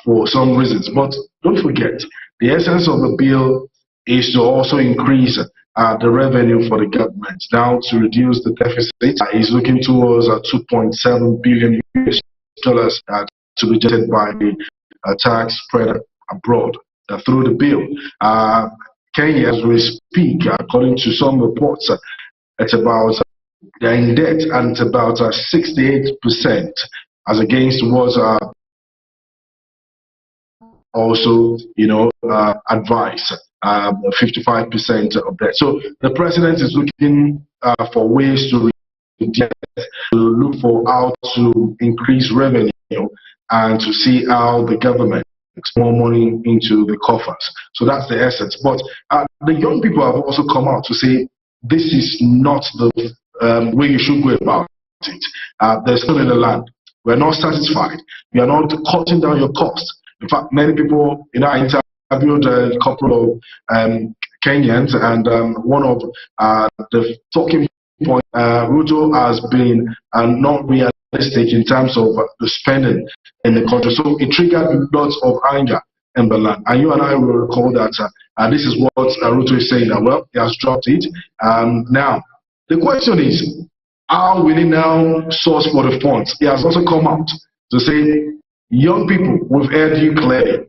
for some reasons. But don't forget, the essence of the bill is to also increase the revenue for the government. Now, to reduce the deficit, he's looking towards $2.7 billion to be generated by the tax spread abroad through the bill. Kenya, as we speak, according to some reports, it's about they're in debt, and it's about 68% as against what also, advice, 55% of that. So the president is looking for ways to look for how to increase revenue and to see how the government makes more money into the coffers. So that's the essence. But the young people have also come out to say this is not the way you should go about it. They're still in the land. We're not satisfied. We are not cutting down your costs. In fact, many people, I interviewed a couple of Kenyans, and one of the talking points, Ruto has been not realistic in terms of the spending in the country. So it triggered lots of anger in the land. And you and I will recall that this is what Ruto is saying, that, well, he has dropped it. Now, the question is, how will he now source for the funds? He has also come out to say, young people, we've heard you clearly.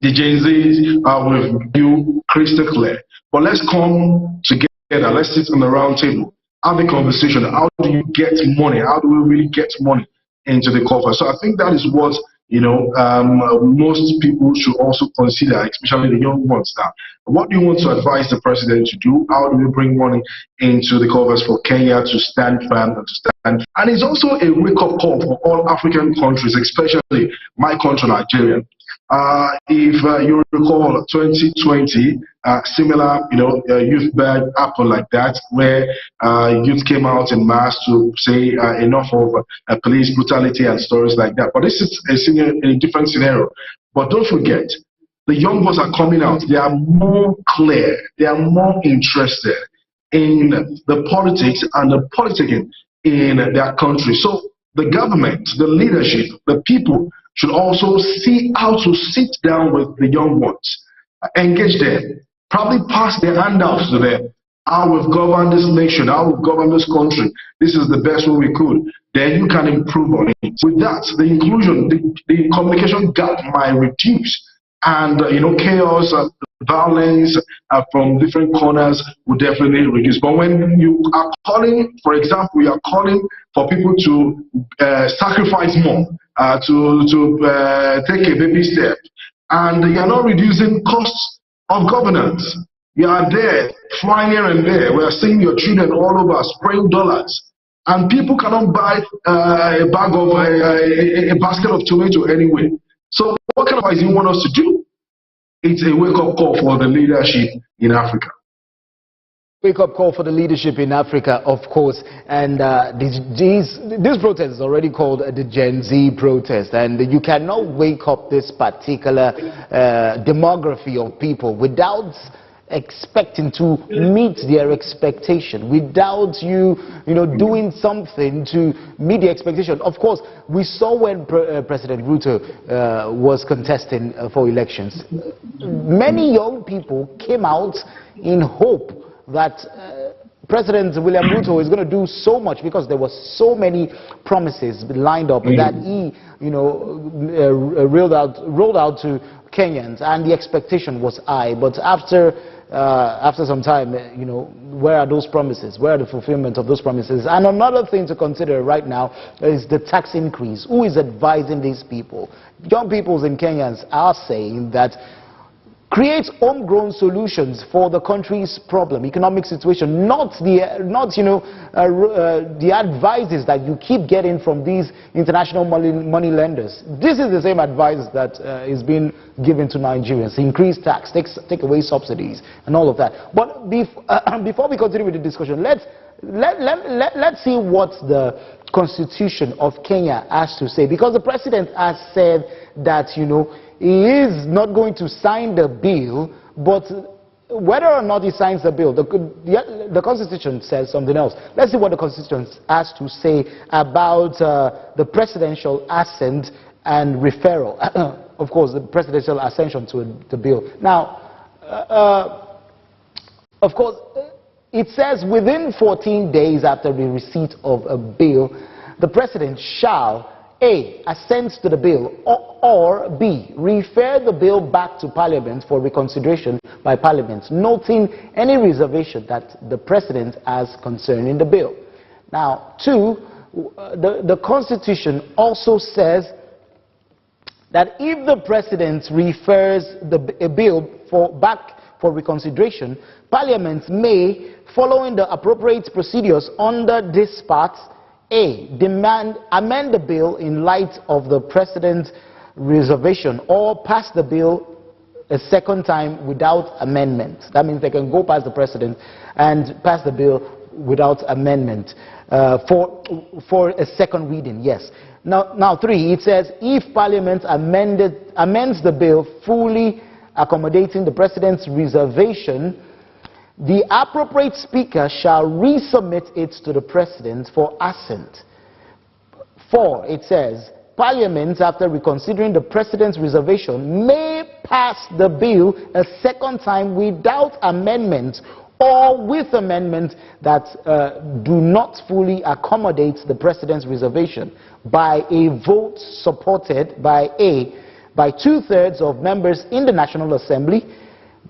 The Gen Zs are with you crystal clear. But let's come together, let's sit on the round table, have a conversation. How do you get money? How do we really get money into the coffers? So I think that is what, most people should also consider, especially the young ones now. What do you want to advise the president to do? How do we bring money into the coffers for Kenya to stand firm and to stand? And it's also a wake-up call for all African countries, especially my country, Nigeria. If you recall 2020, similar, youth bird happened like that, where youth came out in mass to say enough of police brutality and stories like that. But this is a different scenario. But don't forget, the young ones are coming out. They are more clear. They are more interested in the politics and the politicking in their country. So the government, the leadership, the people should also see how to sit down with the young ones, engage them, probably pass their handouts to them. How we've governed this nation, how we've governed this country, this is the best way we could. Then you can improve on it. With that, the inclusion, the communication gap might reduce, and chaos, violence from different corners will definitely reduce. But when you are calling, for example, you are calling for people to sacrifice more, to take a baby step, and you are not reducing costs of governance. You are there, flying here and there. We are seeing your children all over spraying dollars, and people cannot buy a basket of tomato anyway. So what kind of advice do you want us to do? It's a wake-up call for the leadership in Africa. Wake-up call for the leadership in Africa, of course. And this protest is already called the Gen Z protest. And you cannot wake up this particular demography of people without expecting to meet their expectation, without you doing something to meet the expectation. Of course, we saw when President Ruto was contesting for elections, many young people came out in hope that President William Ruto is going to do so much, because there were so many promises lined up that he rolled out to Kenyans, and the expectation was high. But after some time, where are those promises? Where are the fulfillment of those promises? And another thing to consider right now is the tax increase. Who is advising these people? Young people in Kenyans are saying that create homegrown solutions for the country's problem, economic situation, not the advices that you keep getting from these international money lenders. This is the same advice that is being given to Nigerians: increase tax, take away subsidies, and all of that. But before we continue with the discussion, let's see what the Constitution of Kenya has to say, because the president has said that he is not going to sign the bill, but whether or not he signs the bill, the Constitution says something else. Let's see what the Constitution has to say about the presidential assent and referral. Of course, the presidential ascension to the bill. Now, of course, it says within 14 days after the receipt of a bill, the president shall A. assent to the bill, or B. refer the bill back to Parliament for reconsideration by Parliament, noting any reservation that the President has concerning the bill. Now, 2. The Constitution also says that if the President refers a bill back for reconsideration, Parliament may, following the appropriate procedures under this part, A. amend the bill in light of the President's reservation, or pass the bill a second time without amendment. That means they can go past the President and pass the bill without amendment for a second reading, yes. Now 3, it says if Parliament amends the bill fully accommodating the President's reservation, the appropriate speaker shall resubmit it to the President for assent. 4, it says, Parliament, after reconsidering the President's reservation, may pass the bill a second time without amendment, or with amendment that do not fully accommodate the President's reservation, by a vote supported by A. by 2/3 of members in the National Assembly,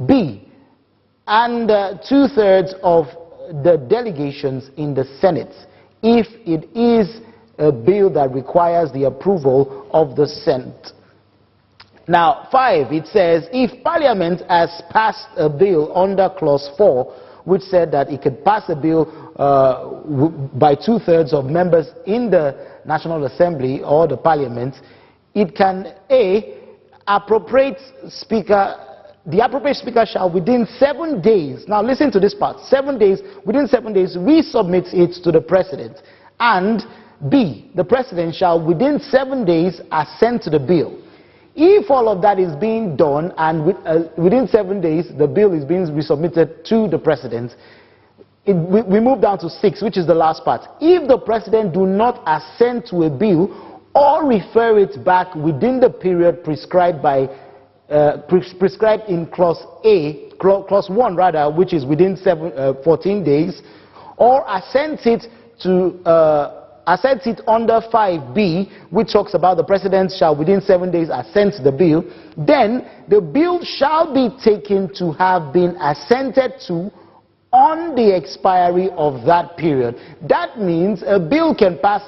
B. and 2/3 of the delegations in the Senate, if it is a bill that requires the approval of the Senate. Now, 5, it says, if Parliament has passed a bill under Clause 4, which said that it could pass a bill by 2/3 of members in the National Assembly or the Parliament, it can, A, appropriate Speaker. The appropriate Speaker shall within 7 days, now listen to this part, 7 days, within 7 days, resubmit it to the President. And B, the President shall within 7 days assent to the bill. If all of that is being done and within 7 days the bill is being resubmitted to the President, we move down to 6, which is the last part. If the President do not assent to a bill or refer it back within the period prescribed by prescribed in Clause A, Clause 1 rather, which is within 14 days, or assent it under 5B, which talks about the President shall within 7 days assent the bill, then the bill shall be taken to have been assented to on the expiry of that period. That means a bill can pass,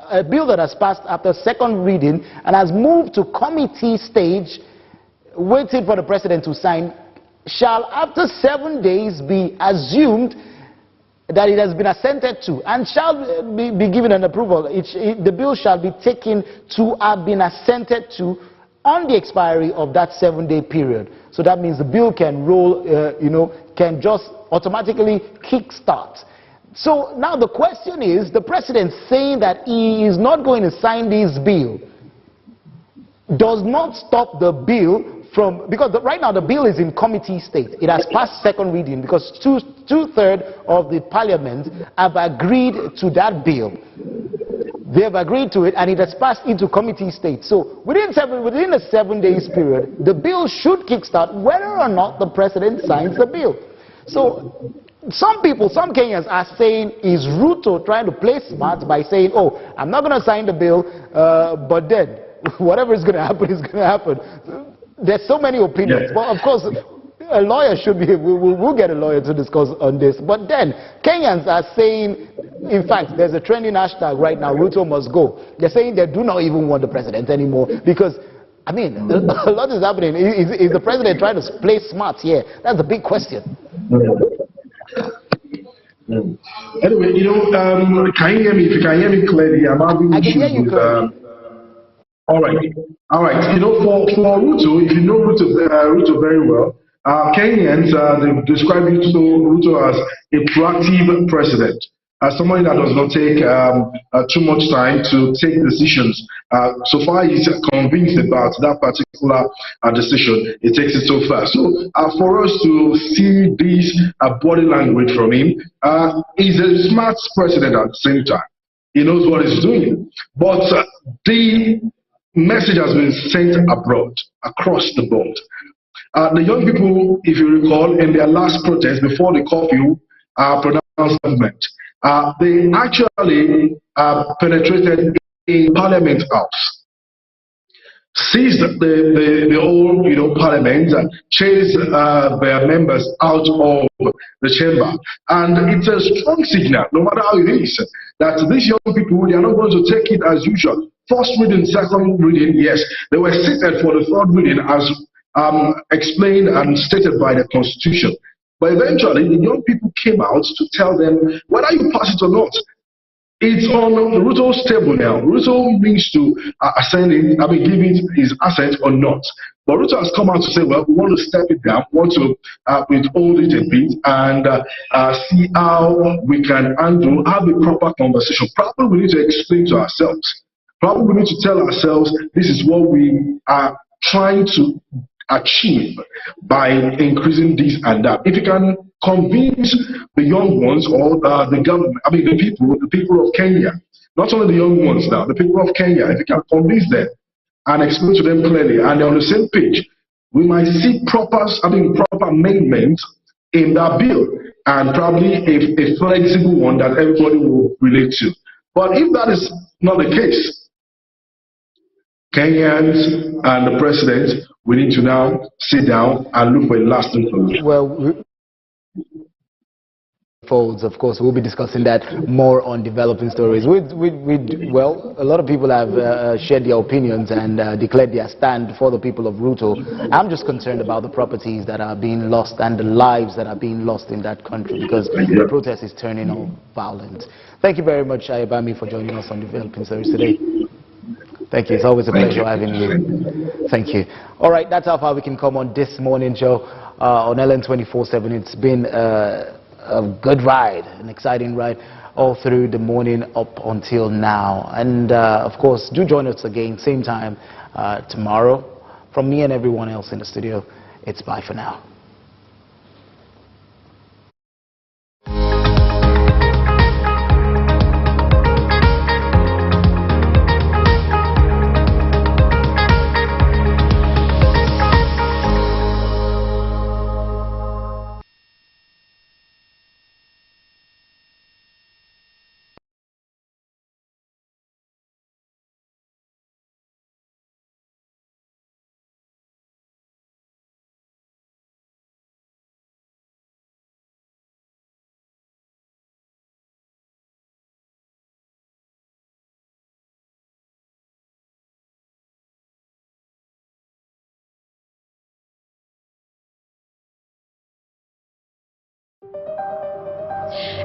a bill that has passed after second reading and has moved to committee stage, waiting for the President to sign, shall after 7 days be assumed that it has been assented to and shall be given an approval. The bill shall be taken to have been assented to on the expiry of that 7-day period. So that means the bill can roll, can just automatically kickstart. So now the question is, the President saying that he is not going to sign this bill does not stop the bill from, because right now the bill is in committee state. It has passed second reading because two-thirds of the Parliament have agreed to that bill. They have agreed to it and it has passed into committee state. So within a 7 days period, the bill should kickstart whether or not the President signs the bill. So some people, some Kenyans are saying, is Ruto trying to play smart by saying, oh, I'm not going to sign the bill, but then whatever is going to happen is going to happen. There's so many opinions. Well, of course, a lawyer should be, we'll get a lawyer to discuss on this. But then, Kenyans are saying, in fact, there's a trending hashtag right now, Ruto must go. They're saying they do not even want the President anymore because, I mean, a lot is happening. Is the President trying to play smart here? That's the big question. Anyway, can you hear me? If you can hear me clearly, I'm having issues with... All right. For Ruto, if you know Ruto very well, Kenyans they describe Ruto as a proactive president, as somebody that does not take too much time to take decisions. So far, he's convinced about that particular decision. He takes it so fast. So for us to see this body language from him, he's a smart president at the same time. He knows what he's doing, but the message has been sent abroad, across the board. The young people, if you recall, in their last protest before the curfew pronounced government, they actually penetrated in Parliament House, seized the whole Parliament, chased their members out of the chamber. And it's a strong signal, no matter how it is, that these young people, they are not going to take it as usual. First reading, second reading, yes, they were seated for the third reading as explained and stated by the Constitution. But eventually, the young people came out to tell them whether you pass it or not. It's on Ruto's table now. Ruto needs to give it his assent or not. But Ruto has come out to say, well, we want to step it down, we want to withhold it a bit and see how we can have a proper conversation. Probably we need to explain to ourselves. Probably we need to tell ourselves this is what we are trying to achieve by increasing this and that. If you can convince the young ones or the government, the people of Kenya, not only the young ones now, the people of Kenya, if you can convince them and explain to them clearly and they're on the same page, we might see proper amendments in that bill and probably a flexible one that everybody will relate to. But if that is not the case, Kenyans and the President, we need to now sit down and look for a lasting solution. Well, Folds. Of course, we'll be discussing that more on developing stories. Well, a lot of people have shared their opinions and declared their stand for the people of Ruto. I'm just concerned about the properties that are being lost and the lives that are being lost in that country because the protest is turning all violent. Thank you very much, Ayobami, for joining us on Developing Stories today. Thank you. It's always a pleasure having you. Thank you. All right, that's how far we can come on this morning show on LN 24/7. It's been a good ride, an exciting ride all through the morning up until now. And of course, do join us again, same time tomorrow. From me and everyone else in the studio, it's bye for now.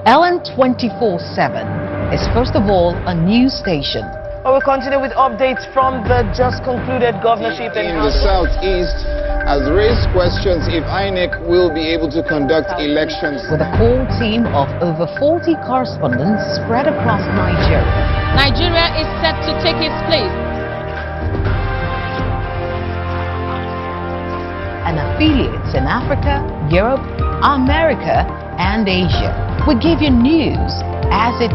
LN 24/7 is first of all a news station. Well, we'll continue with updates from the just concluded governorship in the southeast has raised questions if INEC will be able to conduct elections. With a core team of over 40 correspondents spread across Nigeria. Nigeria is set to take its place. And affiliates in Africa, Europe, America, and Asia. We give you news as it